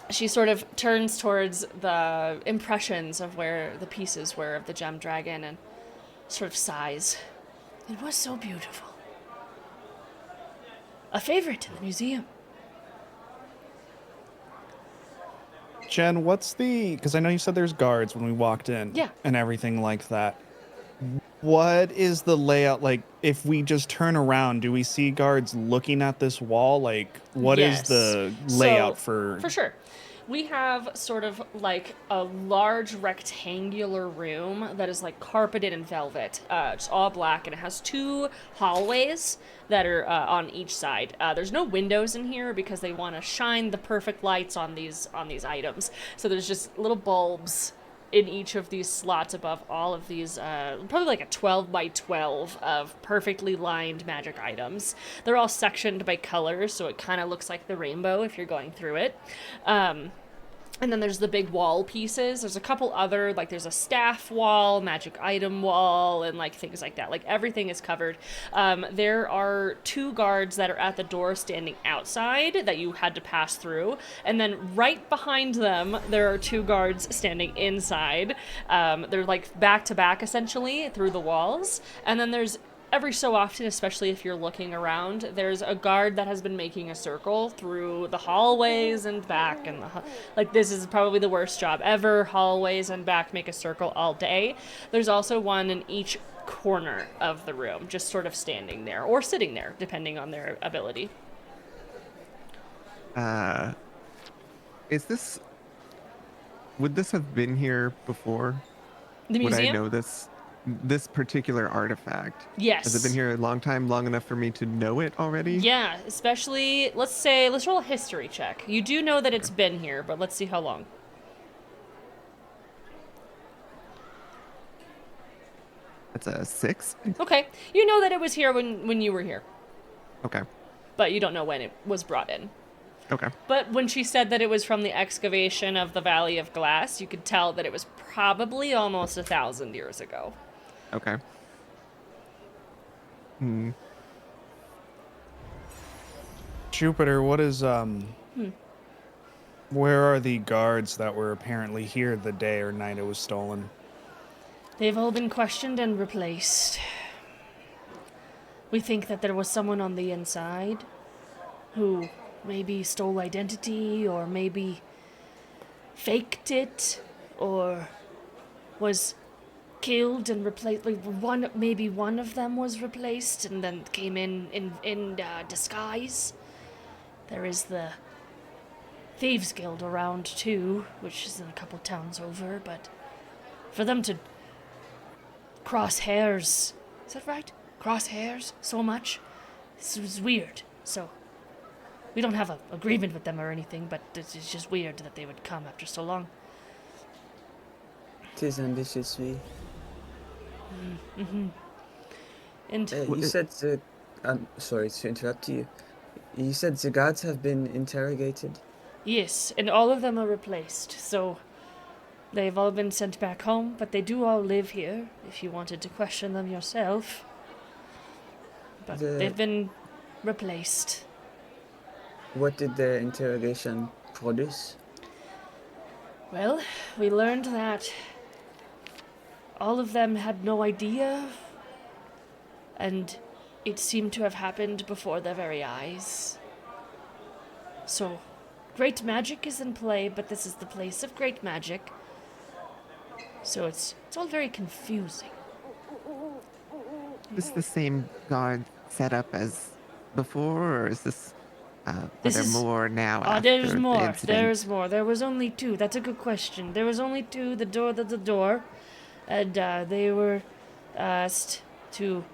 [SPEAKER 1] she sort of turns towards the impressions of where the pieces were of the gem dragon and sort of sighs. It was so beautiful. A favorite in the museum.
[SPEAKER 4] Jen, what's the? Because I know you said there's guards when we walked in.
[SPEAKER 1] Yeah.
[SPEAKER 4] And everything like that. What is the layout like? If we just turn around, do we see guards looking at this wall? Like, what is
[SPEAKER 1] Yes.
[SPEAKER 4] the
[SPEAKER 1] So,
[SPEAKER 4] layout for?
[SPEAKER 1] For sure. We have sort of like a large rectangular room that is like carpeted in velvet. It's all black and it has 2 hallways that are on each side. There's no windows in here because they want to shine the perfect lights on these items. So there's just little bulbs in each of these slots above all of these, probably like a 12 by 12 of perfectly lined magic items. They're all sectioned by colors, so it kind of looks like the rainbow if you're going through it. And then there's the big wall pieces. There's a couple other, like there's a staff wall, magic item wall, and like things like that. Like everything is covered. There are 2 guards that are at the door standing outside that you had to pass through. And then right behind them, there are 2 guards standing inside. They're like back to back essentially through the walls. And then there's every so often, especially if you're looking around, there's a guard that has been making a circle through the hallways and back, and like this is probably the worst job ever. Hallways and back make a circle all day. There's also one in each corner of the room, just sort of standing there or sitting there, depending on their ability.
[SPEAKER 5] Would this have been here before?
[SPEAKER 1] The
[SPEAKER 5] Would
[SPEAKER 1] museum?
[SPEAKER 5] I know this particular artifact?
[SPEAKER 1] Yes.
[SPEAKER 5] Has it been here a long time, long enough for me to know it already?
[SPEAKER 1] Yeah, especially, let's roll a history check. You do know that it's been here, but let's see how long.
[SPEAKER 5] That's a 6?
[SPEAKER 1] Okay, you know that it was here when you were here,
[SPEAKER 5] Okay.
[SPEAKER 1] but you don't know when it was brought in.
[SPEAKER 5] Okay.
[SPEAKER 1] But when she said that it was from the excavation of the Valley of Glass, you could tell that it was probably almost 1,000 years ago.
[SPEAKER 5] Okay.
[SPEAKER 4] Jupiter, what is where are the guards that were apparently here the day or night it was stolen?
[SPEAKER 1] They've all been questioned and replaced. We think that there was someone on the inside who maybe stole identity, or maybe faked it, or was killed and replaced. Like maybe one of them was replaced and then came in disguise. There is the Thieves Guild around too, which is in a couple towns over, but for them to cross hairs, is that right? Cross hairs so much? This was weird. So we don't have an agreement with them or anything, but it's just weird that they would come after so long.
[SPEAKER 7] It is ambitious, we.
[SPEAKER 1] And
[SPEAKER 7] You said the. I'm sorry to interrupt you. You said the guards have been interrogated.
[SPEAKER 1] yes, and all of them are replaced, so they've all been sent back home, but they do all live here, if you wanted to question them yourself. But they've been replaced.
[SPEAKER 7] What did the interrogation produce?
[SPEAKER 1] Well, we learned that all of them had no idea, and it seemed to have happened before their very eyes. So, great magic is in play, but this is the place of great magic. So it's all very confusing.
[SPEAKER 5] Is this the same guard setup as before, or is this? Are
[SPEAKER 1] This
[SPEAKER 5] there
[SPEAKER 1] is-
[SPEAKER 5] more now? After
[SPEAKER 1] There's
[SPEAKER 5] the
[SPEAKER 1] more.
[SPEAKER 5] incident?
[SPEAKER 1] There's more. There was only 2. That's a good question. There was only 2. The door, and they were asked to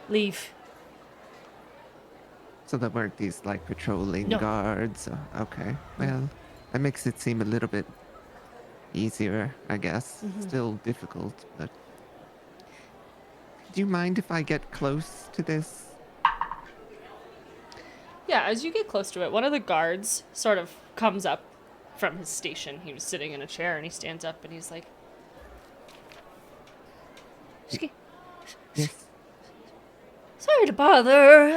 [SPEAKER 1] leave.
[SPEAKER 5] So there weren't these like patrolling
[SPEAKER 1] No.
[SPEAKER 5] guards. Okay, well, that makes it seem a little bit easier, I guess. Still difficult, but. Do you mind if I get close to this?
[SPEAKER 1] Yeah, as you get close to it, one of the guards sort of comes up from his station. He was sitting in a chair, and he stands up, and he's like,
[SPEAKER 5] Yes.
[SPEAKER 1] sorry to bother.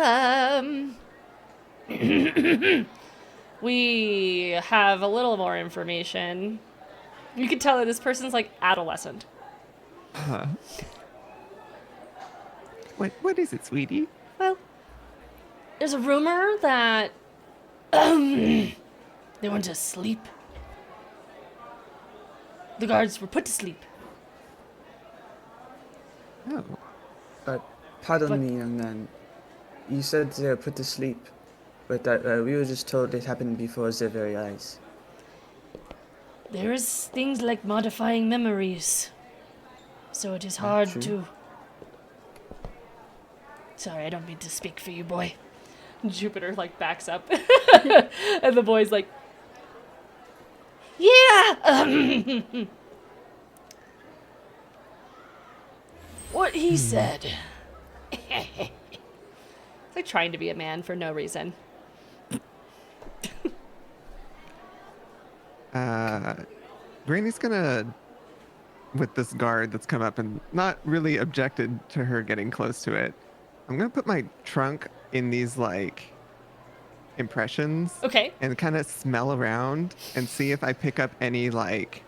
[SPEAKER 1] We have a little more information. You can tell that this person's like adolescent.
[SPEAKER 5] What is it, sweetie?
[SPEAKER 1] Well, there's a rumor that they went to sleep. The guards were put to sleep.
[SPEAKER 5] Oh,
[SPEAKER 7] Pardon
[SPEAKER 1] But-
[SPEAKER 7] me, young man. You said they were put to sleep, but we were just told it happened before their very eyes.
[SPEAKER 1] There's things like modifying memories. So it is hard
[SPEAKER 7] true.
[SPEAKER 1] to... Sorry, I don't mean to speak for you, boy. Jupiter, like, backs up. And the boy's like... Yeah! What he said. It's like trying to be a man for no reason.
[SPEAKER 5] Granny's gonna, with this guard that's come up and not really objected to her getting close to it, I'm gonna put my trunk in these like impressions
[SPEAKER 1] Okay.
[SPEAKER 5] and kind of smell around and see if I pick up any like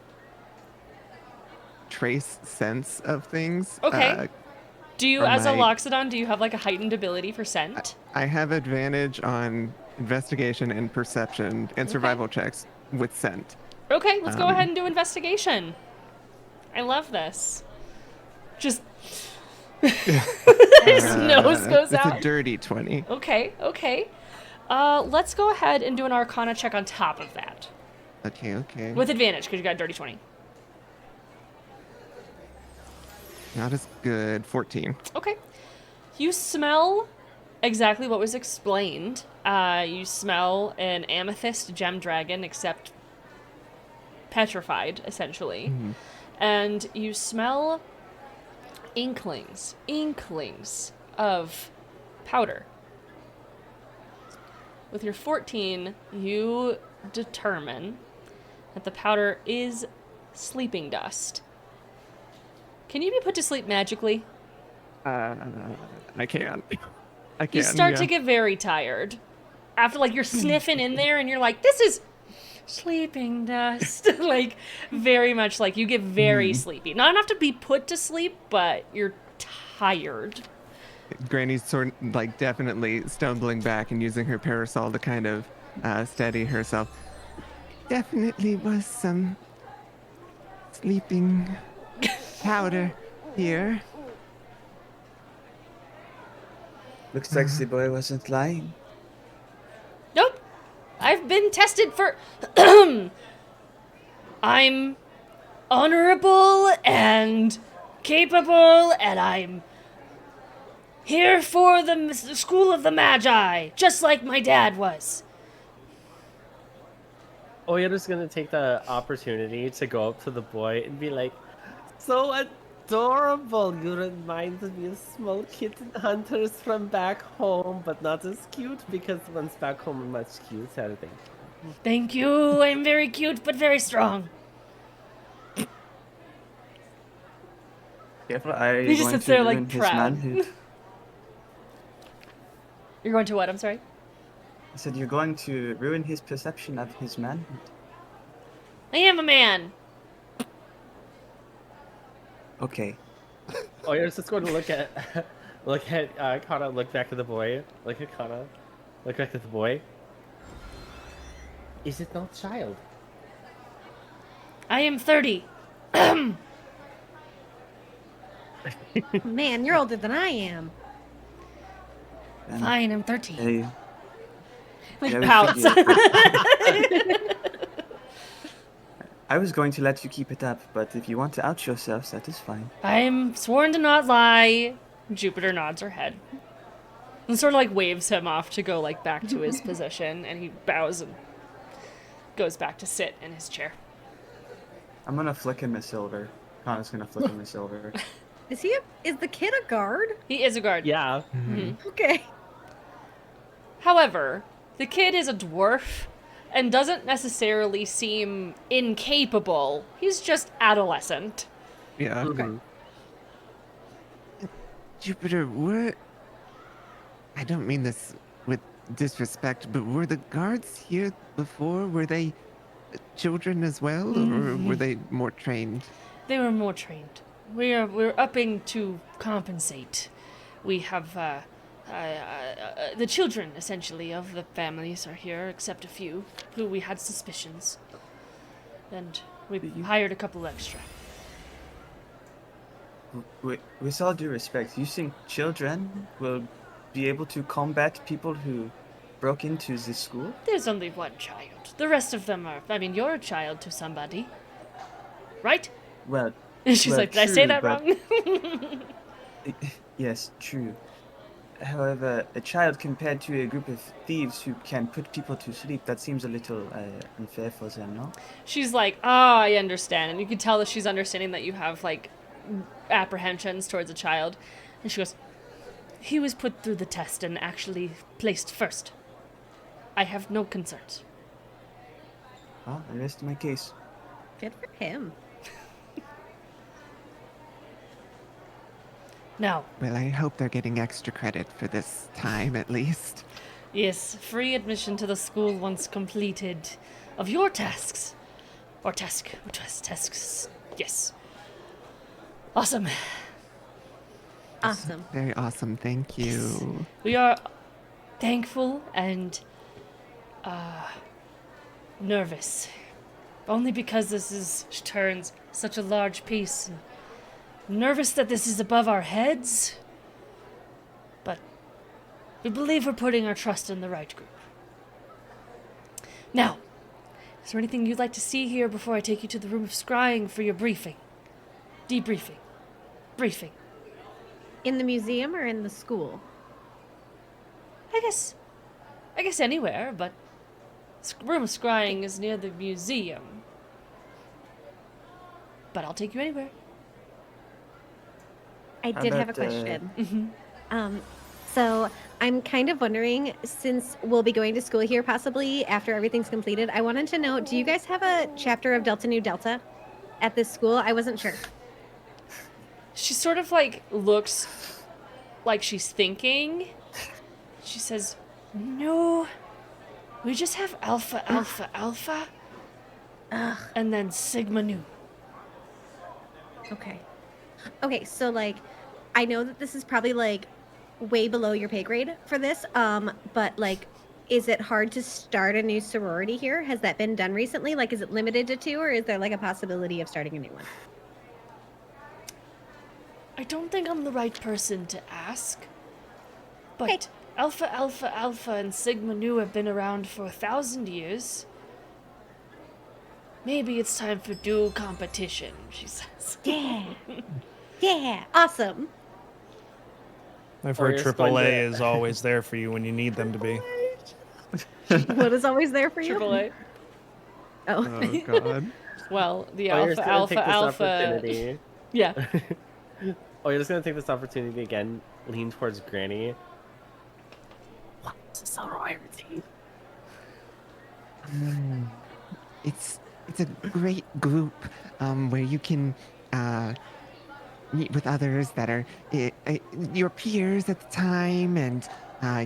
[SPEAKER 5] trace sense of things.
[SPEAKER 1] Okay. Do you,
[SPEAKER 5] from
[SPEAKER 1] as a
[SPEAKER 5] my-
[SPEAKER 1] Loxodon, do you have like a heightened ability for scent?
[SPEAKER 5] I have advantage on investigation and perception and survival checks with scent.
[SPEAKER 1] Okay, let's go ahead and do investigation. I love this. Just his nose goes
[SPEAKER 5] It's
[SPEAKER 1] out.
[SPEAKER 5] a dirty 20.
[SPEAKER 1] Okay, okay. Let's go ahead and do an Arcana check on top of that.
[SPEAKER 5] Okay.
[SPEAKER 1] With advantage, because you got a dirty 20.
[SPEAKER 5] Not as good. 14.
[SPEAKER 1] Okay. You smell exactly what was explained. You smell an Amethyst Gem Dragon, except petrified, essentially. And you smell inklings of powder. With your 14, you determine that the powder is sleeping dust. Can you be put to sleep magically?
[SPEAKER 5] I can. I can.
[SPEAKER 1] You start
[SPEAKER 5] yeah.
[SPEAKER 1] to get very tired. After, like, you're sniffing in there and you're like, this is sleeping dust. Like, very much like you get very sleepy. Not enough to be put to sleep, but you're tired.
[SPEAKER 5] Granny's sort of like definitely stumbling back and using her parasol to kind of steady herself. Definitely was some sleeping powder here.
[SPEAKER 7] Looks like the boy wasn't lying.
[SPEAKER 1] Nope. I've been tested for... I'm honorable and capable, and I'm here for the school of the Magi, just like my dad was.
[SPEAKER 2] Oyata's gonna take the opportunity to go up to the boy and be like, "So adorable! You remind me of small kitten hunters from back home, but not as cute because the ones back home are much cuter."
[SPEAKER 1] Thank you. I'm very cute, but very strong.
[SPEAKER 7] Careful, are
[SPEAKER 1] He
[SPEAKER 7] you
[SPEAKER 1] just
[SPEAKER 7] going
[SPEAKER 1] sits
[SPEAKER 7] to
[SPEAKER 1] there, like,
[SPEAKER 7] ruin his
[SPEAKER 1] proud.
[SPEAKER 7] manhood?
[SPEAKER 1] You're going to what? I'm sorry?
[SPEAKER 7] I said you're going to ruin his perception of his manhood.
[SPEAKER 1] I am a man.
[SPEAKER 7] Okay.
[SPEAKER 2] Oyata's just going to look at Kana, look back at the boy, look at Kana, look back at the boy. Is it not child?
[SPEAKER 1] I am 30.
[SPEAKER 3] Man, you're older than I am.
[SPEAKER 7] Then,
[SPEAKER 1] Fine, I'm 13.
[SPEAKER 7] Hey,
[SPEAKER 1] Like,
[SPEAKER 7] yeah, we
[SPEAKER 1] pouts.
[SPEAKER 7] figured. I was going to let you keep it up, but if you want to out yourselves, that is fine.
[SPEAKER 1] I'm sworn to not lie. Jupiter nods her head. And sort of like waves him off to go like back to his position, and he bows and goes back to sit in his chair.
[SPEAKER 7] I'm gonna flick him a silver. Connor's gonna flick him a silver.
[SPEAKER 3] Is the kid a guard?
[SPEAKER 1] He is a guard.
[SPEAKER 2] Yeah.
[SPEAKER 3] Okay.
[SPEAKER 1] However, the kid is a dwarf and doesn't necessarily seem incapable. He's just adolescent.
[SPEAKER 5] Yeah.
[SPEAKER 2] Mhm.
[SPEAKER 5] Jupiter, I don't mean this with disrespect, but were the guards here before? Were they children as well, or were they more trained?
[SPEAKER 1] They were more trained. We're upping to compensate. We have the children essentially of the families are here, except a few who we had suspicions, and we hired a couple extra.
[SPEAKER 7] With all due respect, you think children will be able to combat people who broke into this school?
[SPEAKER 1] There's only one child. The rest of them are. I mean, you're a child to somebody, right?
[SPEAKER 7] Well,
[SPEAKER 1] And she's
[SPEAKER 7] well,
[SPEAKER 1] like, did I say
[SPEAKER 7] true,
[SPEAKER 1] that
[SPEAKER 7] but-
[SPEAKER 1] wrong?
[SPEAKER 7] yes, true.
[SPEAKER 6] However, a child compared to a group of thieves who can put people to sleep, that seems a little unfair for them, no?
[SPEAKER 1] She's like, ah, I understand. And you can tell that she's understanding that you have, like, apprehensions towards a child. And she goes, he was put through the test and actually placed first. I have no concerns.
[SPEAKER 6] Well, I rest my case.
[SPEAKER 3] Good for him.
[SPEAKER 1] Now,
[SPEAKER 5] Well, I hope they're getting extra credit for this time at least.
[SPEAKER 1] yes, free admission to the school once completed of your tasks. Or tasks. Yes. Awesome.
[SPEAKER 3] Awesome.
[SPEAKER 5] Very awesome, thank you.
[SPEAKER 1] We are thankful and nervous. Only because turns such a large piece. Nervous that this is above our heads. But we believe we're putting our trust in the right group. Now, is there anything you'd like to see here before I take you to the room of scrying for your briefing? Debriefing. Briefing.
[SPEAKER 3] In the museum or in the school?
[SPEAKER 1] I guess anywhere, but room of scrying is near the museum. But I'll take you anywhere.
[SPEAKER 3] I
[SPEAKER 6] How
[SPEAKER 3] did have a
[SPEAKER 6] about,
[SPEAKER 3] question. So I'm kind of wondering, since we'll be going to school here possibly after everything's completed, I wanted to know, do you guys have a chapter of Delta Nu Delta at this school? I wasn't sure.
[SPEAKER 1] She sort of like looks like she's thinking. She says, no, we just have Alpha, Alpha, Alpha, and then Sigma Nu.
[SPEAKER 3] Okay. Okay, so like, I know that this is probably like way below your pay grade for this, but like, is it hard to start a new sorority here? Has that been done recently? Like, is it limited to 2, or is there like a possibility of starting a new one?
[SPEAKER 1] I don't think I'm the right person to ask, but
[SPEAKER 3] Okay.
[SPEAKER 1] Alpha, Alpha, Alpha, and Sigma Nu have been around for 1,000 years. Maybe it's time for dual competition, she says.
[SPEAKER 3] Yeah. Yeah. Awesome.
[SPEAKER 4] I've
[SPEAKER 2] Or
[SPEAKER 4] heard
[SPEAKER 2] you're going
[SPEAKER 4] AAA
[SPEAKER 2] to-
[SPEAKER 4] is always there for you when you need them to be.
[SPEAKER 3] What is always there for you?
[SPEAKER 1] AAA.
[SPEAKER 3] Oh.
[SPEAKER 5] Oh god.
[SPEAKER 1] Well, the
[SPEAKER 2] Oh, you're just
[SPEAKER 1] Alpha,
[SPEAKER 2] gonna
[SPEAKER 1] Alpha,
[SPEAKER 2] take this
[SPEAKER 1] Alpha.
[SPEAKER 2] opportunity.
[SPEAKER 1] Yeah.
[SPEAKER 2] Oh, you're just gonna take this opportunity again, lean towards Granny. What's a sorority?
[SPEAKER 5] It's a great group where you can meet with others that are your peers at the time, and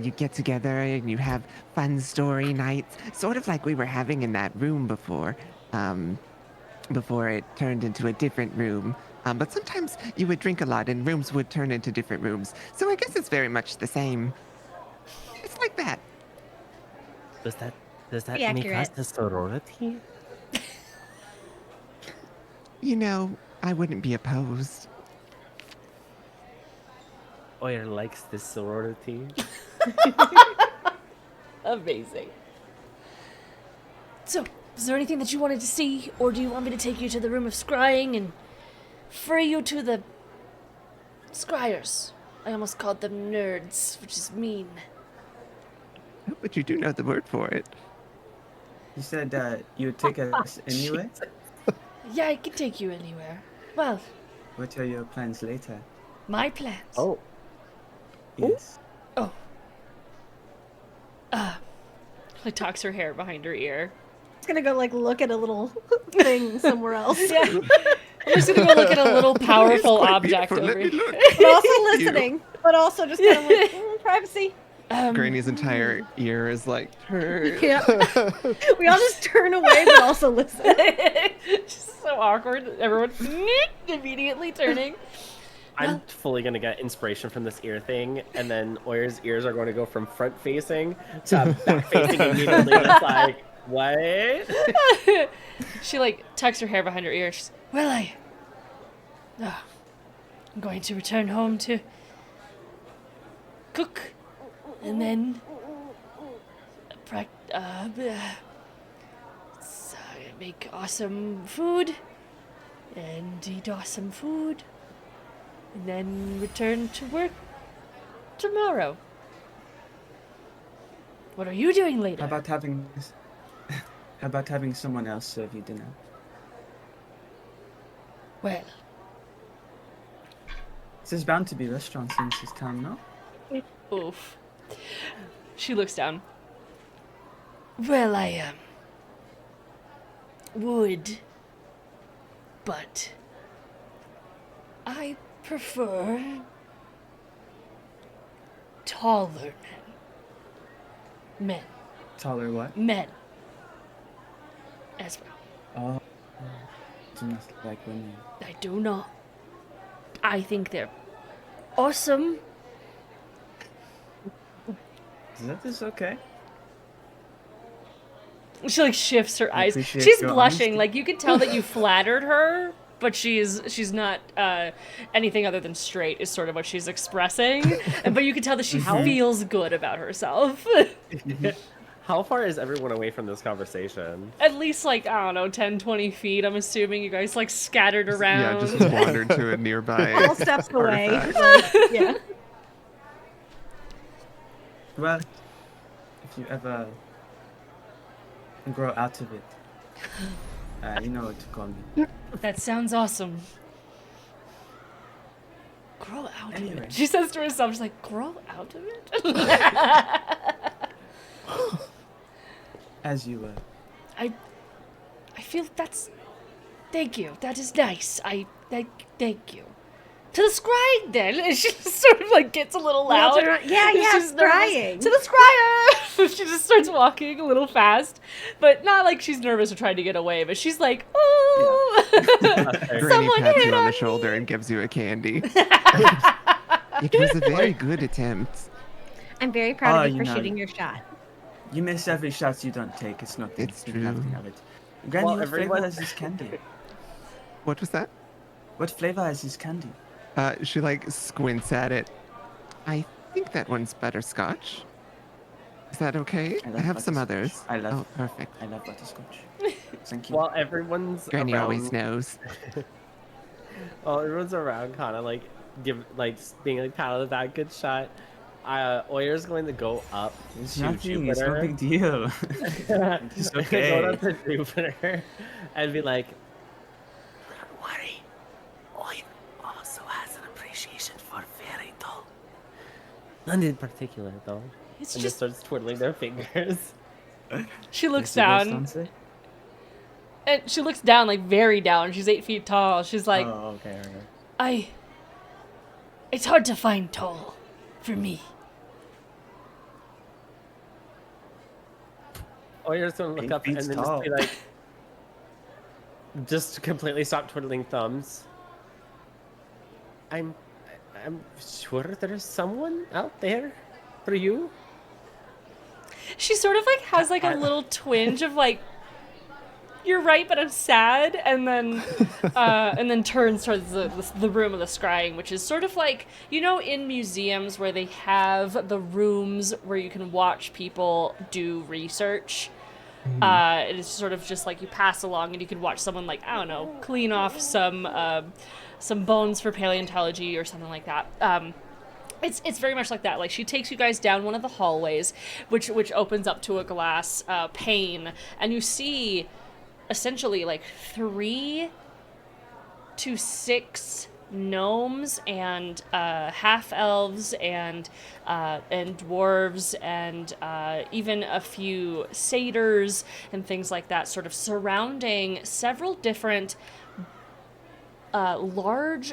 [SPEAKER 5] you get together and you have fun story nights, sort of like we were having in that room before it turned into a different room. But sometimes you would drink a lot and rooms would turn into different rooms. So I guess it's very much the same. It's like that.
[SPEAKER 2] Does that
[SPEAKER 3] Be
[SPEAKER 2] make us
[SPEAKER 3] accurate.
[SPEAKER 2] a sorority?
[SPEAKER 5] You know, I wouldn't be opposed.
[SPEAKER 2] Oyer likes this sorority.
[SPEAKER 1] Amazing. So, is there anything that you wanted to see, or do you want me to take you to the room of scrying and free you to the scryers? I almost called them nerds, which is mean.
[SPEAKER 5] But you do know the word for it.
[SPEAKER 6] You said you would take us anyway?
[SPEAKER 1] Yeah, I can take you anywhere. Well,
[SPEAKER 6] What are your plans later?
[SPEAKER 1] my plans.
[SPEAKER 2] Oh,
[SPEAKER 6] Yes.
[SPEAKER 1] Oh. She tucks her hair behind her ear.
[SPEAKER 3] It's gonna go like look at a little thing somewhere else.
[SPEAKER 1] Yeah. I'm just gonna go look at a little powerful object over
[SPEAKER 5] Let me
[SPEAKER 1] here.
[SPEAKER 5] look.
[SPEAKER 3] But also listening. But also just kind of like privacy.
[SPEAKER 5] Granny's entire ear is like turned.
[SPEAKER 3] Yeah. We all just turn away but also listen.
[SPEAKER 1] Just so awkward. Everyone immediately turning.
[SPEAKER 2] I'm fully gonna get inspiration from this ear thing, and then Oyer's ears are going to go from front facing to back facing immediately. It's like, what?
[SPEAKER 1] She like tucks her hair behind her ear. She's, well, I'm going to return home to cook, and then make awesome food, and eat awesome food, and then return to work tomorrow? What are you doing later?
[SPEAKER 6] How about having someone else serve you dinner?
[SPEAKER 1] Well,
[SPEAKER 6] There's bound to be restaurants in this town, no?
[SPEAKER 1] oof. She looks down. Well, I would, but I prefer taller men.
[SPEAKER 6] Taller what?
[SPEAKER 1] Men. As well.
[SPEAKER 6] Oh, do not like women.
[SPEAKER 1] I do not. I think they're awesome.
[SPEAKER 6] That is okay.
[SPEAKER 1] She like shifts her eyes.
[SPEAKER 6] appreciate
[SPEAKER 1] She's
[SPEAKER 6] your
[SPEAKER 1] blushing.
[SPEAKER 6] honesty.
[SPEAKER 1] Like you can tell that you flattered her, but she's not anything other than straight is sort of what she's expressing. But you can tell that she feels good about herself.
[SPEAKER 2] How far is everyone away from this conversation?
[SPEAKER 1] At least like, I don't know, 10, 20 feet. I'm assuming you guys like scattered
[SPEAKER 5] Yeah,
[SPEAKER 1] around.
[SPEAKER 5] just wandered to a nearby.
[SPEAKER 3] All steps away.
[SPEAKER 5] artifact.
[SPEAKER 3] Like, yeah.
[SPEAKER 6] Well, if you ever grow out of it, you know what to call me.
[SPEAKER 1] That sounds awesome. Grow out of
[SPEAKER 6] Anyway.
[SPEAKER 1] it. She says to herself, she's like, grow out of it?
[SPEAKER 6] As you were.
[SPEAKER 1] I feel that's... Thank you. That is nice. Thank you. To the scrying then. And she just sort of like gets a little loud.
[SPEAKER 3] Yeah,
[SPEAKER 1] She's nervous.
[SPEAKER 3] scrying.
[SPEAKER 1] To the scryer! She just starts walking a little fast. But not like she's nervous or trying to get away, but she's like, oh!
[SPEAKER 5] Granny
[SPEAKER 1] Someone
[SPEAKER 5] pats
[SPEAKER 1] hit
[SPEAKER 5] you on
[SPEAKER 1] on
[SPEAKER 5] the shoulder and gives you a candy. It was a very good attempt.
[SPEAKER 3] I'm very proud of you
[SPEAKER 6] you
[SPEAKER 3] for
[SPEAKER 6] know.
[SPEAKER 3] shooting your shot.
[SPEAKER 6] You miss every shot you don't take. It's not
[SPEAKER 5] It's
[SPEAKER 6] think
[SPEAKER 5] true.
[SPEAKER 6] nothing of it. Granny,
[SPEAKER 2] Well,
[SPEAKER 6] what
[SPEAKER 2] everyone-
[SPEAKER 6] flavor is this candy?
[SPEAKER 5] What was that?
[SPEAKER 6] What flavor is this candy?
[SPEAKER 5] She like squints at it. I think that one's butterscotch. Is that okay?
[SPEAKER 6] I
[SPEAKER 5] I,
[SPEAKER 6] love
[SPEAKER 5] have some
[SPEAKER 6] butterscotch.
[SPEAKER 5] others.
[SPEAKER 6] I love-
[SPEAKER 5] Oh, perfect.
[SPEAKER 6] I love butterscotch. Thank you.
[SPEAKER 2] While everyone's
[SPEAKER 5] Granny
[SPEAKER 2] around,
[SPEAKER 5] always knows.
[SPEAKER 2] while everyone's around, kind of like being like pat on the back, good shot. Oyer's going to go up
[SPEAKER 6] It's
[SPEAKER 2] to
[SPEAKER 6] nothing. It's no
[SPEAKER 2] Jupiter.
[SPEAKER 6] big deal. It's okay.
[SPEAKER 2] Go up to Jupiter and be like, "Don't worry, Oyer also has an appreciation for fairy doll. None in particular, though."
[SPEAKER 1] It's
[SPEAKER 2] And just
[SPEAKER 1] just...
[SPEAKER 2] starts twiddling their fingers.
[SPEAKER 1] She looks
[SPEAKER 6] Is it best
[SPEAKER 1] down.
[SPEAKER 6] answer?
[SPEAKER 1] And she looks down, like very down. She's 8 feet tall. She's like,
[SPEAKER 6] Oh, okay. Okay.
[SPEAKER 1] It's hard to find tall for me.
[SPEAKER 2] Oyer's gonna look
[SPEAKER 6] 8
[SPEAKER 2] up and
[SPEAKER 6] feet
[SPEAKER 2] then
[SPEAKER 6] tall.
[SPEAKER 2] just be like, just completely stop twiddling thumbs. I'm sure there's someone out there for you.
[SPEAKER 1] She sort of like has like a little twinge of like, you're right, but I'm sad, and then turns towards the room of the scrying, which is sort of like, you know, in museums where they have the rooms where you can watch people do research. It is sort of just like you pass along and you can watch someone like, I don't know, clean off some bones for paleontology or something like that. It's very much like that. Like she takes you guys down one of the hallways, which opens up to a glass pane, and you see essentially like 3 to 6 gnomes and half elves and dwarves and even a few satyrs and things like that, sort of surrounding several different large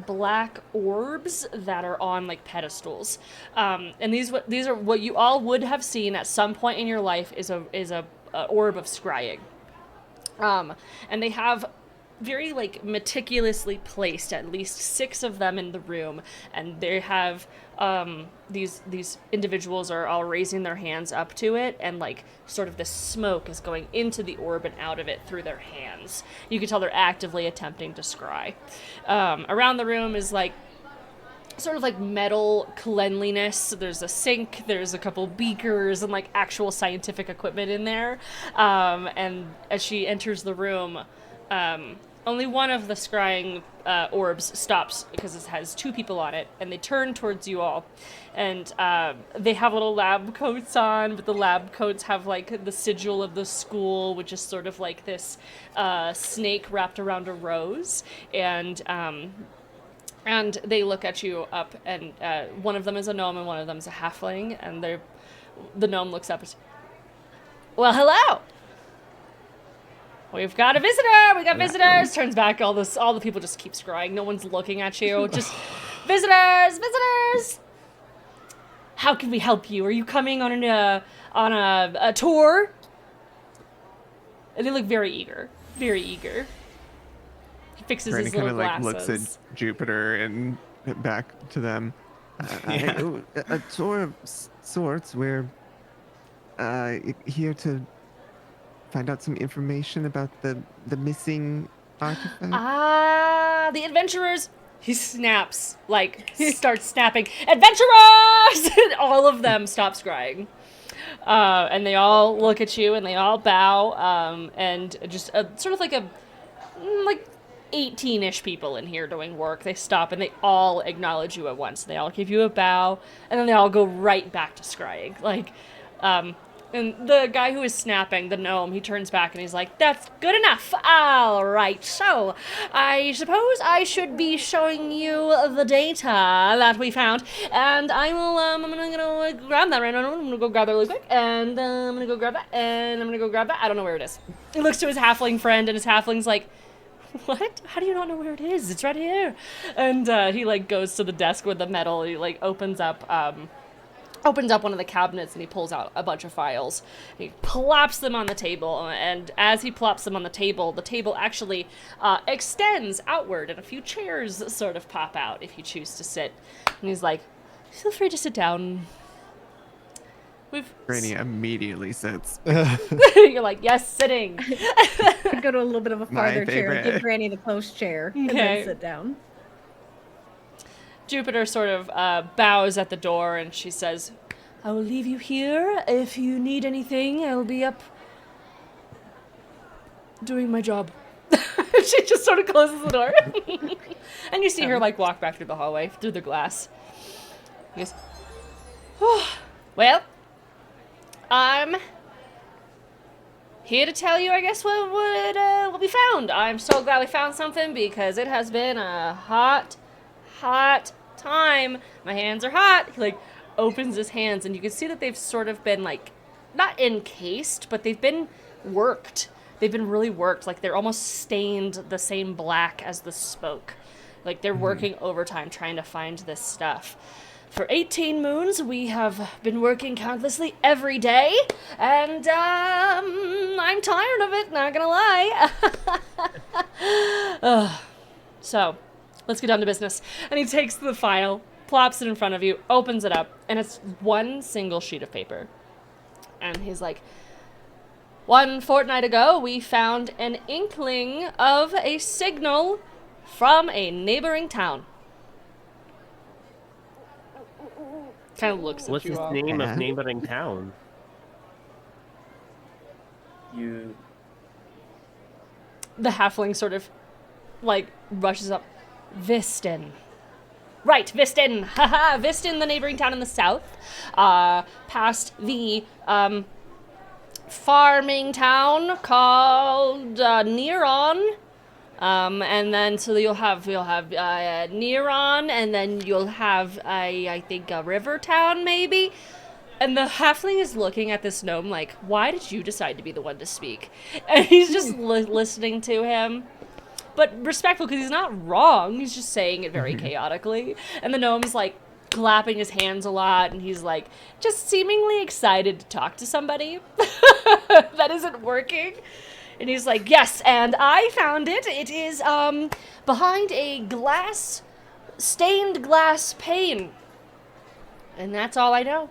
[SPEAKER 1] black orbs that are on like pedestals, and these are what you all would have seen at some point in your life is a orb of scrying, and they have very like meticulously placed at least 6 of them in the room, and they have these individuals are all raising their hands up to it, and like sort of the smoke is going into the orb and out of it through their hands. You can tell they're actively attempting to scry. Around the room is like sort of like metal cleanliness. There's a sink, there's a couple beakers and like actual scientific equipment in there. And as she enters the room, only one of the scrying orbs stops because it has 2 people on it, and they turn towards you all. And they have little lab coats on, but the lab coats have like the sigil of the school, which is sort of like this snake wrapped around a rose. And they look at you up, and one of them is a gnome and one of them is a halfling, and the gnome looks up and says, well, hello! We've got a visitor! We got visitors! Turns back, all the people just keep scrying. No one's looking at you. Just, visitors! Visitors! How can we help you? Are you coming on a tour? And they look very eager. Very eager. He fixes
[SPEAKER 5] Randy
[SPEAKER 1] his little
[SPEAKER 5] kind of like
[SPEAKER 1] glasses.
[SPEAKER 5] looks at Jupiter and back to them. A tour of sorts. We're here to find out some information about the missing artifact.
[SPEAKER 1] The adventurers. He snaps, like, he starts snapping, adventurers! And all of them stop scrying. And they all look at you and they all bow, and just sort of like 18-ish people in here doing work. They stop and they all acknowledge you at once. They all give you a bow, and then they all go right back to scrying. Like, and the guy who is snapping, the gnome, he turns back and he's like, that's good enough. All right, so I suppose I should be showing you the data that we found. And I will, I'm gonna grab that right now. I'm gonna go grab that really quick. And I'm gonna go grab that. And I'm gonna go grab that. I don't know where it is. He looks to his halfling friend, and his halfling's like, what? How do you not know where it is? It's right here. And he like goes to the desk with the metal. He like opens up one of the cabinets, and he pulls out a bunch of files. He plops them on the table, and as he plops them on the table actually extends outward, and a few chairs sort of pop out if you choose to sit. And he's like, feel free to sit down.
[SPEAKER 5] Granny immediately sits.
[SPEAKER 1] You're like, yes, sitting.
[SPEAKER 3] I'd go to a little bit of a farther chair and give
[SPEAKER 5] favorite.
[SPEAKER 3] Granny the close chair and
[SPEAKER 1] Okay.
[SPEAKER 3] then sit down.
[SPEAKER 1] Jupiter sort of bows at the door, and she says, I will leave you here. If you need anything, I'll be up doing my job. She just sort of closes the door. And you see her like walk back through the hallway, through the glass. He goes, oh, well, I'm here to tell you, I guess, what we found. I'm so glad we found something, because it has been a hot time. My hands are hot. He like opens his hands, and you can see that they've sort of been like, not encased, but they've been worked. They've been really worked. Like they're almost stained the same black as the smoke. Like they're working overtime trying to find this stuff. For 18 moons, we have been working countlessly every day, and I'm tired of it, not gonna lie. So, let's get down to business. And he takes the file, plops it in front of you, opens it up, and it's one single sheet of paper. And he's like, 1 fortnight ago, we found an inkling of a signal from a neighboring town. Kind of looks at
[SPEAKER 2] What's
[SPEAKER 1] you
[SPEAKER 2] his
[SPEAKER 1] all.
[SPEAKER 2] name
[SPEAKER 5] Yeah.
[SPEAKER 2] of neighboring town?
[SPEAKER 6] You
[SPEAKER 1] The halfling sort of, like, rushes up. Vistin. Right, Vistin. Haha, Vistin, the neighboring town in the south. Past the, farming town called, Neron. And then, so you'll have Neron, and then you'll have, I think, a river town, maybe? And the halfling is looking at this gnome like, why did you decide to be the one to speak? And he's just listening to him. But respectful, because he's not wrong. He's just saying it very chaotically. And the gnome's, like, clapping his hands a lot, and he's, like, just seemingly excited to talk to somebody that isn't working. And he's like, yes, and I found it. It is, behind a stained glass pane. And that's all I know.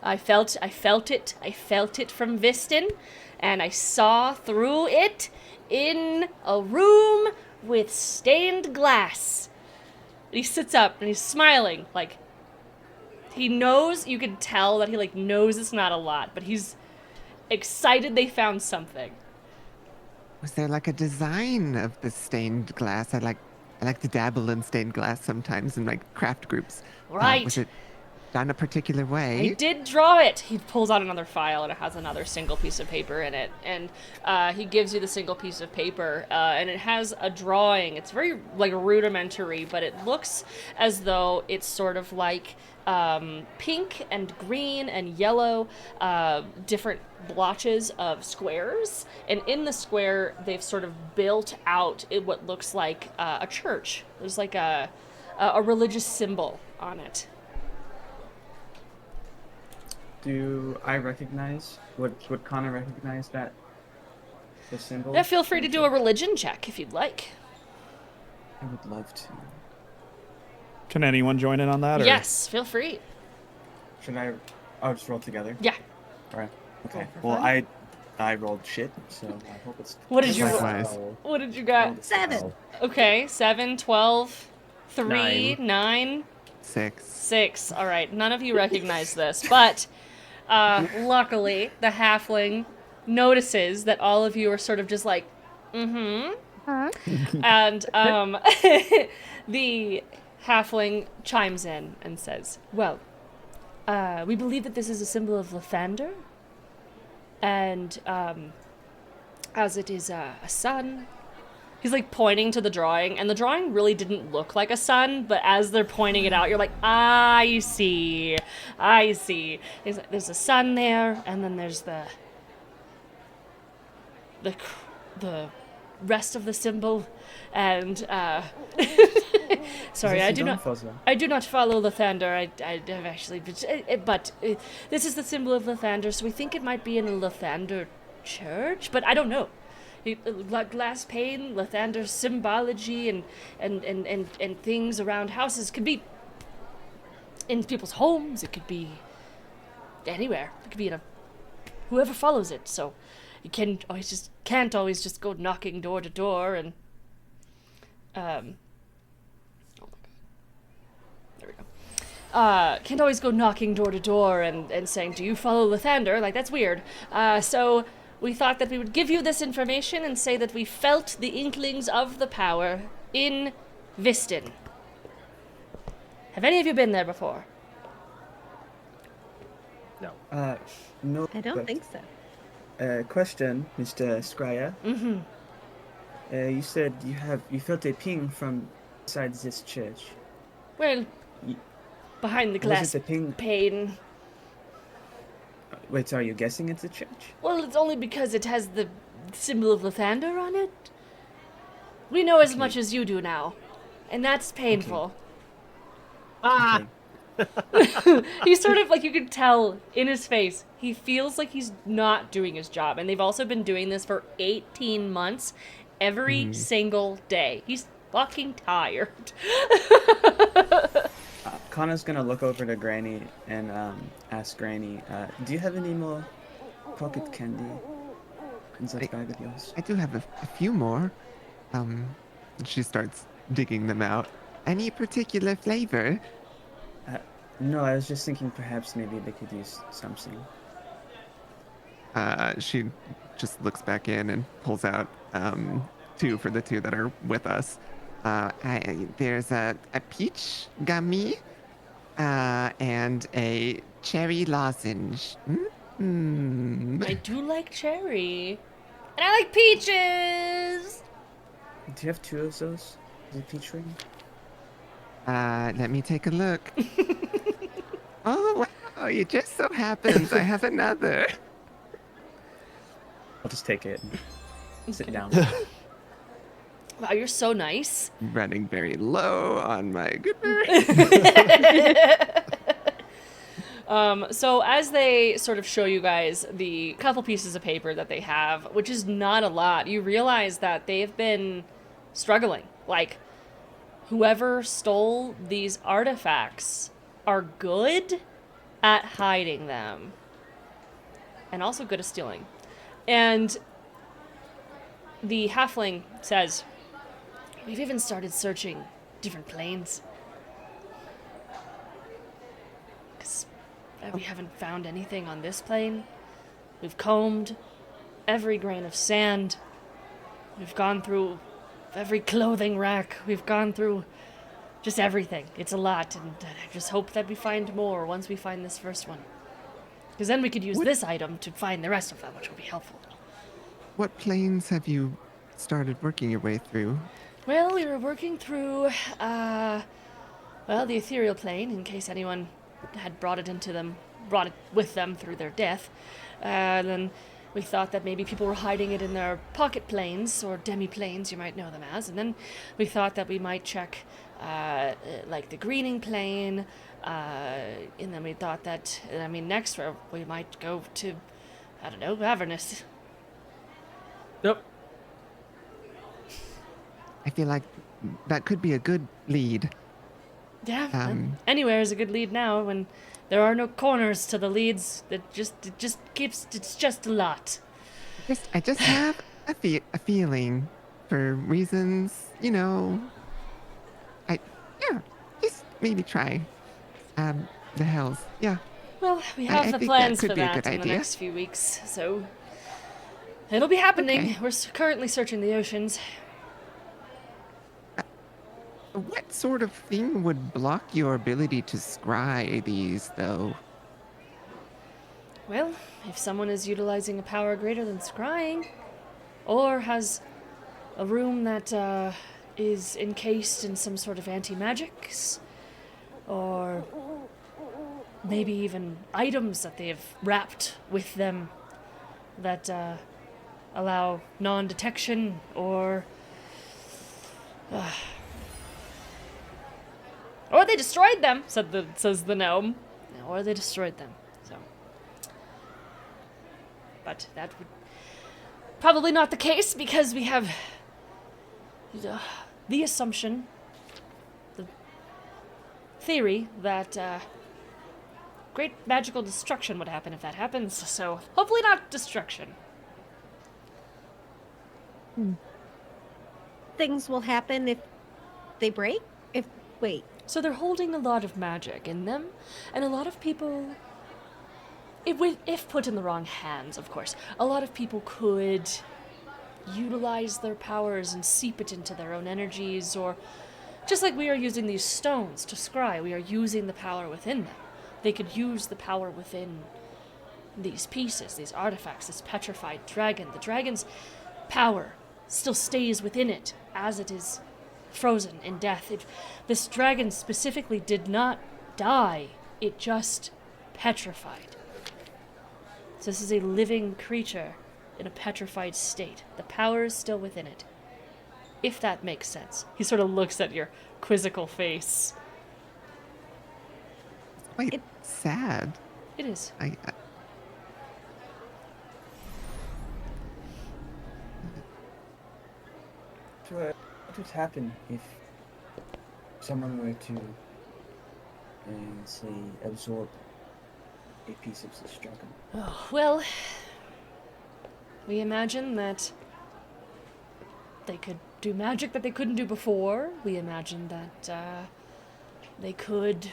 [SPEAKER 1] I felt it from Vistin, and I saw through it in a room with stained glass. And he sits up, and he's smiling, like, he knows, you can tell that he, like, knows it's not a lot, but he's excited they found something.
[SPEAKER 5] Was there like a design of the stained glass? I like to dabble in stained glass sometimes in like craft groups.
[SPEAKER 1] Right.
[SPEAKER 5] Was it done a particular
[SPEAKER 1] I
[SPEAKER 5] way?
[SPEAKER 1] did draw it. He pulls out another file and it has another single piece of paper in it. And he gives you the single piece of paper and it has a drawing. It's very like rudimentary, but it looks as though it's sort of like pink and green and yellow, different blotches of squares. And in the square, they've sort of built out what looks like a church. There's like a religious symbol on it.
[SPEAKER 6] Do I recognize? Would Connor recognize that? The symbol?
[SPEAKER 1] Yeah, feel free to do a religion check if you'd like.
[SPEAKER 6] I would love to.
[SPEAKER 4] Can anyone join in on that? Or?
[SPEAKER 1] Yes, feel free.
[SPEAKER 6] Should I? I'll just roll together.
[SPEAKER 1] Yeah.
[SPEAKER 6] All right. Okay.
[SPEAKER 3] Roll for
[SPEAKER 6] Well,
[SPEAKER 3] fun.
[SPEAKER 6] I rolled shit, so I hope it's.
[SPEAKER 1] What did you roll?
[SPEAKER 5] Likewise.
[SPEAKER 1] What did you got?
[SPEAKER 3] 7.
[SPEAKER 1] Okay, 7, 12, 3, 9,
[SPEAKER 5] 6.
[SPEAKER 1] 6. All right, none of you recognize this, but luckily the halfling notices that all of you are sort of just like, and the halfling chimes in and says, well, we believe that this is a symbol of Lathander, and as it is a sun. He's like pointing to the drawing, and the drawing really didn't look like a sun, but as they're pointing it out, you're like, I see. There's a sun there, and then there's the rest of the symbol, and sorry, I do not follow Lathander. I have actually, but this is the symbol of Lathander, so we think it might be in a Lathander church, but I don't know. Glass pane, Lathander's symbology, and things around houses could be in people's homes. It could be anywhere. It could be in a whoever follows it. So you can't always just go knocking door to door and oh my god, there we go. Can't always go knocking door to door and saying, do you follow Lathander? Like, that's weird. So we thought that we would give you this information and say that we felt the inklings of the power in Vistin. Have any of you been there before?
[SPEAKER 2] No.
[SPEAKER 6] No.
[SPEAKER 3] I don't
[SPEAKER 6] but,
[SPEAKER 3] think so.
[SPEAKER 6] Question, Mr. Scryer.
[SPEAKER 1] Mm-hmm.
[SPEAKER 6] You said you felt a ping from inside this church.
[SPEAKER 1] Well,
[SPEAKER 6] Y-
[SPEAKER 1] behind the
[SPEAKER 6] Was
[SPEAKER 1] glass
[SPEAKER 6] it a ping?
[SPEAKER 1] pane.
[SPEAKER 6] Wait, so are you guessing it's a church?
[SPEAKER 1] Well, it's only because it has the symbol of Lathander on it. We know as much as you do now, and that's painful.
[SPEAKER 6] Okay.
[SPEAKER 1] He's sort of like, you can tell in his face, he feels like he's not doing his job. And they've also been doing this for 18 months, every single day. He's fucking tired.
[SPEAKER 6] Connor's gonna look over to Granny and ask Granny, do you have any more pocket candy in that bag of yours?
[SPEAKER 5] I do have a few more. She starts digging them out. Any particular flavor?
[SPEAKER 6] No, I was just thinking perhaps maybe they could use something.
[SPEAKER 5] She just looks back in and pulls out 2 for the 2 that are with us. There's a peach gummy and a cherry lozenge.
[SPEAKER 1] I do like cherry. And I like peaches!
[SPEAKER 6] Do you have 2 of those? The peach ring?
[SPEAKER 5] Let me take a look. Oh, wow, it just so happens I have another.
[SPEAKER 6] I'll just take it and sit down.
[SPEAKER 1] Wow, you're so nice.
[SPEAKER 5] Running very low on my good
[SPEAKER 1] So as they sort of show you guys the couple pieces of paper that they have, which is not a lot, you realize that they've been struggling. Like, whoever stole these artifacts are good at hiding them. And also good at stealing. And the halfling says, we've even started searching different planes. Because we haven't found anything on this plane. We've combed every grain of sand. We've gone through every clothing rack. We've gone through just everything. It's a lot, and I just hope that we find more once we find this first one. Because then we could use this item to find the rest of them, which would be helpful.
[SPEAKER 5] What planes have you started working your way through?
[SPEAKER 1] Well, we were working through, the ethereal plane, in case anyone had brought it with them through their death. Then we thought that maybe people were hiding it in their pocket planes, or demi-planes, you might know them as. And then we thought that we might check, like the greening plane, and then we thought that, next we might go to, I don't know, Avernus.
[SPEAKER 2] Nope.
[SPEAKER 5] I feel like that could be a good lead.
[SPEAKER 1] Yeah, anywhere is a good lead now when there are no corners to the leads. It's just a lot.
[SPEAKER 5] I just have a feeling for reasons, just maybe try the hells. Yeah.
[SPEAKER 1] Well, we
[SPEAKER 5] I
[SPEAKER 1] have the
[SPEAKER 5] think
[SPEAKER 1] plans
[SPEAKER 5] that could
[SPEAKER 1] for
[SPEAKER 5] be a
[SPEAKER 1] that
[SPEAKER 5] good
[SPEAKER 1] in the
[SPEAKER 5] idea.
[SPEAKER 1] next few weeks, so it'll be happening.
[SPEAKER 5] Okay.
[SPEAKER 1] We're currently searching the oceans.
[SPEAKER 5] What sort of thing would block your ability to scry these, though?
[SPEAKER 1] Well, if someone is utilizing a power greater than scrying, or has a room that is encased in some sort of anti-magics, or maybe even items that they have wrapped with them that allow non-detection, or they destroyed them, says the gnome. Or they destroyed them. So, but that would probably not the case, because we have the assumption, the theory that great magical destruction would happen if that happens. So hopefully not destruction.
[SPEAKER 3] Things will happen if they break? Wait.
[SPEAKER 1] So they're holding a lot of magic in them, and a lot of people, if put in the wrong hands, of course, a lot of people could utilize their powers and seep it into their own energies, or just like we are using these stones to scry, we are using the power within them. They could use the power within these pieces, these artifacts, this petrified dragon. The dragon's power still stays within it as it is frozen in death. This dragon specifically did not die, it just petrified. So this is a living creature in a petrified state. The power is still within it, if that makes sense. He sort of looks at your quizzical face.
[SPEAKER 5] Quite sad.
[SPEAKER 1] It is.
[SPEAKER 7] So, what would happen if someone were to, say, absorb a piece of this dragon?
[SPEAKER 1] Oh, well, we imagine that they could do magic that they couldn't do before. We imagine that they could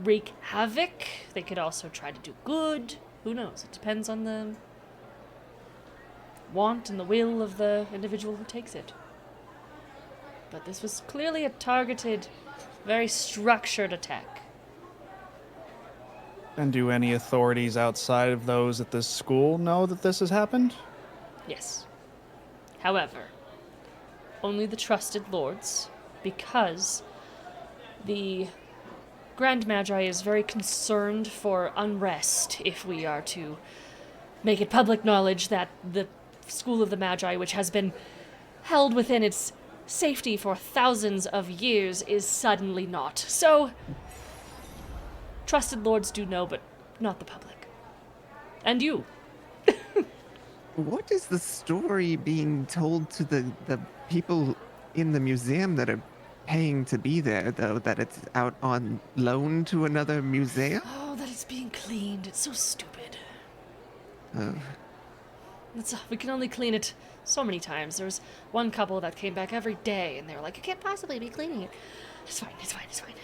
[SPEAKER 1] wreak havoc. They could also try to do good. Who knows? It depends on the want and the will of the individual who takes it. But this was clearly a targeted, very structured attack.
[SPEAKER 4] And do any authorities outside of those at this school know that this has happened?
[SPEAKER 1] Yes. However, only the trusted lords, because the Grand Magi is very concerned for unrest if we are to make it public knowledge that the School of the Magi, which has been held within its safety for thousands of years, is suddenly not. So, trusted lords do know, but not the public. And you.
[SPEAKER 5] What is the story being told to the people in the museum that are paying to be there, though, that it's out on loan to another museum?
[SPEAKER 1] Oh, that it's being cleaned. It's so stupid.
[SPEAKER 5] Oh.
[SPEAKER 1] We can only clean it so many times. There was one couple that came back every day, and they were like, "You can't possibly be cleaning it." It's fine, it's fine, it's fine.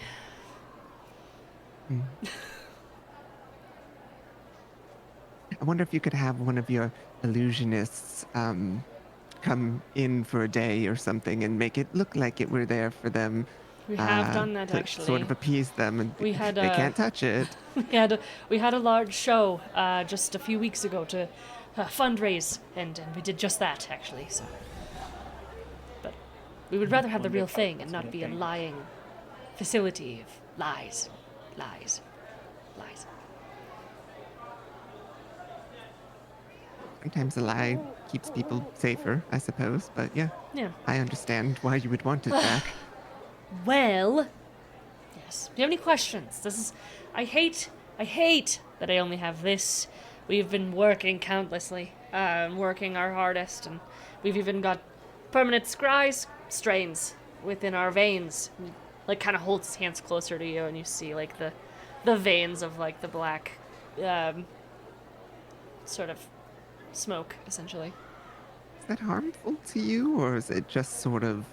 [SPEAKER 5] I wonder if you could have one of your illusionists come in for a day or something and make it look like it were there for them.
[SPEAKER 1] We have done that,
[SPEAKER 5] to
[SPEAKER 1] actually.
[SPEAKER 5] sort of appease them, and
[SPEAKER 1] We had
[SPEAKER 5] they can't touch it.
[SPEAKER 1] we had a large show just a few weeks ago to fundraise, and we did just that, actually. So, but we would rather have the real thing and not be a lying facility of lies.
[SPEAKER 5] Sometimes a lie keeps people safer, I suppose. But yeah,
[SPEAKER 1] Yeah.
[SPEAKER 5] I understand why you would want it back.
[SPEAKER 1] Well, yes. Do you have any questions? I hate that I only have this. We've been working countlessly, working our hardest, and we've even got permanent strains within our veins. And, like, kind of holds his hands closer to you, and you see, like, the veins of, like, the black, sort of smoke, essentially.
[SPEAKER 5] Is that harmful to you, or is it just sort of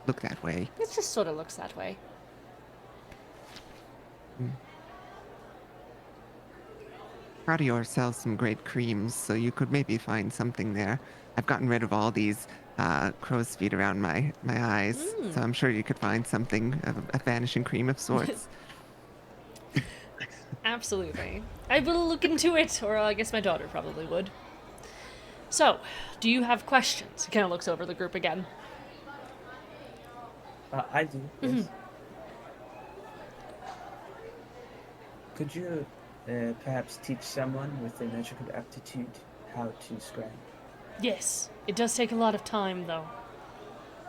[SPEAKER 5] look that way?
[SPEAKER 1] It just sort of looks that way.
[SPEAKER 5] Radior sells some great creams, so you could maybe find something there. I've gotten rid of all these crow's feet around my eyes, so I'm sure you could find something, a vanishing cream of sorts.
[SPEAKER 1] Absolutely. I will look into it, or I guess my daughter probably would. So, do you have questions? He kind of looks over the group again.
[SPEAKER 7] I do. Yes. Could you perhaps teach someone with a magical aptitude how to scry?
[SPEAKER 1] Yes. It does take a lot of time, though,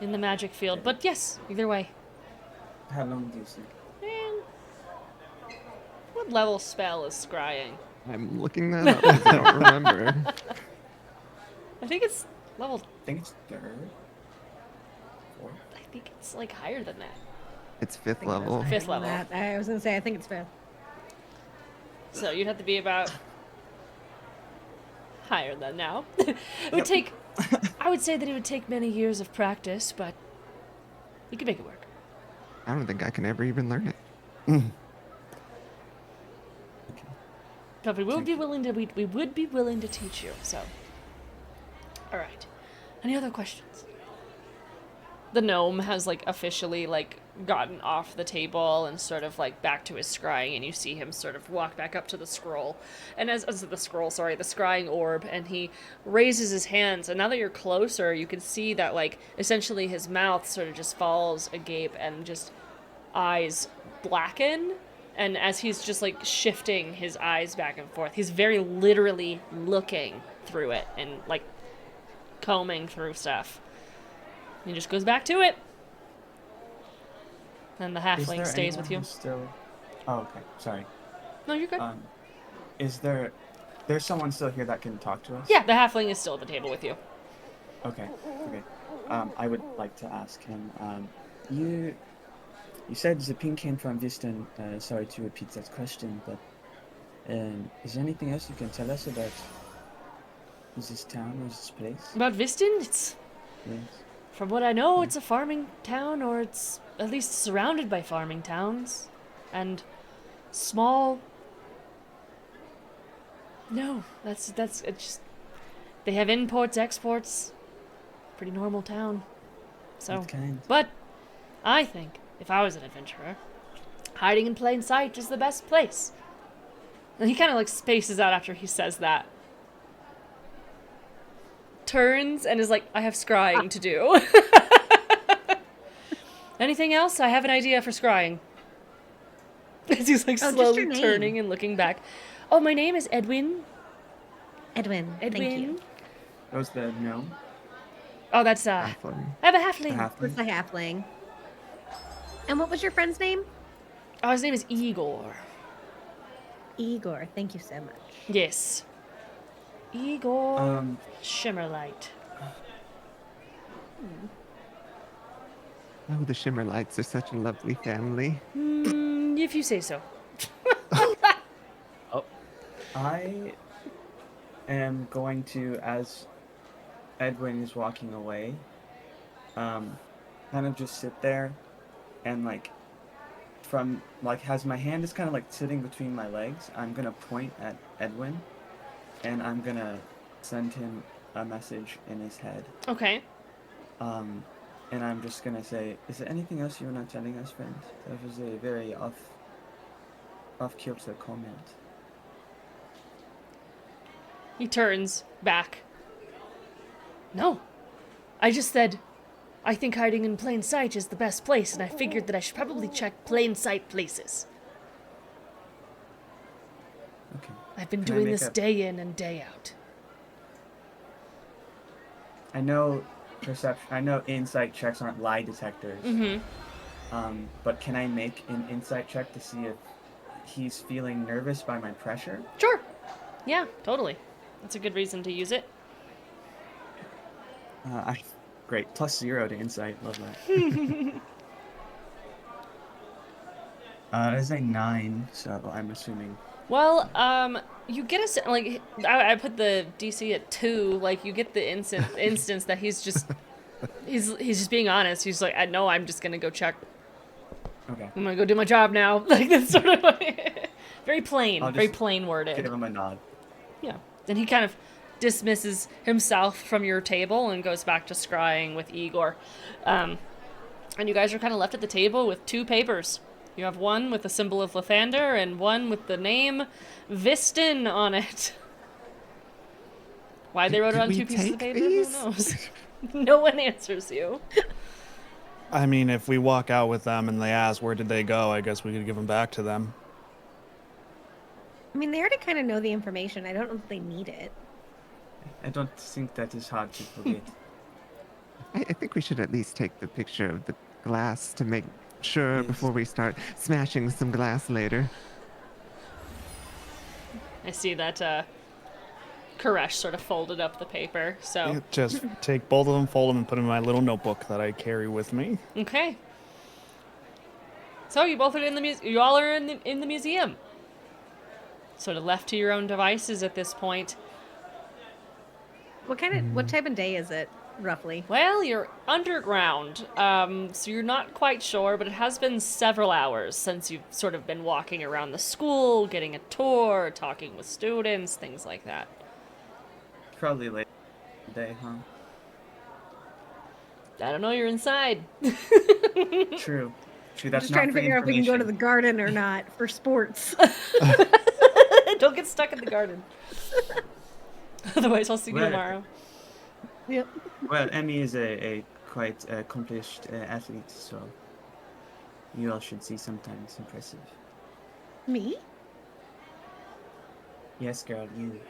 [SPEAKER 1] in the magic field. But yes, either way.
[SPEAKER 7] How long do you think?
[SPEAKER 1] What level spell is scrying?
[SPEAKER 5] I'm looking that up. I don't remember.
[SPEAKER 1] I think it's level...
[SPEAKER 7] I think it's third. Fourth.
[SPEAKER 1] I think it's, like, higher than that.
[SPEAKER 5] It's 5th level.
[SPEAKER 1] Fifth level.
[SPEAKER 3] I was gonna say I think it's 5th.
[SPEAKER 1] So you'd have to be about... higher than now. It would take... I would say that it would take many years of practice, but you could make it work.
[SPEAKER 5] I don't think I can ever even learn it.
[SPEAKER 1] But we would be willing to teach you. So, all right. Any other questions? The gnome has like officially like gotten off the table and sort of like back to his scrying, and you see him sort of walk back up to the scroll, and the scrying orb, and he raises his hands. And now that you're closer, you can see that like essentially his mouth sort of just falls agape, and just eyes blacken. And as he's just, like, shifting his eyes back and forth, he's very literally looking through it and, like, combing through stuff. He just goes back to it. And the halfling stays with you.
[SPEAKER 7] Still... Oh, okay. Sorry.
[SPEAKER 1] No, you're good.
[SPEAKER 7] Is there's someone still here that can talk to us?
[SPEAKER 1] Yeah, the halfling is still at the table with you.
[SPEAKER 7] Okay. I would like to ask him. You said Zapine came from Vistin. Sorry to repeat that question, but is there anything else you can tell us about this town or this place?
[SPEAKER 1] About Vistin, it's...
[SPEAKER 7] Yes.
[SPEAKER 1] From what I know, it's a farming town, or it's at least surrounded by farming towns. And small... No, that's it's just... They have imports, exports. Pretty normal town. So,
[SPEAKER 7] What kind?
[SPEAKER 1] but I think if I was an adventurer, hiding in plain sight is the best place. And he kind of like spaces out after he says that. Turns and is like, I have scrying to do. Anything else? I have an idea for scrying. As he's like slowly turning and looking back. Oh, my name is Edwin.
[SPEAKER 3] Edwin. Thank you.
[SPEAKER 7] That was the gnome?
[SPEAKER 1] Oh, that's
[SPEAKER 5] Halfling.
[SPEAKER 1] I have a halfling.
[SPEAKER 3] It's the halfling. And what was your friend's name?
[SPEAKER 1] Oh, his name is Igor.
[SPEAKER 3] Igor. Thank you so much.
[SPEAKER 1] Yes. Igor Shimmerlight.
[SPEAKER 5] Oh, the Shimmerlights are such a lovely family.
[SPEAKER 1] If you say so.
[SPEAKER 7] I am going to, as Edwin is walking away, kind of just sit there and as my hand is kind of like sitting between my legs, I'm gonna point at Edwin and I'm gonna send him
[SPEAKER 6] a message in his head.
[SPEAKER 1] Okay.
[SPEAKER 6] And I'm just gonna say, is there anything else you're not telling us, friend? That was a very off-kilter comment.
[SPEAKER 1] He turns back. No. I just said, I think hiding in plain sight is the best place, and I figured that I should probably check plain sight places.
[SPEAKER 6] Okay.
[SPEAKER 1] I've been
[SPEAKER 6] Can I
[SPEAKER 1] doing
[SPEAKER 6] make
[SPEAKER 1] this
[SPEAKER 6] a-
[SPEAKER 1] day in and day out.
[SPEAKER 6] I know insight checks aren't lie detectors.
[SPEAKER 1] Mm-hmm.
[SPEAKER 6] But can I make an insight check to see if he's feeling nervous by my pressure?
[SPEAKER 1] Sure. Yeah, totally. That's a good reason to use it.
[SPEAKER 6] Great. +0 to insight. Love that. It's a 9, so I'm assuming.
[SPEAKER 1] Well, you get like, I put the DC at 2, like, you get the instance that he's just being honest. He's like, I know, I'm just gonna go check.
[SPEAKER 6] Okay.
[SPEAKER 1] I'm gonna go do my job now. Like, that's sort of like, very plain,
[SPEAKER 6] I'll
[SPEAKER 1] very
[SPEAKER 6] just
[SPEAKER 1] plain worded.
[SPEAKER 6] Give him a nod.
[SPEAKER 1] Yeah. Then he kind of dismisses himself from your table and goes back to scrying with Igor. And you guys are kind of left at the table with 2 papers. You have one with the symbol of Lathander and one with the name Vistin on it. Why they wrote it on 2 pieces of paper, who knows? No one answers you.
[SPEAKER 4] I mean, if we walk out with them and they ask where did they go, I guess we could give them back to them.
[SPEAKER 3] I mean, they already kind of know the information. I don't know if they need it.
[SPEAKER 6] I don't think that is hard to forget.
[SPEAKER 5] I think we should at least take the picture of the glass to make sure
[SPEAKER 6] Yes.
[SPEAKER 5] before we start smashing some glass later.
[SPEAKER 1] I see that Koresh sort of folded up the paper, so...
[SPEAKER 4] Yeah, just take both of them, fold them, and put them in my little notebook that I carry with me.
[SPEAKER 1] Okay. So you both are in the you all are in the museum. Sort of left to your own devices at this point.
[SPEAKER 3] What type of day is it, roughly?
[SPEAKER 1] Well, you're underground, so you're not quite sure, but it has been several hours since you've sort of been walking around the school, getting a tour, talking with students, things like that.
[SPEAKER 6] Probably late in the day, huh?
[SPEAKER 1] I don't know, you're inside.
[SPEAKER 6] True.
[SPEAKER 3] I'm
[SPEAKER 6] That's
[SPEAKER 3] just
[SPEAKER 6] not
[SPEAKER 3] trying to
[SPEAKER 6] free
[SPEAKER 3] figure out if we can go to
[SPEAKER 6] information.
[SPEAKER 3] the garden or not for sports.
[SPEAKER 1] Don't get stuck in the garden. Otherwise, I'll see you
[SPEAKER 6] Right.
[SPEAKER 1] tomorrow.
[SPEAKER 3] Yep.
[SPEAKER 6] Well, Emmy is a quite accomplished athlete, so you all should see sometimes. Impressive.
[SPEAKER 3] Me?
[SPEAKER 6] Yes, girl, you.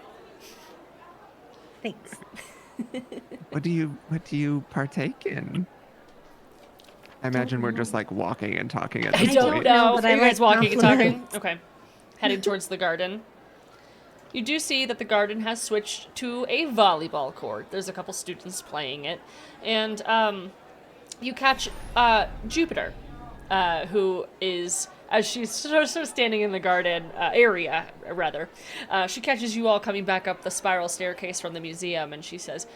[SPEAKER 3] Thanks.
[SPEAKER 5] What do you partake in? I imagine we're just like walking and talking at
[SPEAKER 1] I
[SPEAKER 5] this
[SPEAKER 1] don't
[SPEAKER 5] point.
[SPEAKER 1] know.
[SPEAKER 3] but
[SPEAKER 1] Are
[SPEAKER 3] I
[SPEAKER 1] you guys
[SPEAKER 3] like
[SPEAKER 1] walking and talking?
[SPEAKER 3] compliments.
[SPEAKER 1] Okay. Heading towards the garden. You do see that the garden has switched to a volleyball court. There's a couple students playing it. And you catch Jupiter, who is, as she's sort of standing in the garden area, rather, she catches you all coming back up the spiral staircase from the museum, and she says,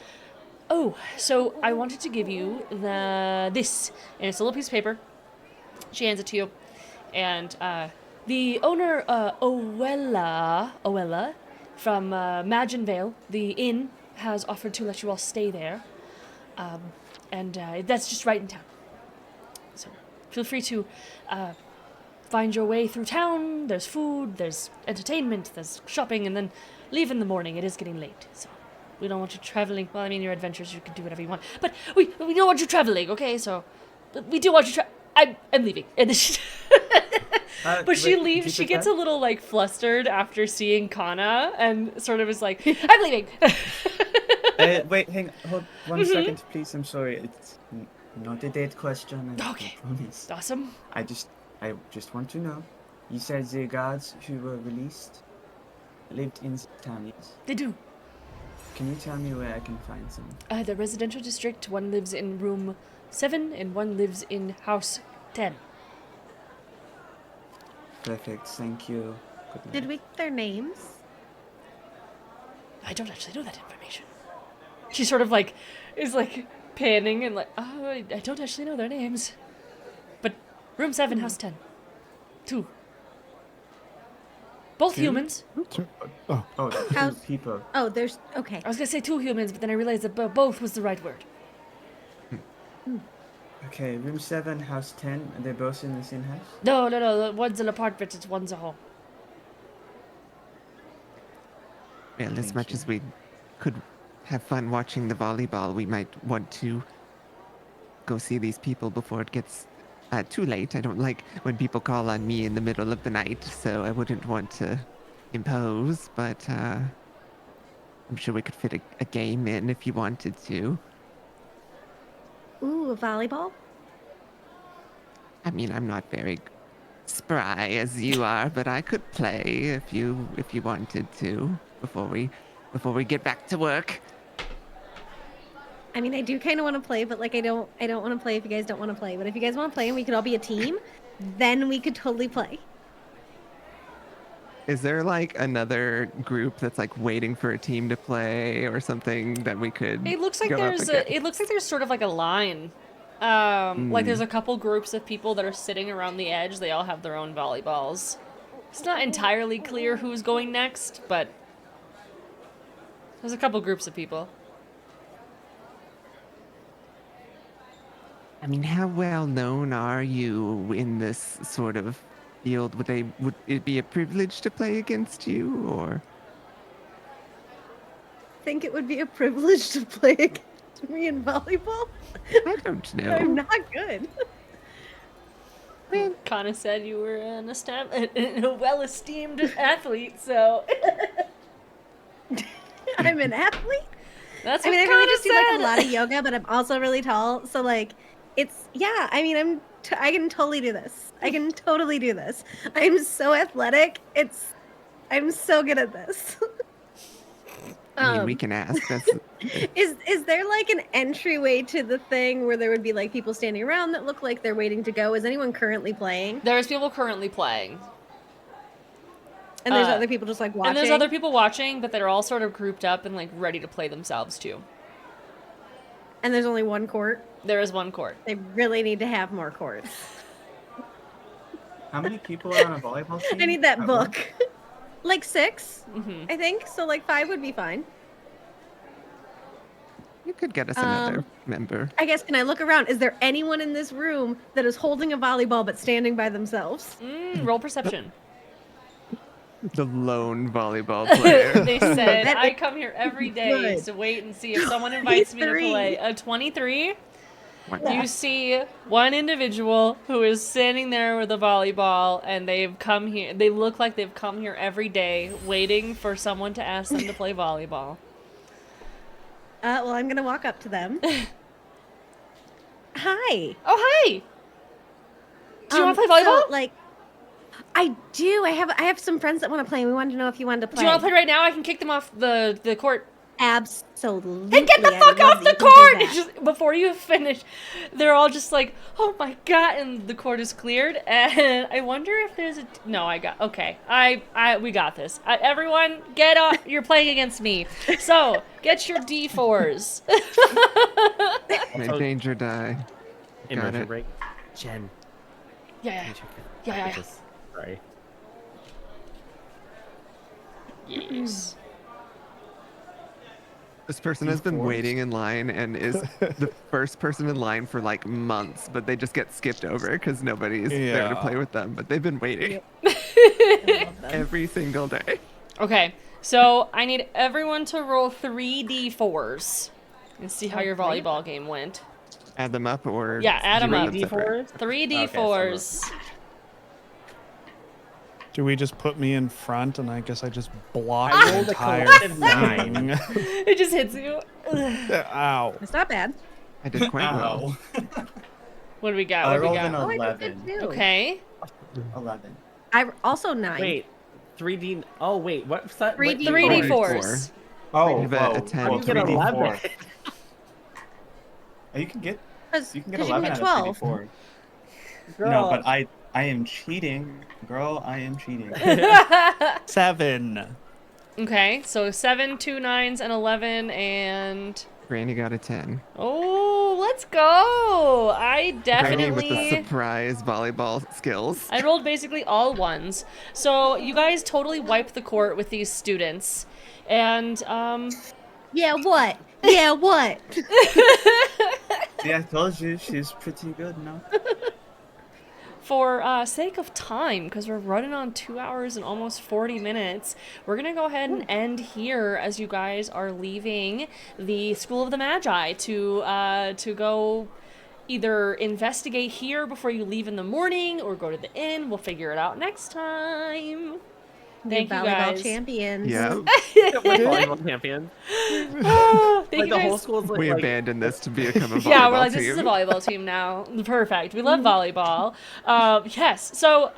[SPEAKER 1] "Oh, so I wanted to give you this." And it's a little piece of paper. She hands it to you. And the owner, Oella, from Maginvale, the inn, has offered to let you all stay there. And that's just right in town. So feel free to find your way through town. There's food, there's entertainment, there's shopping, and then leave in the morning. It is getting late, so we don't want you traveling. Well, I mean, your adventures, you can do whatever you want. But we don't want you traveling, okay? So we do want you I'm leaving. And then she... But she
[SPEAKER 6] Wait,
[SPEAKER 1] leaves.
[SPEAKER 6] did
[SPEAKER 1] She
[SPEAKER 6] you
[SPEAKER 1] gets
[SPEAKER 6] put
[SPEAKER 1] a little like flustered after seeing Kana, and sort of is like, "I'm leaving."
[SPEAKER 6] that? Wait, hold one
[SPEAKER 1] Mm-hmm.
[SPEAKER 6] second, please. I'm sorry. It's not a dead question.
[SPEAKER 1] Okay.
[SPEAKER 6] I promise.
[SPEAKER 1] Awesome.
[SPEAKER 6] I just want to know. You said the guards who were released lived in town, yes?
[SPEAKER 1] They do.
[SPEAKER 6] Can you tell me where I can find some?
[SPEAKER 1] The residential district. One lives in room 7, and one lives in house 10.
[SPEAKER 6] Perfect. Thank you. Good night.
[SPEAKER 3] Did we get their names?
[SPEAKER 1] I don't actually know that information. She sort of like is like panning and like, "Oh, I don't actually know their names." But room 7, house 10. 2. Both
[SPEAKER 4] Two?
[SPEAKER 1] humans.
[SPEAKER 4] Oh,
[SPEAKER 6] Oh, two
[SPEAKER 3] How's-
[SPEAKER 6] people.
[SPEAKER 3] Oh, there's okay.
[SPEAKER 1] I was gonna say 2 humans, but then I realized that both was the right word.
[SPEAKER 6] Okay, room 7, house 10. Are they both in the same house?
[SPEAKER 1] No, one's an apartment, it's one's a home.
[SPEAKER 5] Well, as
[SPEAKER 6] Thank
[SPEAKER 5] much
[SPEAKER 6] you.
[SPEAKER 5] as we could have fun watching the volleyball, we might want to go see these people before it gets too late. I don't like when people call on me in the middle of the night, so I wouldn't want to impose, but I'm sure we could fit a game in if you wanted to.
[SPEAKER 3] Ooh, a volleyball.
[SPEAKER 5] I mean, I'm not very spry as you are, but I could play if you wanted to before we get back to work.
[SPEAKER 3] I mean, I do kind of want to play, but like I don't want to play if you guys don't want to play. But if you guys want to play and we could all be a team, then we could totally play.
[SPEAKER 5] Is there like another group that's like waiting for a team to play or something that we could?
[SPEAKER 1] It looks like
[SPEAKER 5] go up against?
[SPEAKER 1] it looks like there's sort of like a line. Like there's a couple groups of people that are sitting around the edge. They all have their own volleyballs. It's not entirely clear who's going next, but there's a couple groups of people.
[SPEAKER 5] I mean, how well known are you in this sort of field? Would it be a privilege to play against you, or?
[SPEAKER 3] I think it would be a privilege to play against me in volleyball.
[SPEAKER 5] I don't know.
[SPEAKER 3] I'm not good.
[SPEAKER 1] Kana said you were a well-esteemed athlete, so
[SPEAKER 3] I'm an athlete.
[SPEAKER 1] that's
[SPEAKER 3] I
[SPEAKER 1] what
[SPEAKER 3] mean, I
[SPEAKER 1] Kana
[SPEAKER 3] really just do like
[SPEAKER 1] said.
[SPEAKER 3] a lot of yoga, but I'm also really tall. So like, it's yeah. I mean, I can totally do this. I can totally do this. I'm so athletic. I'm so good at this.
[SPEAKER 5] I mean, we can ask. That's,
[SPEAKER 3] Is there like an entryway to the thing where there would be like people standing around that look like they're waiting to go? Is anyone currently playing?
[SPEAKER 1] There's people currently playing.
[SPEAKER 3] And there's
[SPEAKER 1] Uh,
[SPEAKER 3] other people just like watching.
[SPEAKER 1] And there's other people watching, but they're all sort of grouped up and like ready to play themselves too.
[SPEAKER 3] And there's only one court.
[SPEAKER 1] There is one court.
[SPEAKER 3] They really need to have more courts.
[SPEAKER 6] How many people are on a volleyball team?
[SPEAKER 3] I need that
[SPEAKER 6] at
[SPEAKER 3] book.
[SPEAKER 6] once?
[SPEAKER 3] Like 6,
[SPEAKER 1] Hmm.
[SPEAKER 3] I think. So like 5 would be fine.
[SPEAKER 5] you could get us another member.
[SPEAKER 3] I guess, can I look around? Is there anyone in this room that is holding a volleyball but standing by themselves?
[SPEAKER 1] Roll perception.
[SPEAKER 5] The lone volleyball player.
[SPEAKER 1] They said,
[SPEAKER 3] That
[SPEAKER 1] I
[SPEAKER 3] is
[SPEAKER 1] come here every day
[SPEAKER 3] good.
[SPEAKER 1] to wait and see if someone invites me to
[SPEAKER 3] 23.
[SPEAKER 1] play. A 23,
[SPEAKER 5] Wow.
[SPEAKER 1] you see one individual who is standing there with a volleyball, and they've come here. They look like they've come here every day waiting for someone to ask them to play volleyball.
[SPEAKER 3] Well, I'm gonna walk up to them. Hi.
[SPEAKER 1] Oh, hi! Do you want to play volleyball?
[SPEAKER 3] So, like, I do. I have some friends that want to play. We wanted to know if you wanted to play.
[SPEAKER 1] Do you want to play right now? I can kick them off the court.
[SPEAKER 3] Absolutely.
[SPEAKER 1] Then get the
[SPEAKER 3] I
[SPEAKER 1] fuck
[SPEAKER 3] love
[SPEAKER 1] off
[SPEAKER 3] that
[SPEAKER 1] the
[SPEAKER 3] you can do
[SPEAKER 1] court!
[SPEAKER 3] that.
[SPEAKER 1] Just, before you finish, they're all just like, oh my god, and the court is cleared. And I wonder if there's a. No, I got. Okay. We got this. Everyone, get off. You're playing against me. So, get your D4s.
[SPEAKER 5] My
[SPEAKER 2] Also,
[SPEAKER 5] danger die. Got
[SPEAKER 2] immersion
[SPEAKER 5] it.
[SPEAKER 2] break. Jen,
[SPEAKER 1] Yeah.
[SPEAKER 2] can you check
[SPEAKER 1] Yeah.
[SPEAKER 2] Just, sorry.
[SPEAKER 1] Yes.
[SPEAKER 5] This person has been waiting in line and is the first person in line for like months, but they just get skipped over because nobody's there to
[SPEAKER 4] Yeah.
[SPEAKER 5] play with them. But they've been waiting
[SPEAKER 3] I love them.
[SPEAKER 5] every single day.
[SPEAKER 1] Okay. So, I need everyone to roll 3 D4s and see how your
[SPEAKER 3] Okay.
[SPEAKER 1] volleyball game went.
[SPEAKER 5] Add them up or
[SPEAKER 1] Yeah, add 'em
[SPEAKER 5] zero
[SPEAKER 1] up.
[SPEAKER 5] separate?
[SPEAKER 1] 3
[SPEAKER 2] Okay,
[SPEAKER 1] D4s.
[SPEAKER 4] do we just put me in front and I guess I just block
[SPEAKER 2] I
[SPEAKER 4] the
[SPEAKER 2] rolled a
[SPEAKER 4] entire
[SPEAKER 2] collective
[SPEAKER 4] thing?
[SPEAKER 1] It just hits you. Ugh.
[SPEAKER 4] Ow.
[SPEAKER 3] It's not bad.
[SPEAKER 5] I did quite well.
[SPEAKER 6] Ow.
[SPEAKER 1] What do we got?
[SPEAKER 6] I
[SPEAKER 1] What do we
[SPEAKER 6] rolled
[SPEAKER 1] got?
[SPEAKER 6] an
[SPEAKER 3] Oh, I did
[SPEAKER 6] 11.
[SPEAKER 3] good too.
[SPEAKER 1] Okay.
[SPEAKER 6] 11.
[SPEAKER 3] I also 9.
[SPEAKER 2] Wait, 3D. Oh wait, what's that?
[SPEAKER 3] 3D.
[SPEAKER 1] 3D4s.
[SPEAKER 6] Oh,
[SPEAKER 5] You have a
[SPEAKER 6] whoa.
[SPEAKER 5] 10.
[SPEAKER 6] Well,
[SPEAKER 2] You get
[SPEAKER 6] 3D4.
[SPEAKER 2] 11.
[SPEAKER 6] Oh, you can get
[SPEAKER 3] 'Cause
[SPEAKER 6] you can get
[SPEAKER 3] you
[SPEAKER 6] 11
[SPEAKER 3] get
[SPEAKER 6] out
[SPEAKER 3] 12.
[SPEAKER 6] of 3D4.
[SPEAKER 2] Girl.
[SPEAKER 6] No, but I am cheating, girl. I am cheating.
[SPEAKER 4] 7.
[SPEAKER 1] Okay, so 7, 2 9s, and 11, and
[SPEAKER 5] Granny got a 10.
[SPEAKER 1] oh, let's go! I
[SPEAKER 5] Granny with the
[SPEAKER 1] definitely.
[SPEAKER 5] surprise volleyball skills.
[SPEAKER 1] I rolled basically all ones. So you guys totally wiped the court with these students. And,
[SPEAKER 3] Yeah, what? Yeah, what?
[SPEAKER 6] Yeah, I told you she's pretty good, no?
[SPEAKER 1] for sake of time, because we're running on 2 hours and almost 40 minutes, we're going to go ahead and end here as you guys are leaving the School of the Magi to go either investigate here before you leave in the morning or go to the inn. We'll figure it out next time. Thank you
[SPEAKER 3] volleyball
[SPEAKER 1] guys.
[SPEAKER 3] champions.
[SPEAKER 5] Yeah.
[SPEAKER 2] We're volleyball champions.
[SPEAKER 1] Thank
[SPEAKER 2] Like
[SPEAKER 1] you
[SPEAKER 2] the
[SPEAKER 1] guys.
[SPEAKER 2] whole school's like,
[SPEAKER 5] We
[SPEAKER 2] like
[SPEAKER 5] abandoned this to become a volleyball
[SPEAKER 1] Yeah, we're like,
[SPEAKER 5] team.
[SPEAKER 1] this is a volleyball team now. Perfect. We love volleyball. Yes. So,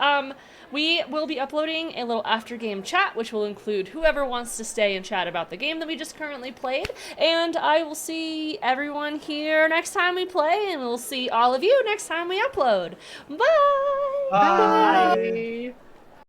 [SPEAKER 1] we will be uploading a little after game chat, which will include whoever wants to stay and chat about the game that we just currently played. And I will see everyone here next time we play, and we'll see all of you next time we upload. Bye!
[SPEAKER 6] Bye.